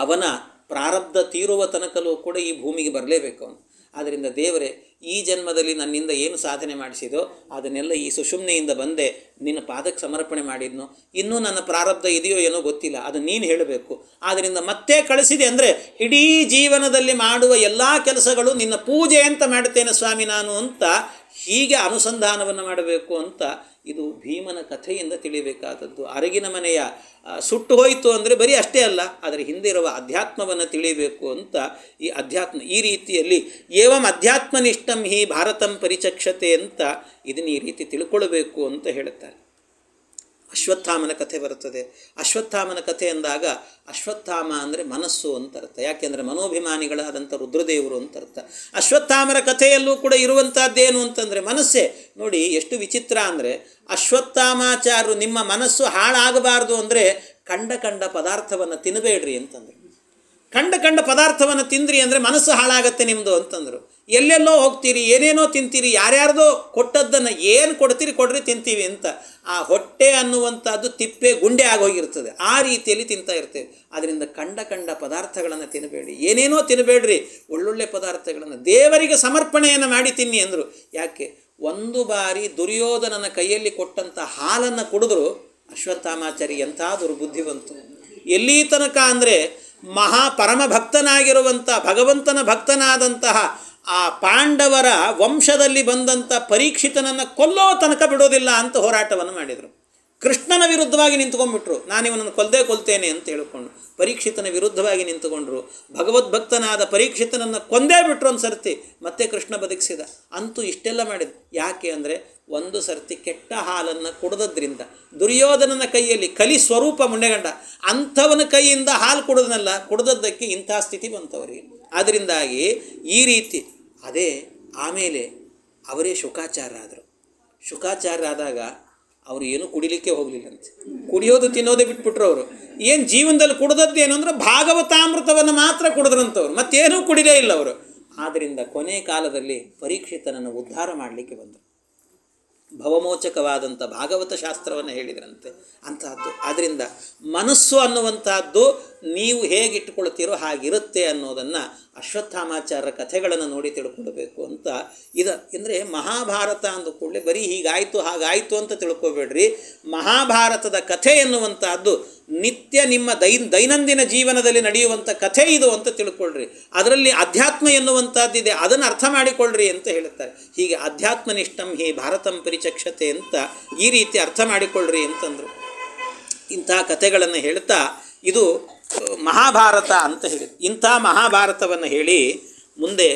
A: ಅವನ ಪ್ರಾರಬ್ಧ ತೀರುವ ತನಕಲೂ ಕೂಡ ಈ ಭೂಮಿಗೆ ಬರಲೇಬೇಕು ಅವನು. ಆದ್ದರಿಂದ ದೇವರೇ, ಈ ಜನ್ಮದಲ್ಲಿ ನನ್ನಿಂದ ಏನು ಸಾಧನೆ ಮಾಡಿಸಿದೋ ಅದನ್ನೆಲ್ಲ ಈ ಸುಷುಮ್ನೆಯಿಂದ ಬಂದೆ ನಿನ್ನ ಪಾದಕ್ಕೆ ಸಮರ್ಪಣೆ ಮಾಡಿದ್ನು. ಇನ್ನೂ ನನ್ನ ಪ್ರಾರಬ್ಧ ಇದೆಯೋ ಏನೋ ಗೊತ್ತಿಲ್ಲ, ಅದು ನೀನು ಹೇಳಬೇಕು. ಆದ್ದರಿಂದ ಮತ್ತೆ ಕಳಿಸಿದೆ ಅಂದರೆ ಇಡೀ ಜೀವನದಲ್ಲಿ ಮಾಡುವ ಎಲ್ಲ ಕೆಲಸಗಳು ನಿನ್ನ ಪೂಜೆ ಅಂತ ಮಾಡ್ತೇನೆ ಸ್ವಾಮಿ ನಾನು ಅಂತ ಹೀಗೆ ಅನುಸಂಧಾನವನ್ನು ಮಾಡಬೇಕು ಅಂತ ಇದು ಭೀಮನ ಕಥೆಯಿಂದ ತಿಳಿಬೇಕಾದದ್ದು. ಅರಗಿನ ಮನೆಯ ಸುಟ್ಟು ಹೋಯಿತು ಅಂದರೆ ಬರೀ ಅಷ್ಟೇ ಅಲ್ಲ, ಅದರ ಹಿಂದೆ ಇರುವ ಅಧ್ಯಾತ್ಮವನ್ನು ತಿಳಿಯಬೇಕು ಅಂತ ಈ ಅಧ್ಯಾತ್ಮ ಈ ರೀತಿಯಲ್ಲಿ ಏವಂ ಅಧ್ಯಾತ್ಮನಿಷ್ಠಂ ಹಿ ಭಾರತಂ ಪರಿಚಕ್ಷತೆ ಅಂತ ಇದನ್ನು ಈ ರೀತಿ ತಿಳ್ಕೊಳ್ಬೇಕು ಅಂತ ಹೇಳುತ್ತಾರೆ. ಅಶ್ವತ್ಥಾಮನ ಕಥೆ ಬರುತ್ತದೆ. ಅಶ್ವತ್ಥಾಮನ ಕಥೆ ಅಂದಾಗ ಅಶ್ವತ್ಥಾಮ ಅಂದರೆ ಮನಸ್ಸು ಅಂತ ಅರ್ಥ. ಯಾಕೆಂದರೆ ಮನೋಭಿಮಾನಿಗಳಾದಂಥ ರುದ್ರದೇವರು ಅಂತ ಅರ್ಥ. ಅಶ್ವತ್ಥಾಮರ ಕಥೆಯಲ್ಲೂ ಕೂಡ ಇರುವಂಥದ್ದೇನು ಅಂತಂದರೆ ಮನಸ್ಸೇ. ನೋಡಿ ಎಷ್ಟು ವಿಚಿತ್ರ ಅಂದರೆ ಅಶ್ವತ್ಥಾಮಾಚಾರ್ಯರು ನಿಮ್ಮ ಮನಸ್ಸು ಹಾಳಾಗಬಾರ್ದು ಅಂದರೆ ಕಂಡ ಪದಾರ್ಥವನ್ನು ತಿನ್ನಬೇಡ್ರಿ ಅಂತಂದರು. ಕಂಡ ಪದಾರ್ಥವನ್ನು ತಿಂದ್ರಿ ಅಂದರೆ ಮನಸ್ಸು ಹಾಳಾಗತ್ತೆ ನಿಮ್ಮದು ಅಂತಂದರು. ಎಲ್ಲೆಲ್ಲೋ ಹೋಗ್ತೀರಿ, ಏನೇನೋ ತಿಂತೀರಿ, ಯಾರ್ಯಾರ್ದೋ ಕೊಟ್ಟದ್ದನ್ನು ಏನು ಕೊಡ್ತೀರಿ ಕೊಡ್ರಿ ತಿಂತೀವಿ ಅಂತ. ಆ ಹೊಟ್ಟೆ ಅನ್ನುವಂಥದ್ದು ತಿಪ್ಪೆ ಗುಂಡೆ ಆಗೋಗಿರ್ತದೆ, ಆ ರೀತಿಯಲ್ಲಿ ತಿಂತಾ ಇರ್ತೇವೆ. ಆದ್ದರಿಂದ ಕಂಡ ಪದಾರ್ಥಗಳನ್ನು ತಿನ್ನಬೇಡಿ, ಏನೇನೋ ತಿನ್ನಬೇಡ್ರಿ, ಒಳ್ಳೊಳ್ಳೆ ಪದಾರ್ಥಗಳನ್ನು ದೇವರಿಗೆ ಸಮರ್ಪಣೆಯನ್ನು ಮಾಡಿ ತಿನ್ನಿ ಅಂದರು. ಯಾಕೆ? ಒಂದು ಬಾರಿ ದುರ್ಯೋಧನನ ಕೈಯಲ್ಲಿ ಕೊಟ್ಟಂಥ ಹಾಲನ್ನು ಕುಡಿದ್ರು ಅಶ್ವತ್ಥಾಮಾಚಾರಿ ಎಂಥ ದುರ್ಬುದ್ಧಿವಂತು. ಎಲ್ಲಿ ತನಕ ಅಂದರೆ ಪರಮ ಭಕ್ತನಾಗಿರುವಂಥ ಭಗವಂತನ ಭಕ್ತನಾದಂತಹ ಆ ಪಾಂಡವರ ವಂಶದಲ್ಲಿ ಬಂದಂಥ ಪರೀಕ್ಷಿತನನ್ನು ಕೊಲ್ಲೋ ತನಕ ಬಿಡೋದಿಲ್ಲ ಅಂತ ಹೋರಾಟವನ್ನು ಮಾಡಿದರು. ಕೃಷ್ಣನ ವಿರುದ್ಧವಾಗಿ ನಿಂತ್ಕೊಂಡ್ಬಿಟ್ರು, ನಾನು ಇವನನ್ನು ಕೊಲ್ತೇನೆ ಅಂತ ಹೇಳಿಕೊಂಡು ಪರೀಕ್ಷಿತನ ವಿರುದ್ಧವಾಗಿ ನಿಂತುಕೊಂಡ್ರು. ಭಗವದ್ಭಕ್ತನಾದ ಪರೀಕ್ಷಿತನನ್ನು ಕೊಂದೇ ಬಿಟ್ರು ಒಂದು ಸರ್ತಿ, ಮತ್ತೆ ಕೃಷ್ಣ ಬದುಕಿಸಿದ. ಅಂತೂ ಇಷ್ಟೆಲ್ಲ ಮಾಡಿದ್ರು. ಯಾಕೆ ಅಂದರೆ ಒಂದು ಸರ್ತಿ ಕೆಟ್ಟ ಹಾಲನ್ನು ಕುಡಿದ್ರಿಂದ ದುರ್ಯೋಧನನ ಕೈಯಲ್ಲಿ ಕಲಿ ಸ್ವರೂಪ ಮುಂಡೆಗಂಡ, ಅಂಥವನ ಕೈಯಿಂದ ಹಾಲು ಕುಡಿದದ್ದಕ್ಕೆ ಇಂಥ ಸ್ಥಿತಿ ಬಂತವರಿಗೆ. ಆದ್ದರಿಂದಾಗಿ ಈ ರೀತಿ ಅದೇ ಆಮೇಲೆ ಅವರೇ ಶುಕಾಚಾರ್ಯರಾದರು. ಶುಕಾಚಾರ್ಯರಾದಾಗ ಅವರು ಏನೂ ಕುಡಿಲಿಕ್ಕೆ ಹೋಗಲಿಲ್ಲಂತೆ, ಕುಡಿಯೋದು ತಿನ್ನೋದೇ ಬಿಟ್ಬಿಟ್ರು. ಅವರು ಏನು ಜೀವನದಲ್ಲಿ ಕುಡಿದದ್ದೇನು ಅಂದರೆ ಭಾಗವತಾಮೃತವನ್ನು ಮಾತ್ರ ಕುಡಿದ್ರಂಥವ್ರು, ಮತ್ತೇನೂ ಕುಡಿಲೇ ಇಲ್ಲ ಅವರು. ಆದ್ದರಿಂದ ಕೊನೆ ಕಾಲದಲ್ಲಿ ಪರೀಕ್ಷಿತನನ್ನು ಉದ್ಧಾರ ಮಾಡಲಿಕ್ಕೆ ಬಂದರು. ಭವಮೋಚಕವಾದಂಥ ಭಾಗವತ ಶಾಸ್ತ್ರವನ್ನು ಹೇಳಿದ್ರಂತೆ ಅಂತಹದ್ದು. ಆದ್ದರಿಂದ ಮನಸ್ಸು ಅನ್ನುವಂಥದ್ದು ನೀವು ಹೇಗಿಟ್ಟುಕೊಳ್ತೀರೋ ಹಾಗಿರುತ್ತೆ ಅನ್ನೋದನ್ನು ಅಶ್ವತ್ಥಾಮಾಚಾರ್ಯರ ಕಥೆಗಳನ್ನು ನೋಡಿ ತಿಳ್ಕೊಳ್ಬೇಕು ಅಂತ. ಅಂದರೆ ಮಹಾಭಾರತ ಅಂದ ಕೂಡಲೇ ಬರೀ ಹೀಗಾಯಿತು ಹಾಗಾಯಿತು ಅಂತ ತಿಳ್ಕೊಬೇಡ್ರಿ. ಮಹಾಭಾರತದ ಕಥೆ ಎನ್ನುವಂಥದ್ದು ನಿತ್ಯ ನಿಮ್ಮ ದೈನಂದಿನ ಜೀವನದಲ್ಲಿ ನಡೆಯುವಂಥ ಕಥೆ ಇದು ಅಂತ ತಿಳ್ಕೊಳ್ರಿ. ಅದರಲ್ಲಿ ಅಧ್ಯಾತ್ಮ ಎನ್ನುವಂಥದ್ದಿದೆ, ಅದನ್ನು ಅರ್ಥ ಮಾಡಿಕೊಳ್ಳ್ರಿ ಅಂತ ಹೇಳುತ್ತಾರೆ. ಹೀಗೆ ಅಧ್ಯಾತ್ಮನಿಷ್ಠಂ ಹಿ ಭಾರತಂ ಪರಿಚಕ್ಷತೆ ಅಂತ ಈ ರೀತಿ ಅರ್ಥ ಮಾಡಿಕೊಳ್ಳ್ರಿ ಅಂತಂದರು. ಇಂಥ ಕಥೆಗಳನ್ನು ಹೇಳ್ತಾ ಇದು ಮಹಾಭಾರತ ಅಂತ ಹೇಳಿ ಇಂಥ ಮಹಾಭಾರತವನ್ನು ಹೇಳಿ ಮುಂದೆ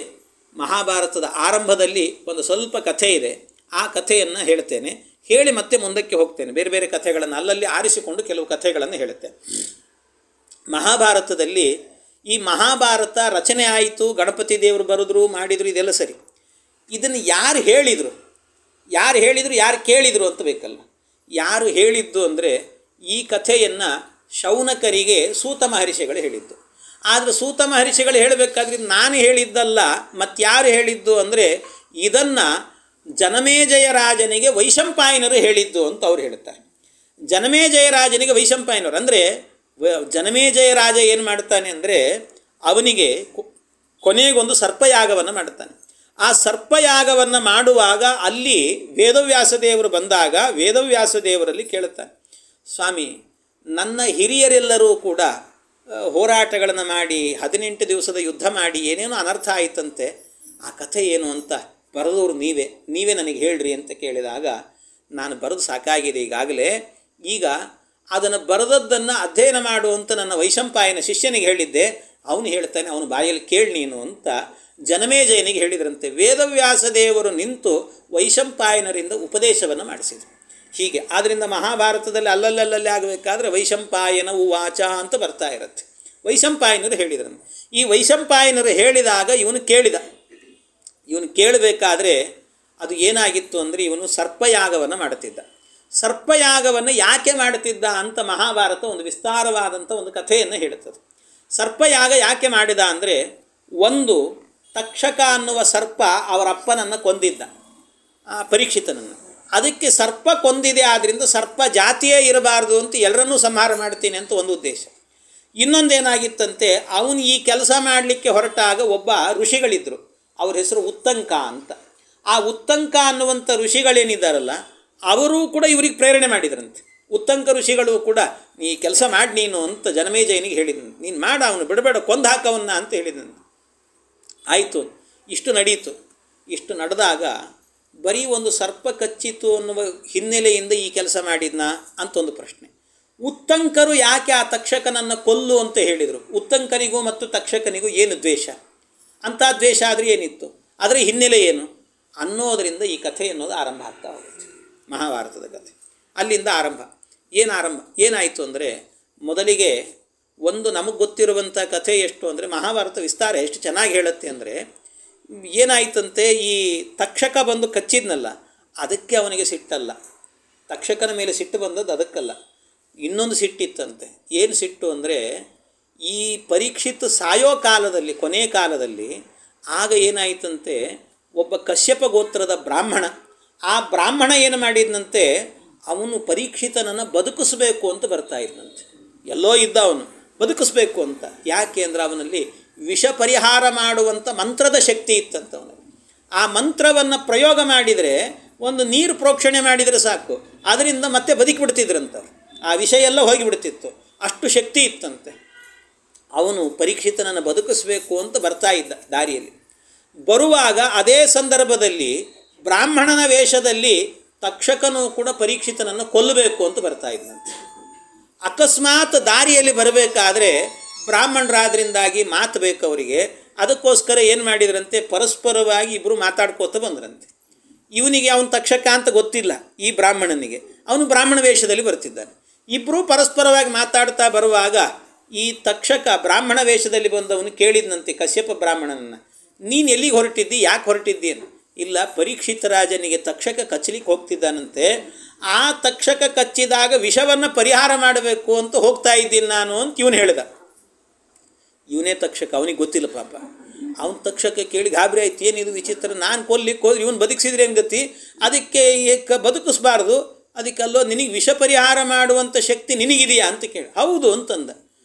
A: ಮಹಾಭಾರತದ ಆರಂಭದಲ್ಲಿ ಒಂದು ಸ್ವಲ್ಪ ಕಥೆ ಇದೆ, ಆ ಕಥೆಯನ್ನು ಹೇಳ್ತೇನೆ. ಹೇಳಿ ಮತ್ತೆ ಮುಂದಕ್ಕೆ ಹೋಗ್ತೇನೆ. ಬೇರೆ ಬೇರೆ ಕಥೆಗಳನ್ನು ಅಲ್ಲಲ್ಲಿ ಆರಿಸಿಕೊಂಡು ಕೆಲವು ಕಥೆಗಳನ್ನು ಹೇಳುತ್ತೇನೆ. ಮಹಾಭಾರತದಲ್ಲಿ ಈ ಮಹಾಭಾರತ ರಚನೆ ಆಯಿತು, ಗಣಪತಿ ದೇವರು ಬರೆದ್ರು ಮಾಡಿದರು, ಇದೆಲ್ಲ ಸರಿ. ಇದನ್ನು ಯಾರು ಹೇಳಿದರು ಯಾರು ಕೇಳಿದರು ಅಂತ ಬೇಕಲ್ಲ. ಯಾರು ಹೇಳಿದ್ದು ಅಂದರೆ ಈ ಕಥೆಯನ್ನು ಶೌನಕರಿಗೆ ಸೂತ ಮಹರ್ಷಿಗಳು ಹೇಳಿದ್ದು. ಆದರೆ ಸೂತ ಮಹರ್ಷಿಗಳು ಹೇಳಬೇಕಾದ್ರೆ ನಾನು ಹೇಳಿದ್ದಲ್ಲ, ಮತ್ತಾರು ಹೇಳಿದ್ದು ಅಂದರೆ ಇದನ್ನು ಜನಮೇಜಯ ರಾಜನಿಗೆ ವೈಶಂಪಾಯನರು ಹೇಳಿದ್ದು ಅಂತ ಅವ್ರು ಹೇಳ್ತಾರೆ. ಜನಮೇಜಯ ರಾಜನಿಗೆ ವೈಶಂಪಾಯನರು ಅಂದರೆ ಜನಮೇಜಯ ರಾಜ ಏನು ಮಾಡ್ತಾನೆ ಅಂದರೆ ಅವನಿಗೆ ಕೊನೆಗೊಂದು ಸರ್ಪಯಾಗವನ್ನು ಮಾಡ್ತಾನೆ. ಆ ಸರ್ಪಯಾಗವನ್ನು ಮಾಡುವಾಗ ಅಲ್ಲಿ ವೇದವ್ಯಾಸ ದೇವರು ಬಂದಾಗ ವೇದವ್ಯಾಸ ದೇವರಲ್ಲಿ ಕೇಳುತ್ತಾನೆ, ಸ್ವಾಮಿ ನನ್ನ ಹಿರಿಯರೆಲ್ಲರೂ ಕೂಡ ಹೋರಾಟಗಳನ್ನು ಮಾಡಿ 18 ದಿವಸದ ಯುದ್ಧ ಮಾಡಿ ಏನೇನೋ ಅನರ್ಥ ಆಯಿತಂತೆ, ಆ ಕಥೆ ಏನು ಅಂತ ಬರೆದವರು ನೀವೇ ನನಗೆ ಹೇಳ್ರಿ ಅಂತ ಕೇಳಿದಾಗ ನಾನು ಬರೆದು ಸಾಕಾಗಿದೆ ಈಗಾಗಲೇ, ಈಗ ಅದನ್ನು ಬರೆದದ್ದನ್ನು ಅಧ್ಯಯನ ಮಾಡುವಂತ ನನ್ನ ವೈಶಂಪಾಯನ ಶಿಷ್ಯನಿಗೆ ಹೇಳಿದ್ದೆ, ಅವನು ಹೇಳ್ತಾನೆ ಅವನು ಬಾಯಲ್ಲಿ ಕೇಳಿ ನೀನು ಅಂತ ಜನಮೇಜಯನಿಗೆ ಹೇಳಿದ್ರಂತೆ. ವೇದವ್ಯಾಸ ದೇವರು ನಿಂತು ವೈಶಂಪಾಯನರಿಂದ ಉಪದೇಶವನ್ನು ಮಾಡಿಸಿದರು. ಹೀಗೆ ಆದ್ದರಿಂದ ಮಹಾಭಾರತದಲ್ಲಿ ಅಲ್ಲಲ್ಲಲ್ಲಿ ಆಗಬೇಕಾದ್ರೆ ವೈಶಂಪಾಯನ ಉವಾಚ ಅಂತ ಬರ್ತಾ ಇರುತ್ತೆ. ವೈಶಂಪಾಯನರು ಹೇಳಿದ್ರಂತೆ. ಈ ವೈಶಂಪಾಯನರು ಹೇಳಿದಾಗ ಇವನು ಕೇಳಬೇಕಾದ್ರೆ ಅದು ಏನಾಗಿತ್ತು ಅಂದರೆ ಇವನು ಸರ್ಪಯಾಗವನ್ನು ಮಾಡುತ್ತಿದ್ದ. ಸರ್ಪಯಾಗವನ್ನು ಯಾಕೆ ಮಾಡುತ್ತಿದ್ದ ಅಂತ ಮಹಾಭಾರತ ಒಂದು ವಿಸ್ತಾರವಾದಂಥ ಒಂದು ಕಥೆಯನ್ನು ಹೇಳುತ್ತದೆ. ಸರ್ಪಯಾಗ ಯಾಕೆ ಮಾಡಿದ ಅಂದರೆ, ಒಂದು ತಕ್ಷಕ ಅನ್ನುವ ಸರ್ಪ ಅವರ ಅಪ್ಪನನ್ನು ಕೊಂದಿದ್ದ, ಪರೀಕ್ಷಿತನನ್ನು. ಅದಕ್ಕೆ ಸರ್ಪ ಕೊಂದಿದೆ, ಆದ್ದರಿಂದ ಸರ್ಪ ಜಾತಿಯೇ ಇರಬಾರ್ದು ಅಂತ ಎಲ್ಲರನ್ನೂ ಸಂಹಾರ ಮಾಡ್ತೀನಿ ಅಂತ ಒಂದು ಉದ್ದೇಶ. ಇನ್ನೊಂದೇನಾಗಿತ್ತಂತೆ, ಅವನು ಈ ಕೆಲಸ ಮಾಡಲಿಕ್ಕೆ ಹೊರಟಾಗ ಒಬ್ಬ ಋಷಿಗಳಿದ್ದರು, ಅವ್ರ ಹೆಸರು ಉತ್ತಂಕ ಅಂತ. ಆ ಉತ್ತಂಕ ಅನ್ನುವಂಥ ಋಷಿಗಳೇನಿದ್ದಾರಲ್ಲ, ಅವರೂ ಕೂಡ ಇವರಿಗೆ ಪ್ರೇರಣೆ ಮಾಡಿದ್ರಂತೆ. ಉತ್ತಂಕ ಋಷಿಗಳು ಕೂಡ ನೀ ಕೆಲಸ ಮಾಡಿ ನೀನು ಅಂತ ಜನಮೇಜಯನಿಗೆ ಹೇಳಿದನು. ನೀನು ಮಾಡ, ಅವನು ಬಿಡಬೇಡ, ಕೊಂದು ಹಾಕವನ್ನ ಅಂತ ಹೇಳಿದನು. ಆಯಿತು, ಇಷ್ಟು ನಡೀತು. ಇಷ್ಟು ನಡೆದಾಗ ಬರೀ ಒಂದು ಸರ್ಪ ಕಚ್ಚಿತು ಅನ್ನುವ ಹಿನ್ನೆಲೆಯಿಂದ ಈ ಕೆಲಸ ಮಾಡಿದ್ನ ಅಂತ ಒಂದು ಪ್ರಶ್ನೆ. ಉತ್ತಂಕರು ಯಾಕೆ ಆ ತಕ್ಷಕನನ್ನು ಕೊಲ್ಲು ಅಂತ ಹೇಳಿದರು? ಉತ್ತಂಕನಿಗೂ ಮತ್ತು ತಕ್ಷಕನಿಗೂ ಏನು ದ್ವೇಷ? ಅಂಥ ದ್ವೇಷ ಆದರೆ ಏನಿತ್ತು, ಅದರ ಹಿನ್ನೆಲೆ ಏನು ಅನ್ನೋದರಿಂದ ಈ ಕಥೆ ಅನ್ನೋದು ಆರಂಭ ಆಗ್ತಾ ಹೋಗುತ್ತೆ. ಮಹಾಭಾರತದ ಕಥೆ ಅಲ್ಲಿಂದ ಆರಂಭ. ಏನಾಯಿತು ಅಂದರೆ, ಮೊದಲಿಗೆ ಒಂದು ನಮಗೆ ಗೊತ್ತಿರುವಂಥ ಕಥೆ ಎಷ್ಟು ಅಂದರೆ, ಮಹಾಭಾರತ ವಿಸ್ತಾರ ಎಷ್ಟು ಚೆನ್ನಾಗಿ ಹೇಳುತ್ತೆ ಅಂದರೆ, ಏನಾಯ್ತಂತೆ, ಈ ತಕ್ಷಕ ಬಂದು ಕಚ್ಚಿದ್ನಲ್ಲ, ಅದಕ್ಕೆ ಅವನಿಗೆ ಸಿಟ್ಟಲ್ಲ. ತಕ್ಷಕನ ಮೇಲೆ ಸಿಟ್ಟು ಬಂದದ್ದು ಅದಕ್ಕಲ್ಲ, ಇನ್ನೊಂದು ಸಿಟ್ಟಿತ್ತಂತೆ. ಏನು ಸಿಟ್ಟು ಅಂದರೆ, ಈ ಪರೀಕ್ಷಿತ್ ಸಾಯೋ ಕಾಲದಲ್ಲಿ, ಕೊನೆ ಕಾಲದಲ್ಲಿ, ಆಗ ಏನಾಯ್ತಂತೆ, ಒಬ್ಬ ಕಶ್ಯಪ ಗೋತ್ರದ ಬ್ರಾಹ್ಮಣ, ಆ ಬ್ರಾಹ್ಮಣ ಏನು ಮಾಡಿದ್ನಂತೆ, ಅವನು ಪರೀಕ್ಷಿತನನ್ನು ಬದುಕಿಸ್ಬೇಕು ಅಂತ ಬರ್ತಾ ಇದ್ದಂತೆ. ಎಲ್ಲೋ ಇದ್ದ ಅವನು ಬದುಕಿಸ್ಬೇಕು ಅಂತ. ಯಾಕೆ ಅಂದರೆ ಅವನಲ್ಲಿ ವಿಷ ಪರಿಹಾರ ಮಾಡುವಂಥ ಮಂತ್ರದ ಶಕ್ತಿ ಇತ್ತಂತ ಅವನಲ್ಲಿ. ಆ ಮಂತ್ರವನ್ನು ಪ್ರಯೋಗ ಮಾಡಿದರೆ, ಒಂದು ನೀರು ಪ್ರೋಕ್ಷಣೆ ಮಾಡಿದರೆ ಸಾಕು, ಅದರಿಂದ ಮತ್ತೆ ಬದುಕಿಬಿಡ್ತಿದ್ರಂತ. ಆ ವಿಷ ಎಲ್ಲ ಹೋಗಿಬಿಡ್ತಿತ್ತು, ಅಷ್ಟು ಶಕ್ತಿ ಇತ್ತಂತೆ. ಅವನು ಪರೀಕ್ಷಿತನನ್ನು ಬದುಕಿಸ್ಬೇಕು ಅಂತ ಬರ್ತಾ ಇದ್ದ. ದಾರಿಯಲ್ಲಿ ಬರುವಾಗ ಅದೇ ಸಂದರ್ಭದಲ್ಲಿ ಬ್ರಾಹ್ಮಣನ ವೇಷದಲ್ಲಿ ತಕ್ಷಕನೂ ಕೂಡ ಪರೀಕ್ಷಿತನನ್ನು ಕೊಲ್ಲಬೇಕು ಅಂತ ಬರ್ತಾ ಇದ್ದಂತೆ. ಅಕಸ್ಮಾತ್ ದಾರಿಯಲ್ಲಿ ಬರಬೇಕಾದ್ರೆ ಬ್ರಾಹ್ಮಣರಾದ್ರಿಂದಾಗಿ ಮಾತು ಬೇಕು ಅವರಿಗೆ. ಅದಕ್ಕೋಸ್ಕರ ಏನು ಮಾಡಿದ್ರಂತೆ, ಪರಸ್ಪರವಾಗಿ ಇಬ್ಬರು ಮಾತಾಡ್ಕೋತ ಬಂದ್ರಂತೆ. ಇವನಿಗೆ ಅವನು ತಕ್ಷಕ ಅಂತ ಗೊತ್ತಿಲ್ಲ, ಈ ಬ್ರಾಹ್ಮಣನಿಗೆ. ಅವನು ಬ್ರಾಹ್ಮಣ ವೇಷದಲ್ಲಿ ಬರ್ತಿದ್ದಾನೆ. ಇಬ್ಬರೂ ಪರಸ್ಪರವಾಗಿ ಮಾತಾಡ್ತಾ ಬರುವಾಗ ಈ ತಕ್ಷಕ ಬ್ರಾಹ್ಮಣ ವೇಷದಲ್ಲಿ ಬಂದವನು ಕೇಳಿದ್ನಂತೆ ಕಶ್ಯಪ ಬ್ರಾಹ್ಮಣನನ್ನು, ನೀನು ಎಲ್ಲಿಗೆ ಹೊರಟಿದ್ದಿ, ಯಾಕೆ ಹೊರಟಿದ್ದೀನು? ಇಲ್ಲ, ಪರೀಕ್ಷಿತ ರಾಜನಿಗೆ ತಕ್ಷಕ ಕಚ್ಚಲಿಕ್ಕೆ ಹೋಗ್ತಿದ್ದಾನಂತೆ, ಆ ತಕ್ಷಕ ಕಚ್ಚಿದಾಗ ವಿಷವನ್ನು ಪರಿಹಾರ ಮಾಡಬೇಕು ಅಂತ ಹೋಗ್ತಾ ಇದ್ದೀನಿ ನಾನು ಅಂತ ಇವನು ಹೇಳಿದ. ಇವನೇ ತಕ್ಷಕ, ಅವನಿಗೆ ಗೊತ್ತಿಲ್ಲ ಪಾಪ. ಅವನ ತಕ್ಷಕ ಕೇಳಿ ಗಾಬರಿ ಆಯ್ತು, ಏನಿದು ವಿಚಿತ್ರ, ನಾನು ಕೊಲ್ಲಿಕ್ಕೆ ಹೋದ್ರೆ ಇವನು ಬದುಕಿಸಿದ್ರೆ ಏನು ಗತಿ, ಅದಕ್ಕೆ ಬದುಕಿಸ್ಬಾರ್ದು, ಅದಕ್ಕಲ್ಲೋ ನಿನಗೆ ವಿಷ ಪರಿಹಾರ ಮಾಡುವಂಥ ಶಕ್ತಿ ನಿನಗಿದೆಯಾ ಅಂತ ಕೇಳಿ. ಹೌದು ಅಂತಂದ.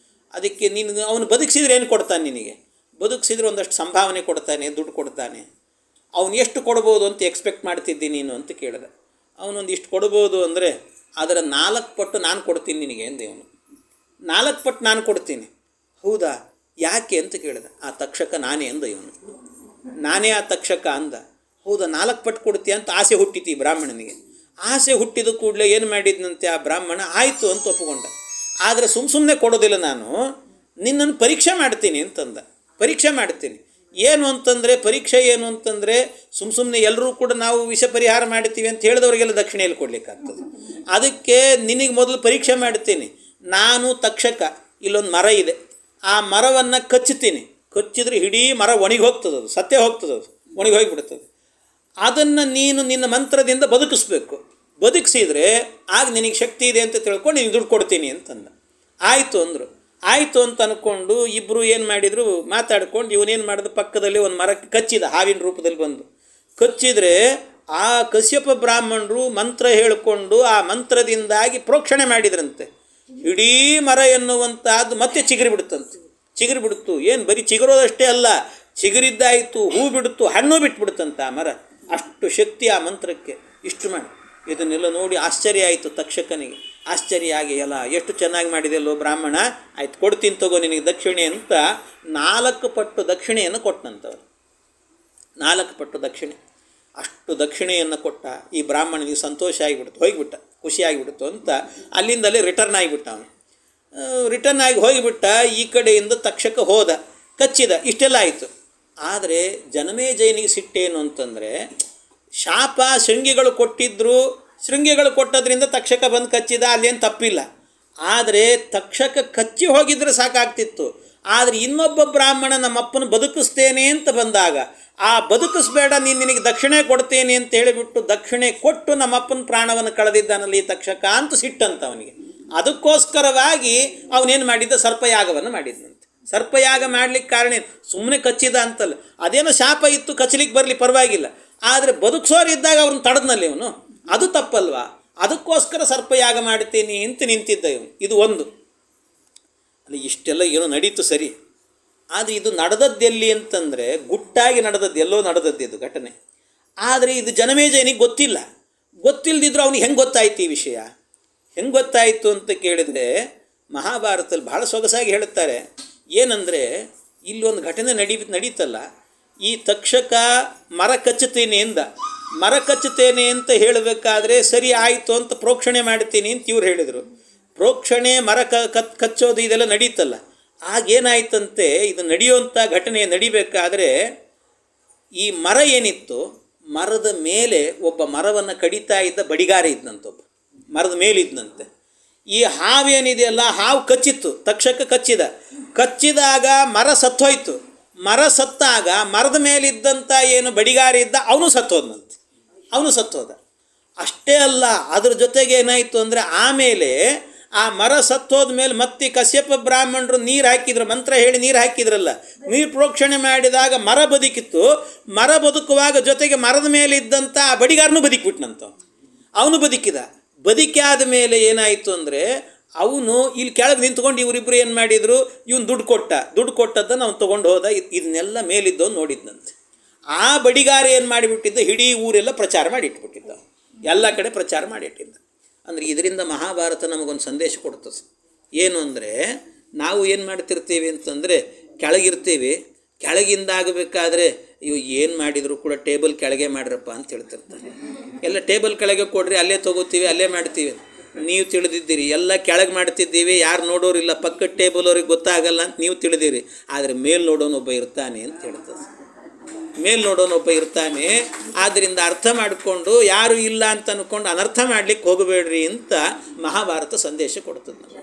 A: ಅದಕ್ಕೆ ನೀನು ಅವನು ಬದುಕಿಸಿದ್ರೆ ಏನು ಕೊಡ್ತಾನೆ ನಿನಗೆ? ಬದುಕಿಸಿದ್ರೆ ಒಂದಷ್ಟು ಸಂಭಾವನೆ ಕೊಡ್ತಾನೆ, ದುಡ್ಡು ಕೊಡ್ತಾನೆ. ಅವನು ಎಷ್ಟು ಕೊಡ್ಬೋದು ಅಂತ ಎಕ್ಸ್ಪೆಕ್ಟ್ ಮಾಡ್ತಿದ್ದಿ ನೀನು ಅಂತ ಕೇಳಿದ. ಅವನೊಂದು ಇಷ್ಟು ಕೊಡ್ಬೋದು ಅಂದರೆ, ಅದರ 4 ಪಟ್ಟು ನಾನು ಕೊಡ್ತೀನಿ ನಿನಗೆ ಅಂದೆ ಅವನು. 4 ಪಟ್ಟು ನಾನು ಕೊಡ್ತೀನಿ. ಹೌದಾ, ಯಾಕೆ ಅಂತ ಕೇಳಿದ. ಆ ತಕ್ಷಕ ನಾನೇ ಅಂದ ಇವನು. ನಾನೇ ಆ ತಕ್ಷಕ ಅಂದ. ಹೌದಾ, 4 ಪಟ್ಟು ಕೊಡ್ತೀಯ ಅಂತ ಆಸೆ ಹುಟ್ಟಿತಿ ಬ್ರಾಹ್ಮಣನಿಗೆ. ಆಸೆ ಹುಟ್ಟಿದ ಕೂಡಲೇ ಏನು ಮಾಡಿದ್ನಂತೆ ಆ ಬ್ರಾಹ್ಮಣ, ಆಯಿತು ಅಂತ ಒಪ್ಪಿಕೊಂಡ. ಆದರೆ ಸುಮ್ಮನೆ ಕೊಡೋದಿಲ್ಲ, ನಾನು ನಿನ್ನನ್ನು ಪರೀಕ್ಷೆ ಮಾಡ್ತೀನಿ ಅಂತಂದ. ಪರೀಕ್ಷೆ ಮಾಡ್ತೀನಿ ಏನು ಅಂತಂದರೆ, ಪರೀಕ್ಷೆ ಏನು ಅಂತಂದರೆ, ಸುಮ್ಮನೆ ಎಲ್ಲರೂ ಕೂಡ ನಾವು ವಿಷ ಪರಿಹಾರ ಮಾಡ್ತೀವಿ ಅಂತ ಹೇಳಿದವರಿಗೆಲ್ಲ ದಕ್ಷಿಣೆಯಲ್ಲಿ ಕೊಡಲಿಕ್ಕಾಗ್ತದೆ. ಅದಕ್ಕೆ ನಿನಗೆ ಮೊದಲು ಪರೀಕ್ಷೆ ಮಾಡ್ತೀನಿ. ನಾನು ತಕ್ಷಕ, ಇಲ್ಲೊಂದು ಮರ ಇದೆ, ಆ ಮರವನ್ನು ಕಚ್ಚುತ್ತೀನಿ. ಕಚ್ಚಿದ್ರೆ ಇಡೀ ಮರ ಒಣಗಿ ಹೋಗ್ತದೆ, ಅದು ಸತ್ತೇ ಹೋಗ್ತದೆ, ಅದು ಒಣಗಿ ಹೋಗಿಬಿಡ್ತದೆ. ಅದನ್ನು ನೀನು ನಿನ್ನ ಮಂತ್ರದಿಂದ ಬದುಕಿಸ್ಬೇಕು. ಬದುಕಿಸಿದರೆ ಆಗ ನಿನಗೆ ಶಕ್ತಿ ಇದೆ ಅಂತ ತಿಳ್ಕೊಂಡು ನಿನಗೆ ದುಡ್ಡು ಕೊಡ್ತೀನಿ ಅಂತಂದ. ಆಯಿತು ಅಂದರು. ಆಯಿತು ಅಂತ ಅಂದ್ಕೊಂಡು ಇಬ್ಬರು ಏನು ಮಾಡಿದರು, ಮಾತಾಡ್ಕೊಂಡು ಇವನೇನು ಮಾಡಿದ, ಪಕ್ಕದಲ್ಲಿ ಒಂದು ಮರಕ್ಕೆ ಕಚ್ಚಿದ, ಹಾವಿನ ರೂಪದಲ್ಲಿ ಬಂದು ಕಚ್ಚಿದರೆ ಆ ಕಶ್ಯಪ ಬ್ರಾಹ್ಮಣರು ಮಂತ್ರ ಹೇಳಿಕೊಂಡು ಆ ಮಂತ್ರದಿಂದಾಗಿ ಪ್ರೋಕ್ಷಣೆ ಮಾಡಿದ್ರಂತೆ. ಇಡೀ ಮರ ಎನ್ನುವಂಥದ್ದು ಮತ್ತೆ ಚಿಗುರಿ ಬಿಡುತ್ತಂತೆ. ಚಿಗುರಿ ಬಿಡ್ತು, ಏನು ಬರೀ ಚಿಗುರೋದಷ್ಟೇ ಅಲ್ಲ, ಚಿಗುರಿದ್ದಾಯಿತು, ಹೂ ಬಿಡ್ತು, ಹಣ್ಣು ಬಿಟ್ಬಿಡ್ತಂತೆ ಆ ಮರ. ಅಷ್ಟು ಶಕ್ತಿ ಆ ಮಂತ್ರಕ್ಕೆ. ಇಷ್ಟು ಮಾಡಿ ಇದನ್ನೆಲ್ಲ ನೋಡಿ ಆಶ್ಚರ್ಯ ಆಯಿತು ತಕ್ಷಕನಿಗೆ. ಆಶ್ಚರ್ಯ ಆಗಿ, ಎಲ್ಲ ಎಷ್ಟು ಚೆನ್ನಾಗಿ ಮಾಡಿದೆಲ್ಲೋ ಬ್ರಾಹ್ಮಣ, ಆಯ್ತು ಕೊಡ್ತೀನಿ ತಗೋ ನಿನಗೆ ದಕ್ಷಿಣೆ ಅಂತ 4 ಪಟ್ಟು ದಕ್ಷಿಣೆಯನ್ನು ಕೊಟ್ಟನಂತವರು. 4 ಪಟ್ಟು ದಕ್ಷಿಣೆ. ಅಷ್ಟು ದಕ್ಷಿಣೆಯನ್ನು ಕೊಟ್ಟ. ಈ ಬ್ರಾಹ್ಮಣನಿಗೆ ಸಂತೋಷ ಆಗಿಬಿಡ್ತು, ಹೋಗಿಬಿಟ್ಟ, ಖುಷಿಯಾಗಿಬಿಡ್ತು ಅಂತ ಅಲ್ಲಿಂದಲೇ ರಿಟರ್ನ್ ಆಗಿಬಿಟ್ಟ ಅವನು. ರಿಟರ್ನ್ ಆಗಿ ಹೋಗಿಬಿಟ್ಟ. ಈ ಕಡೆಯಿಂದ ತಕ್ಷಕ ಹೋದ, ಕಚ್ಚಿದ, ಇಷ್ಟೆಲ್ಲ ಆಯಿತು. ಆದರೆ ಜನಮೇಜಯನಿಗೆ ಸಿಟ್ಟೇನು ಅಂತಂದರೆ, ಶಾಪ ಶೃಂಗಿಗಳು ಕೊಟ್ಟಿದ್ದರು, ಶೃಂಗಿಗಳು ಕೊಟ್ಟದ್ರಿಂದ ತಕ್ಷಕ ಬಂದು ಕಚ್ಚಿದ, ಅಲ್ಲೇನು ತಪ್ಪಿಲ್ಲ. ಆದರೆ ತಕ್ಷಕ ಕಚ್ಚಿ ಹೋಗಿದ್ರೆ ಸಾಕಾಗ್ತಿತ್ತು. ಆದರೆ ಇನ್ನೊಬ್ಬ ಬ್ರಾಹ್ಮಣ ನಮ್ಮಪ್ಪನ ಬದುಕಿಸ್ತೇನೆ ಅಂತ ಬಂದಾಗ, ಆ ಬದುಕಿಸ್ಬೇಡ, ನಿನಗೆ ದಕ್ಷಿಣೆ ಕೊಡ್ತೇನೆ ಅಂತ ಹೇಳಿಬಿಟ್ಟು ದಕ್ಷಿಣೆ ಕೊಟ್ಟು ನಮ್ಮಪ್ಪನ ಪ್ರಾಣವನ್ನು ಕಳೆದಿದ್ದಾನಲ್ಲಿ ಈ ತಕ್ಷಕ ಅಂತ ಸಿಟ್ಟಂತ ಅವನಿಗೆ. ಅದಕ್ಕೋಸ್ಕರವಾಗಿ ಅವನೇನು ಮಾಡಿದ್ದ, ಸರ್ಪಯಾಗವನ್ನು ಮಾಡಿದ್ನಂತೆ. ಸರ್ಪಯಾಗ ಮಾಡ್ಲಿಕ್ಕೆ ಕಾರಣ ಏನು? ಸುಮ್ಮನೆ ಕಚ್ಚಿದ ಅಂತಲ್ಲ, ಅದೇನೋ ಶಾಪ ಇತ್ತು, ಕಚ್ಚಲಿಕ್ಕೆ ಬರಲಿ ಪರವಾಗಿಲ್ಲ, ಆದರೆ ಬದುಕ್ಸೋರಿದ್ದಾಗ ಅವ್ರನ್ನ ತಡೆದ್ನಲ್ಲಿ ಇವನು, ಅದು ತಪ್ಪಲ್ವಾ? ಅದಕ್ಕೋಸ್ಕರ ಸರ್ಪಯಾಗ ಮಾಡ್ತೀನಿ ಅಂತ ನಿಂತಿದ್ದ ಇವನು. ಇದು ಒಂದು. ಅಲ್ಲಿ ಇಷ್ಟೆಲ್ಲ ಏನೋ ನಡೀತು ಸರಿ, ಆದರೆ ಇದು ನಡೆದದ್ದೆಲ್ಲಿ ಅಂತಂದರೆ ಗುಟ್ಟಾಗಿ ನಡೆದದ್ದು, ಎಲ್ಲೋ ನಡೆದದ್ದು ಇದು ಘಟನೆ. ಆದರೆ ಇದು ಜನಮೇಜಯನಿಗೆ ಗೊತ್ತಿಲ್ಲ. ಗೊತ್ತಿಲ್ಲದಿದ್ರು ಅವನಿಗೆ ಹೆಂಗೆ ಗೊತ್ತಾಯ್ತು ಈ ವಿಷಯ? ಹೆಂಗೆ ಗೊತ್ತಾಯಿತು ಅಂತ ಕೇಳಿದರೆ ಮಹಾಭಾರತದಲ್ಲಿ ಭಾಳ ಸೊಗಸಾಗಿ ಹೇಳುತ್ತಾರೆ. ಏನಂದರೆ ಇಲ್ಲೊಂದು ಘಟನೆ ನಡೀತಲ್ಲ, ಈ ತಕ್ಷಕ ಮರ ಕಚ್ಚುತ್ತೇನೆ ಎಂದ. ಮರ ಕಚ್ಚುತ್ತೇನೆ ಅಂತ ಹೇಳಬೇಕಾದ್ರೆ ಸರಿ ಆಯಿತು ಅಂತ ಪ್ರೋಕ್ಷಣೆ ಮಾಡ್ತೀನಿ ಅಂತ ಇವ್ರು ಹೇಳಿದರು. ಪ್ರೋಕ್ಷಣೆ ಮರ ಕಚ್ಚೋದು ಇದೆಲ್ಲ ನಡೀತಲ್ಲ. ಆಗೇನಾಯ್ತಂತೆ, ಇದು ನಡೆಯುವಂಥ ಘಟನೆ ನಡಿಬೇಕಾದ್ರೆ ಈ ಮರ ಏನಿತ್ತು, ಮರದ ಮೇಲೆ ಒಬ್ಬ ಮರವನ್ನು ಕಡಿತಾ ಇದ್ದ ಬಡಿಗಾರ ಇದ್ದಂತೊಬ್ಬ, ಮರದ ಮೇಲಿದ್ದಂತೆ. ಈ ಹಾವೇನಿದೆಯಲ್ಲ, ಹಾವು ಕಚ್ಚಿತ್ತು, ತಕ್ಷಕ ಕಚ್ಚಿದಾಗ ಮರ ಸತ್ತೋಯ್ತು. ಮರ ಸತ್ತಾಗ ಮರದ ಮೇಲಿದ್ದಂಥ ಏನು ಬಡಿಗಾರ ಇದ್ದ ಅವನು ಸತ್ತೋದಂತೆ, ಅವನು ಸತ್ತೋದ. ಅಷ್ಟೇ ಅಲ್ಲ, ಅದ್ರ ಜೊತೆಗೆ ಏನಾಯಿತು ಅಂದರೆ ಆಮೇಲೆ ಆ ಮರ ಸತ್ತೋದ ಮೇಲೆ ಮತ್ತೆ ಕಶ್ಯಪ ಬ್ರಾಹ್ಮಣರು ನೀರು ಹಾಕಿದ್ರು, ಮಂತ್ರ ಹೇಳಿ ನೀರು ಹಾಕಿದ್ರಲ್ಲ, ನೀರು ಪ್ರೋಕ್ಷಣೆ ಮಾಡಿದಾಗ ಮರ ಬದುಕಿತ್ತು. ಮರ ಬದುಕುವಾಗ ಜೊತೆಗೆ ಮರದ ಮೇಲೆ ಇದ್ದಂಥ ಆ ಬಡಿಗಾರನೂ ಬದುಕಿಬಿಟ್ನಂತ. ಅವನು ಬದುಕಾದ ಮೇಲೆ ಏನಾಯಿತು ಅಂದರೆ ಅವನು ಇಲ್ಲಿ ಕೆಳಗೆ ನಿಂತ್ಕೊಂಡು ಇವರಿಬ್ಬರು ಏನು ಮಾಡಿದರು, ಇವನು ದುಡ್ಡು ಕೊಟ್ಟದ್ದನ್ನು ಅವ್ನು ತೊಗೊಂಡು ಹೋದ. ಇದನ್ನೆಲ್ಲ ಮೇಲಿದ್ದವನು ನೋಡಿದ್ದಂತೆ. ಆ ಬಡಿಗಾರ ಏನು ಮಾಡಿಬಿಟ್ಟಿದ್ದ, ಇಡೀ ಊರೆಲ್ಲ ಪ್ರಚಾರ ಮಾಡಿಟ್ಬಿಟ್ಟಿದ್ದ, ಎಲ್ಲ ಕಡೆ ಪ್ರಚಾರ ಮಾಡಿಟ್ಟಿದ್ದ. ಅಂದರೆ ಇದರಿಂದ ಮಹಾಭಾರತ ನಮಗೊಂದು ಸಂದೇಶ ಕೊಡ್ತದೆ. ಏನು ಅಂದರೆ ನಾವು ಏನು ಮಾಡ್ತಿರ್ತೀವಿ ಅಂತಂದರೆ ಕೆಳಗಿರ್ತೀವಿ, ಕೆಳಗಿಂದ ಆಗಬೇಕಾದ್ರೆ ಇವು ಏನು ಮಾಡಿದರೂ ಕೂಡ ಟೇಬಲ್ ಕೆಳಗೆ ಮಾಡಿರಪ್ಪ ಅಂತ ಹೇಳ್ತಿರ್ತಾರೆ. ಎಲ್ಲ ಟೇಬಲ್ ಕೆಳಗೆ ಕೊಡ್ರಿ, ಅಲ್ಲೇ ತೊಗೋತೀವಿ, ಅಲ್ಲೇ ಮಾಡ್ತೀವಿ. ನೀವು ತಿಳಿದಿದ್ದೀರಿ, ಎಲ್ಲ ಕೆಳಗೆ ಮಾಡ್ತಿದ್ದೀವಿ, ಯಾರು ನೋಡೋರಿಲ್ಲ, ಪಕ್ಕದ ಟೇಬಲ್ ಅವ್ರಿಗೆ ಗೊತ್ತಾಗಲ್ಲ ಅಂತ ನೀವು ತಿಳಿದಿರಿ. ಆದರೆ ಮೇಲೆ ನೋಡೋನೊಬ್ಬ ಇರ್ತಾನೆ ಅಂತ ಹೇಳ್ತದೆ. ಮೇಲೆ ನೋಡೋನೊಬ್ಬ ಇರ್ತಾನೆ. ಆದ್ದರಿಂದ ಅರ್ಥ ಮಾಡಿಕೊಂಡು ಯಾರು ಇಲ್ಲ ಅಂತ ಅಂದ್ಕೊಂಡು ಅನರ್ಥ ಮಾಡಲಿಕ್ಕೆ ಹೋಗಬೇಡ್ರಿ ಅಂತ ಮಹಾಭಾರತ ಸಂದೇಶ ಕೊಡ್ತದೆ ನಮಗೆ.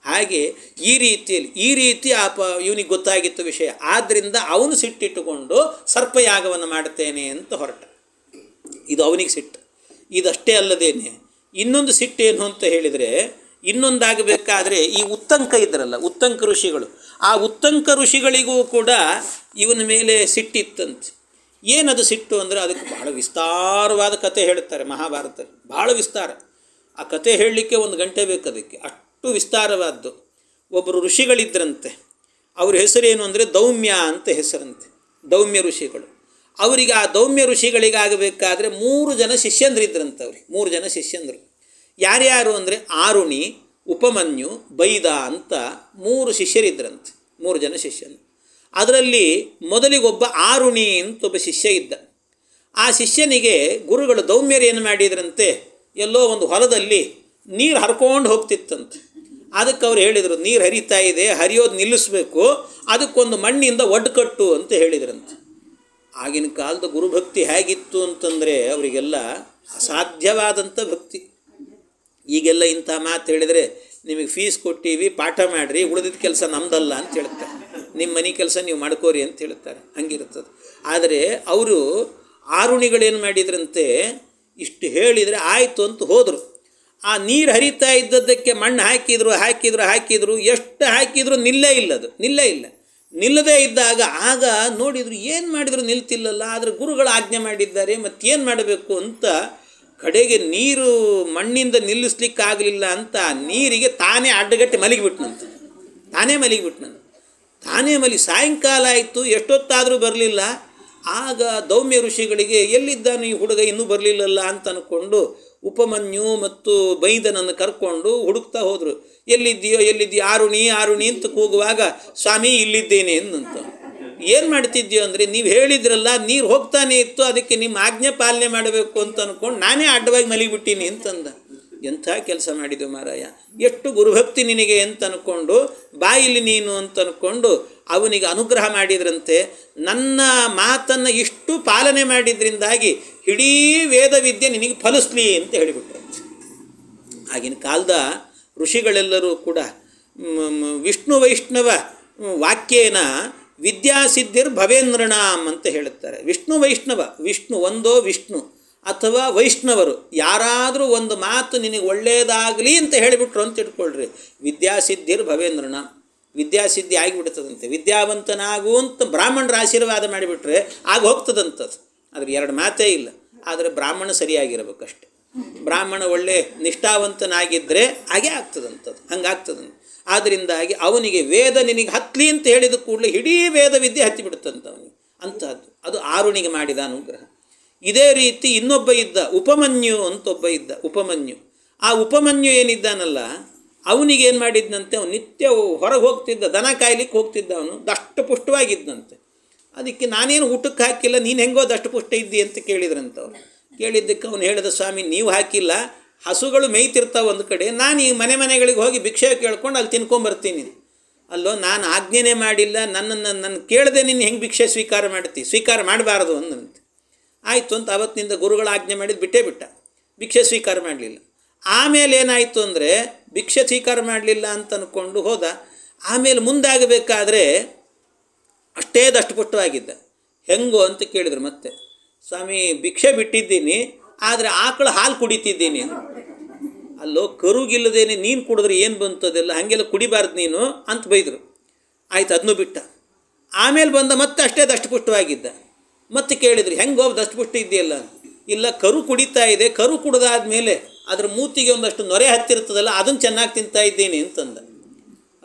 A: ಹಾಗೆ ಈ ರೀತಿ ಇವನಿಗೆ ಗೊತ್ತಾಗಿತ್ತು ವಿಷಯ. ಆದ್ದರಿಂದ ಅವನು ಸಿಟ್ಟಿಟ್ಟುಕೊಂಡು ಸರ್ಪಯಾಗವನ್ನು ಮಾಡ್ತೇನೆ ಅಂತ ಹೊರಟ. ಇದು ಅವನಿಗೆ ಸಿಟ್ಟು. ಇದಷ್ಟೇ ಅಲ್ಲದೇನೆ ಇನ್ನೊಂದು ಸಿಟ್ಟೇನು ಅಂತ ಹೇಳಿದರೆ, ಇನ್ನೊಂದಾಗಬೇಕಾದ್ರೆ ಈ ಉತ್ತಂಕ ಇದ್ರಲ್ಲ, ಉತ್ತಂಕ ಋಷಿಗಳು, ಆ ಉತ್ತಂಕ ಋಷಿಗಳಿಗೂ ಕೂಡ ಇವನ ಮೇಲೆ ಸಿಟ್ಟಿತ್ತಂತೆ. ಏನದು ಸಿಟ್ಟು ಅಂದರೆ ಅದಕ್ಕೆ ಬಹಳ ವಿಸ್ತಾರವಾದ ಕತೆ ಹೇಳುತ್ತಾರೆ ಮಹಾಭಾರತದಲ್ಲಿ, ಭಾಳ ವಿಸ್ತಾರ. ಆ ಕತೆ ಹೇಳಲಿಕ್ಕೆ 1 ಗಂಟೆ ಬೇಕು ಅದಕ್ಕೆ, ಅಷ್ಟು ವಿಸ್ತಾರವಾದ್ದು. ಒಬ್ಬರು ಋಷಿಗಳಿದ್ದರಂತೆ, ಅವ್ರ ಹೆಸರೇನು ಅಂದರೆ ದೌಮ್ಯ ಅಂತ ಹೆಸರಂತೆ, ದೌಮ್ಯ ಋಷಿಗಳು. ಅವರಿಗೆ ಆ ದೌಮ್ಯ ಋಷಿಗಳಿಗಾಗಬೇಕಾದ್ರೆ 3 ಜನ ಶಿಷ್ಯಂದ್ರಿದ್ರಂತೆ. ಅವ್ರಿಗೆ 3 ಜನ ಶಿಷ್ಯಂದರು. ಯಾರ್ಯಾರು ಅಂದರೆ ಆರುಣಿ, ಉಪಮನ್ಯು, ಬೈದ ಅಂತ 3 ಶಿಷ್ಯರಿದ್ದರಂತೆ, 3 ಜನ ಶಿಷ್ಯನು. ಅದರಲ್ಲಿ ಮೊದಲಿಗೊಬ್ಬ ಆರುಣಿ ಅಂತ ಒಬ್ಬ ಶಿಷ್ಯ ಇದ್ದ. ಆ ಶಿಷ್ಯನಿಗೆ ಗುರುಗಳು ದೌಮ್ಯರು ಏನು ಮಾಡಿದ್ರಂತೆ, ಎಲ್ಲೋ ಒಂದು ಹೊಲದಲ್ಲಿ ನೀರು ಹರ್ಕೊಂಡು ಹೋಗ್ತಿತ್ತಂತೆ. ಅದಕ್ಕೆ ಅವ್ರು ಹೇಳಿದರು, ನೀರು ಹರಿತಾ ಇದೆ, ಹರಿಯೋದು ನಿಲ್ಲಿಸಬೇಕು, ಅದಕ್ಕೊಂದು ಮಣ್ಣಿಂದ ಒಡ್ಡು ಕಟ್ಟು ಅಂತ ಹೇಳಿದ್ರಂತೆ. ಆಗಿನ ಕಾಲದ ಗುರುಭಕ್ತಿ ಹೇಗಿತ್ತು ಅಂತಂದರೆ ಅವರಿಗೆಲ್ಲ ಅಸಾಧ್ಯವಾದಂಥ ಭಕ್ತಿ. ಈಗೆಲ್ಲ ಇಂಥ ಮಾತು ಹೇಳಿದರೆ, ನಿಮಗೆ ಫೀಸ್ ಕೊಟ್ಟಿವಿ, ಪಾಠ ಮಾಡಿರಿ, ಉಳಿದಿದ್ದ ಕೆಲಸ ನಮ್ಮದಲ್ಲ ಅಂತ ಹೇಳ್ತಾರೆ, ನಿಮ್ಮ ಮನೆ ಕೆಲಸ ನೀವು ಮಾಡ್ಕೋರಿ ಅಂತ ಹೇಳ್ತಾರೆ, ಹಂಗಿರ್ತದೆ. ಆದರೆ ಅವರು ಆರುಣಿಗಳೇನು ಮಾಡಿದ್ರಂತೆ, ಇಷ್ಟು ಹೇಳಿದರೆ ಆಯಿತು ಅಂತ ಹೋದರು. ಆ ನೀರು ಹರಿತಾ ಇದ್ದದ್ದಕ್ಕೆ ಮಣ್ಣು ಹಾಕಿದ್ರು, ಎಷ್ಟು ಹಾಕಿದರೂ ನಿಲ್ಲೇ ಇಲ್ಲ. ನಿಲ್ಲದೇ ಇದ್ದಾಗ ಆಗ ನೋಡಿದರು, ಏನು ಮಾಡಿದ್ರು ನಿಲ್ತಿಲ್ಲಲ್ಲ, ಆದರೆ ಗುರುಗಳು ಆಜ್ಞೆ ಮಾಡಿದ್ದಾರೆ, ಮತ್ತೇನು ಮಾಡಬೇಕು ಅಂತ ಕಡೆಗೆ ನೀರು ಮಣ್ಣಿಂದ ನಿಲ್ಲಿಸ್ಲಿಕ್ಕಾಗಲಿಲ್ಲ ಅಂತ ನೀರಿಗೆ ತಾನೇ ಅಡ್ಡಗಟ್ಟಿ ಮಲಗಿಬಿಟ್ನಂತೆ. ತಾನೇ ಸಾಯಂಕಾಲ ಆಯಿತು, ಎಷ್ಟೊತ್ತಾದರೂ ಬರಲಿಲ್ಲ. ಆಗ ದೌಮ್ಯ ಋಷಿಗಳಿಗೆ ಎಲ್ಲಿದ್ದಾನೆ ಈ ಹುಡುಗ ಇನ್ನೂ ಬರಲಿಲ್ಲಲ್ಲ ಅಂತ ಅಂದ್ಕೊಂಡು ಉಪಮನ್ಯು ಮತ್ತು ಬೈದನನ್ನು ಕರ್ಕೊಂಡು ಹುಡುಕ್ತಾ ಹೋದರು. ಎಲ್ಲಿದ್ದೀಯೋ ಆರುಣಿ ಅಂತ ಕೂಗುವಾಗ, ಸ್ವಾಮಿ ಇಲ್ಲಿದ್ದೇನೆ ಎಂದಂತ. ಏನು ಮಾಡ್ತಿದ್ಯೋ ಅಂದರೆ, ನೀವು ಹೇಳಿದ್ರಲ್ಲ ನೀರು ಹೋಗ್ತಾನೆ ಇತ್ತು, ಅದಕ್ಕೆ ನಿಮ್ಮ ಆಜ್ಞೆ ಪಾಲನೆ ಮಾಡಬೇಕು ಅಂತ ಅಂದ್ಕೊಂಡು ನಾನೇ ಅಡ್ಡವಾಗಿ ಮಲಗಿಬಿಟ್ಟೀನಿ ಅಂತಂದ. ಎಂಥ ಕೆಲಸ ಮಾಡಿದೆ ಮಾರಾಯ, ಎಷ್ಟು ಗುರುಭಕ್ತಿ ನಿನಗೆ ಅಂತ ಅಂದ್ಕೊಂಡು, ಬಾಯಿಲಿ ನೀನು ಅಂತ ಅಂದ್ಕೊಂಡು ಅವನಿಗೆ ಅನುಗ್ರಹ ಮಾಡಿದ್ರಂತೆ. ನನ್ನ ಮಾತನ್ನು ಇಷ್ಟು ಪಾಲನೆ ಮಾಡಿದ್ರಿಂದಾಗಿ ಇಡೀ ವೇದವಿದ್ಯೆ ನಿನಗೆ ಫಲಿಸ್ಲಿ ಅಂತ ಹೇಳಿಬಿಟ್ರಂತೆ. ಆಗಿನ ಕಾಲದ ಋಷಿಗಳೆಲ್ಲರೂ ಕೂಡ ವಿಷ್ಣು ವೈಷ್ಣವ ವಾಕ್ಯೇನ ವಿದ್ಯಾಸಿದ್ಧಿರ್ ಭವೇಂದ್ರನಾಮ್ ಅಂತ ಹೇಳುತ್ತಾರೆ. ವಿಷ್ಣು ಒಂದೋ ವಿಷ್ಣು ಅಥವಾ ವೈಷ್ಣವರು ಯಾರಾದರೂ ಒಂದು ಮಾತು ನಿನಗೆ ಒಳ್ಳೆಯದಾಗಲಿ ಅಂತ ಹೇಳಿಬಿಟ್ರು ಅಂತ ಇಟ್ಕೊಳ್ರಿ, ವಿದ್ಯಾಸಿದ್ಧಿರ್ ಭವೇಂದ್ರನಾಮ್. ವಿದ್ಯಾಸಿದ್ಧಿ ಆಗಿಬಿಡ್ತದಂತೆ. ವಿದ್ಯಾವಂತನಾಗುವಂತ ಬ್ರಾಹ್ಮಣರ ಆಶೀರ್ವಾದ ಮಾಡಿಬಿಟ್ರೆ ಆಗ ಹೋಗ್ತದಂಥದ್ದು. ಆದರೆ ಎರಡು ಮಾತೇ ಇಲ್ಲ. ಆದರೆ ಬ್ರಾಹ್ಮಣ ಸರಿಯಾಗಿರಬೇಕಷ್ಟೆ. ಬ್ರಾಹ್ಮಣ ಒಳ್ಳೆ ನಿಷ್ಠಾವಂತನಾಗಿದ್ದರೆ ಹಾಗೆ ಆಗ್ತದಂಥದ್ದು, ಹಂಗಾಗ್ತದಂತ. ಆದ್ದರಿಂದಾಗಿ ಅವನಿಗೆ ವೇದ ನಿನಗೆ ಹತ್ತಲಿ ಅಂತ ಹೇಳಿದ ಕೂಡಲೇ ಇಡೀ ವೇದ ವಿದ್ಯೆ ಹತ್ತಿಬಿಡುತ್ತಂತ ಅವನಿಗೆ. ಅಂತಹದ್ದು ಅದು ಆರುಣಿಗೆ ಮಾಡಿದ ಅನುಗ್ರಹ. ಇದೇ ರೀತಿ ಇನ್ನೊಬ್ಬ ಇದ್ದ, ಉಪಮನ್ಯು ಅಂತ ಒಬ್ಬ ಇದ್ದ. ಉಪಮನ್ಯು, ಆ ಉಪಮನ್ಯು ಏನಿದ್ದಾನಲ್ಲ ಅವನಿಗೇನು ಮಾಡಿದ್ದಂತೆ, ಅವನು ನಿತ್ಯ ಹೊರಗೆ ಹೋಗ್ತಿದ್ದ, ದನ ಕಾಯ್ಲಿಕ್ಕೆ ಹೋಗ್ತಿದ್ದ. ಅವನು ದಷ್ಟಪುಷ್ಟವಾಗಿದ್ದಂತೆ. ಅದಕ್ಕೆ ನಾನೇನು ಊಟಕ್ಕೆ ಹಾಕಿಲ್ಲ, ನೀನು ಹೆಂಗೋ ದಷ್ಟಪುಷ್ಟ ಇದ್ದಿ ಅಂತ ಕೇಳಿದ್ರಂತ ಅವ್ರು. ಕೇಳಿದ್ದಕ್ಕೆ ಅವನು ಹೇಳಿದ, ಸ್ವಾಮಿ ನೀವು ಹಾಕಿಲ್ಲ, ಹಸುಗಳು ಮೇಯ್ತಿರ್ತಾವೆ ಒಂದು ಕಡೆ, ನಾನು ಈ ಮನೆಗಳಿಗೆ ಹೋಗಿ ಭಿಕ್ಷೆ ಕೇಳ್ಕೊಂಡು ಅಲ್ಲಿ ತಿನ್ಕೊಂಬರ್ತೀನಿ. ಅಲ್ಲೋ ನಾನು ಆಜ್ಞೆನೇ ಮಾಡಿಲ್ಲ, ನನ್ನ ಕೇಳದೆ ನೀನು ಹೆಂಗೆ ಭಿಕ್ಷೆ ಸ್ವೀಕಾರ ಮಾಡ್ತಿ, ಸ್ವೀಕಾರ ಮಾಡಬಾರ್ದು ಅಂದಂತೆ. ಆಯಿತು ಅಂತ ಅವತ್ತಿನಿಂದ ಗುರುಗಳು ಆಜ್ಞೆ ಮಾಡಿದ್ದು ಬಿಟ್ಟೇ ಬಿಟ್ಟ, ಭಿಕ್ಷೆ ಸ್ವೀಕಾರ ಮಾಡಲಿಲ್ಲ. ಆಮೇಲೆ ಏನಾಯಿತು ಅಂದರೆ ಭಿಕ್ಷೆ ಸ್ವೀಕಾರ ಮಾಡಲಿಲ್ಲ ಅಂತ ಅಂದ್ಕೊಂಡು ಹೋದ. ಆಮೇಲೆ ಮುಂದಾಗಬೇಕಾದ್ರೆ ಅಷ್ಟೇ ದಷ್ಟಪುಷ್ಟವಾಗಿದ್ದ. ಹೆಂಗೋ ಅಂತ ಕೇಳಿದ್ರು ಮತ್ತೆ, ಸ್ವಾಮಿ ಭಿಕ್ಷೆ ಬಿಟ್ಟಿದ್ದೀನಿ, ಆದರೆ ಆಕಳು ಹಾಲು ಕುಡಿತಿದ್ದೀನಿ. ಅಲ್ಲೋ ಕರುಗಿಲ್ಲದೇನೆ ನೀನು ಕುಡಿದ್ರೆ ಏನು ಬಂತದೆಲ್ಲ, ಹಾಗೆಲ್ಲ ಕುಡಿಬಾರ್ದು ನೀನು ಅಂತ ಬೈದರು. ಆಯ್ತು, ಅದನ್ನೂ ಬಿಟ್ಟ. ಆಮೇಲೆ ಬಂದ ಮತ್ತೆ ಅಷ್ಟೇ ದಷ್ಟಪುಷ್ಟವಾಗಿದ್ದ. ಮತ್ತೆ ಕೇಳಿದ್ರು, ಹೆಂಗೋ ದಷ್ಟಪುಷ್ಟ ಇದೆಯಲ್ಲ. ಇಲ್ಲ, ಕರು ಕುಡಿತಾ ಇದೆ, ಕರು ಕುಡಿದಾದ್ಮೇಲೆ ಅದ್ರ ಮೂತಿಗೆ ಒಂದಷ್ಟು ನೊರೆ ಹತ್ತಿರ್ತದಲ್ಲ, ಅದನ್ನು ಚೆನ್ನಾಗಿ ತಿಂತಾ ಇದ್ದೀನಿ ಅಂತಂದ.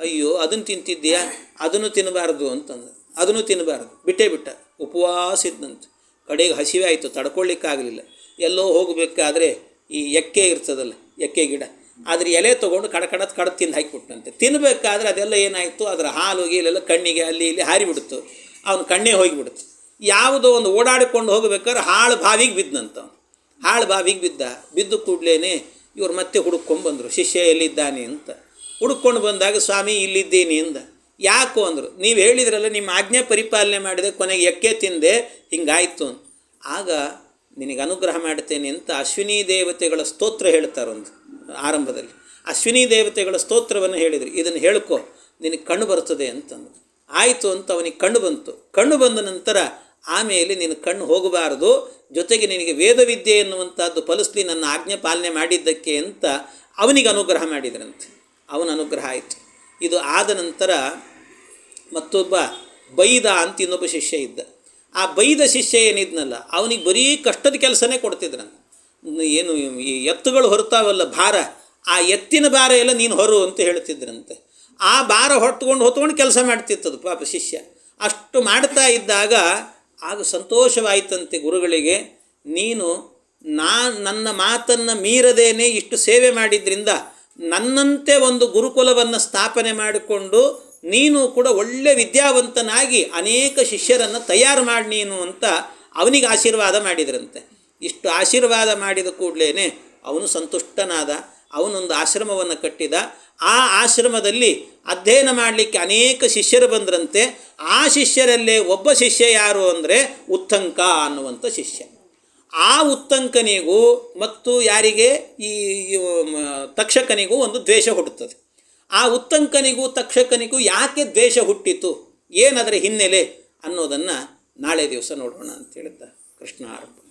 A: ಅಯ್ಯೋ ಅದನ್ನು ತಿಂತಿದ್ದೀಯಾ, ಅದನ್ನು ತಿನ್ನಬಾರ್ದು ಅಂತಂದ. ಅದನ್ನು ತಿನ್ನಬಾರ್ದು, ಬಿಟ್ಟೇ ಬಿಟ್ಟ. ಉಪವಾಸ ಇದ್ದಂತೆ. ಕಡೆಗೆ ಹಸಿವೆ ಆಯಿತು, ತಡ್ಕೊಳ್ಳಿಕ್ಕಾಗಲಿಲ್ಲ. ಎಲ್ಲೋ ಹೋಗಬೇಕಾದ್ರೆ ಈ ಎಕ್ಕೆ ಇರ್ತದಲ್ಲ, ಎಕ್ಕೆ ಗಿಡ, ಅದ್ರ ಎಲೆ ತೊಗೊಂಡು ಕಡದು ತಿಂದು ಹಾಕಿಬಿಟ್ಟಂತೆ. ತಿನ್ನಬೇಕಾದ್ರೆ ಅದೆಲ್ಲ ಏನಾಯಿತು, ಅದರ ಹಾಲು ಗೀಲೆಲ್ಲ ಕಣ್ಣಿಗೆ ಅಲ್ಲಿ ಇಲ್ಲಿ ಹಾರಿಬಿಡ್ತು. ಅವನು ಕಣ್ಣೇ ಹೋಗಿಬಿಡ್ತು. ಯಾವುದೋ ಒಂದು ಓಡಾಡಿಕೊಂಡು ಹೋಗಬೇಕಾದ್ರೆ ಹಾಳು ಬಾವಿಗೆ ಬಿದ್ದಂತ. ಹಾಳು ಬಾವಿಗೆ ಬಿದ್ದು ಕೂಡಲೇ ಇವ್ರು ಮತ್ತೆ ಹುಡುಕೊಂಡು ಬಂದರು, ಶಿಷ್ಯ ಎಲ್ಲಿದ್ದಾನೆ ಅಂತ. ಹುಡುಕೊಂಡು ಬಂದಾಗ, ಸ್ವಾಮಿ ಇಲ್ಲಿದ್ದೀನಿ ಅಂದ. ಯಾಕೋ ಅಂದರು, ನೀವು ಹೇಳಿದ್ರಲ್ಲ ನಿಮ್ಮ ಆಜ್ಞೆ ಪರಿಪಾಲನೆ ಮಾಡಿದೆ, ಕೊನೆಗೆ ಎಕ್ಕೆ ತಿಂದೆ, ಹಿಂಗಾಯಿತು ಅಂತ. ಆಗ ನಿನಗೆ ಅನುಗ್ರಹ ಮಾಡ್ತೇನೆ ಅಂತ ಅಶ್ವಿನಿ ದೇವತೆಗಳ ಸ್ತೋತ್ರ ಹೇಳ್ತಾರೊಂದು ಆರಂಭದಲ್ಲಿ. ಅಶ್ವಿನಿ ದೇವತೆಗಳ ಸ್ತೋತ್ರವನ್ನು ಹೇಳಿದರು, ಇದನ್ನು ಹೇಳ್ಕೊ ನಿನಗೆ ಕಣ್ಣು ಬರ್ತದೆ ಅಂತಂದು. ಆಯಿತು ಅಂತ ಅವನಿಗೆ ಕಣ್ಣು ಬಂತು. ಕಣ್ಣು ಬಂದ ನಂತರ ಆಮೇಲೆ ನಿನ್ನ ಕಣ್ಣು ಹೋಗಬಾರದು, ಜೊತೆಗೆ ನಿನಗೆ ವೇದವಿದ್ಯೆ ಎನ್ನುವಂಥದ್ದು ಫಲಿಸ್ಲಿ ನನ್ನ ಆಜ್ಞೆ ಪಾಲನೆ ಮಾಡಿದ್ದಕ್ಕೆ ಅಂತ ಅವನಿಗೆ ಅನುಗ್ರಹ ಮಾಡಿದ್ರಂತೆ. ಅವನ ಅನುಗ್ರಹ ಆಯಿತು. ಇದು ಆದ ನಂತರ ಮತ್ತೊಬ್ಬ ಬೈದ ಅಂತ ಇನ್ನೊಬ್ಬ ಶಿಷ್ಯ ಇದ್ದ. ಆ ಬೈದ ಶಿಷ್ಯ ಏನಿದ್ನಲ್ಲ ಅವನಿಗೆ ಬರೀ ಕಷ್ಟದ ಕೆಲಸನೇ ಕೊಡ್ತಿದ್ರಂತೆ. ಏನು ಈ ಎತ್ತುಗಳು ಹೊರತಾವಲ್ಲ ಭಾರ, ಆ ಎತ್ತಿನ ಭಾರ ಎಲ್ಲ ನೀನು ಹೊರು ಅಂತ ಹೇಳ್ತಿದ್ರಂತೆ. ಆ ಭಾರ ಹೊತ್ಕೊಂಡು ಕೆಲಸ ಮಾಡ್ತಿತ್ತದು ಪಾಪ ಶಿಷ್ಯ. ಅಷ್ಟು ಮಾಡ್ತಾ ಇದ್ದಾಗ ಆಗ ಸಂತೋಷವಾಯಿತಂತೆ ಗುರುಗಳಿಗೆ. ನೀನು ನನ್ನ ಮಾತನ್ನು ಮೀರದೇನೆ ಇಷ್ಟು ಸೇವೆ ಮಾಡಿದ್ರಿಂದ ನನ್ನಂತೆ ಒಂದು ಗುರುಕುಲವನ್ನು ಸ್ಥಾಪನೆ ಮಾಡಿಕೊಂಡು ನೀನು ಕೂಡ ಒಳ್ಳೆ ವಿದ್ಯಾವಂತನಾಗಿ ಅನೇಕ ಶಿಷ್ಯರನ್ನು ತಯಾರು ಮಾಡಿ ನೀನು ಅಂತ ಅವನಿಗೆ ಆಶೀರ್ವಾದ ಮಾಡಿದ್ರಂತೆ. ಇಷ್ಟು ಆಶೀರ್ವಾದ ಮಾಡಿದ ಕೂಡಲೇ ಅವನು ಸಂತುಷ್ಟನಾದ. ಅವನೊಂದು ಆಶ್ರಮವನ್ನು ಕಟ್ಟಿದ. ಆ ಆಶ್ರಮದಲ್ಲಿ ಅಧ್ಯಯನ ಮಾಡಲಿಕ್ಕೆ ಅನೇಕ ಶಿಷ್ಯರು ಬಂದ್ರಂತೆ. ಆ ಶಿಷ್ಯರಲ್ಲೇ ಒಬ್ಬ ಶಿಷ್ಯ ಯಾರು ಅಂದರೆ ಉತ್ತಂಕ ಅನ್ನುವಂಥ ಶಿಷ್ಯ. ಆ ಉತ್ತಂಕನಿಗೂ ಮತ್ತು ಯಾರಿಗೆ ಈ ತಕ್ಷಕನಿಗೂ ಒಂದು ದ್ವೇಷ ಹುಟ್ಟುತ್ತದೆ. ಆ ಉತ್ತಂಕನಿಗೂ ತಕ್ಷಕನಿಗೂ ಯಾಕೆ ದ್ವೇಷ ಹುಟ್ಟಿತು, ಏನದರ ಹಿನ್ನೆಲೆ ಅನ್ನೋದನ್ನು ನಾಳೆ ದಿವಸ ನೋಡೋಣ ಅಂತ ಹೇಳಿದ್ದ. ಕೃಷ್ಣ ಅರ್ಪಣೆ.